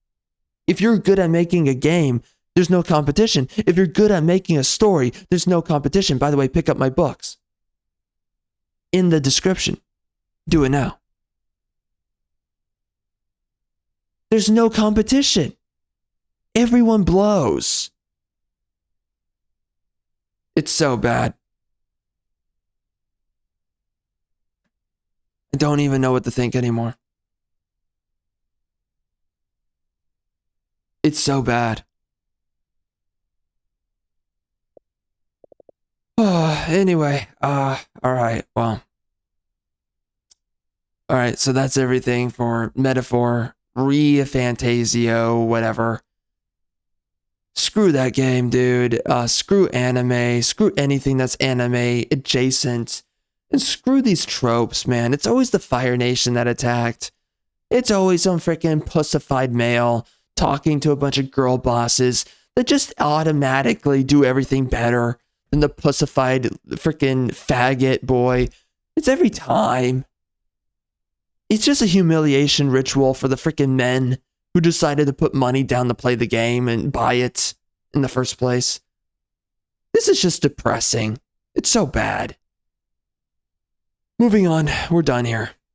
If you're good at making a game, There's no competition. If you're good at making a story, there's no competition. By the way, pick up my books. In the description. Do it now. There's no competition. Everyone blows. It's so bad. I don't even know what to think anymore. It's so bad. Anyway, all right, well. All right, so that's everything for Metaphor, ReFantazio, whatever. Screw that game, dude. Screw anime. Screw anything that's anime adjacent. And screw these tropes, man. It's always the Fire Nation that attacked. It's always some freaking pussified male talking to a bunch of girl bosses that just automatically do everything better than the pussified freaking faggot boy. It's every time. It's just a humiliation ritual for the freaking men who decided to put money down to play the game and buy it in the first place. This is just depressing. It's so bad. Moving on, we're done here.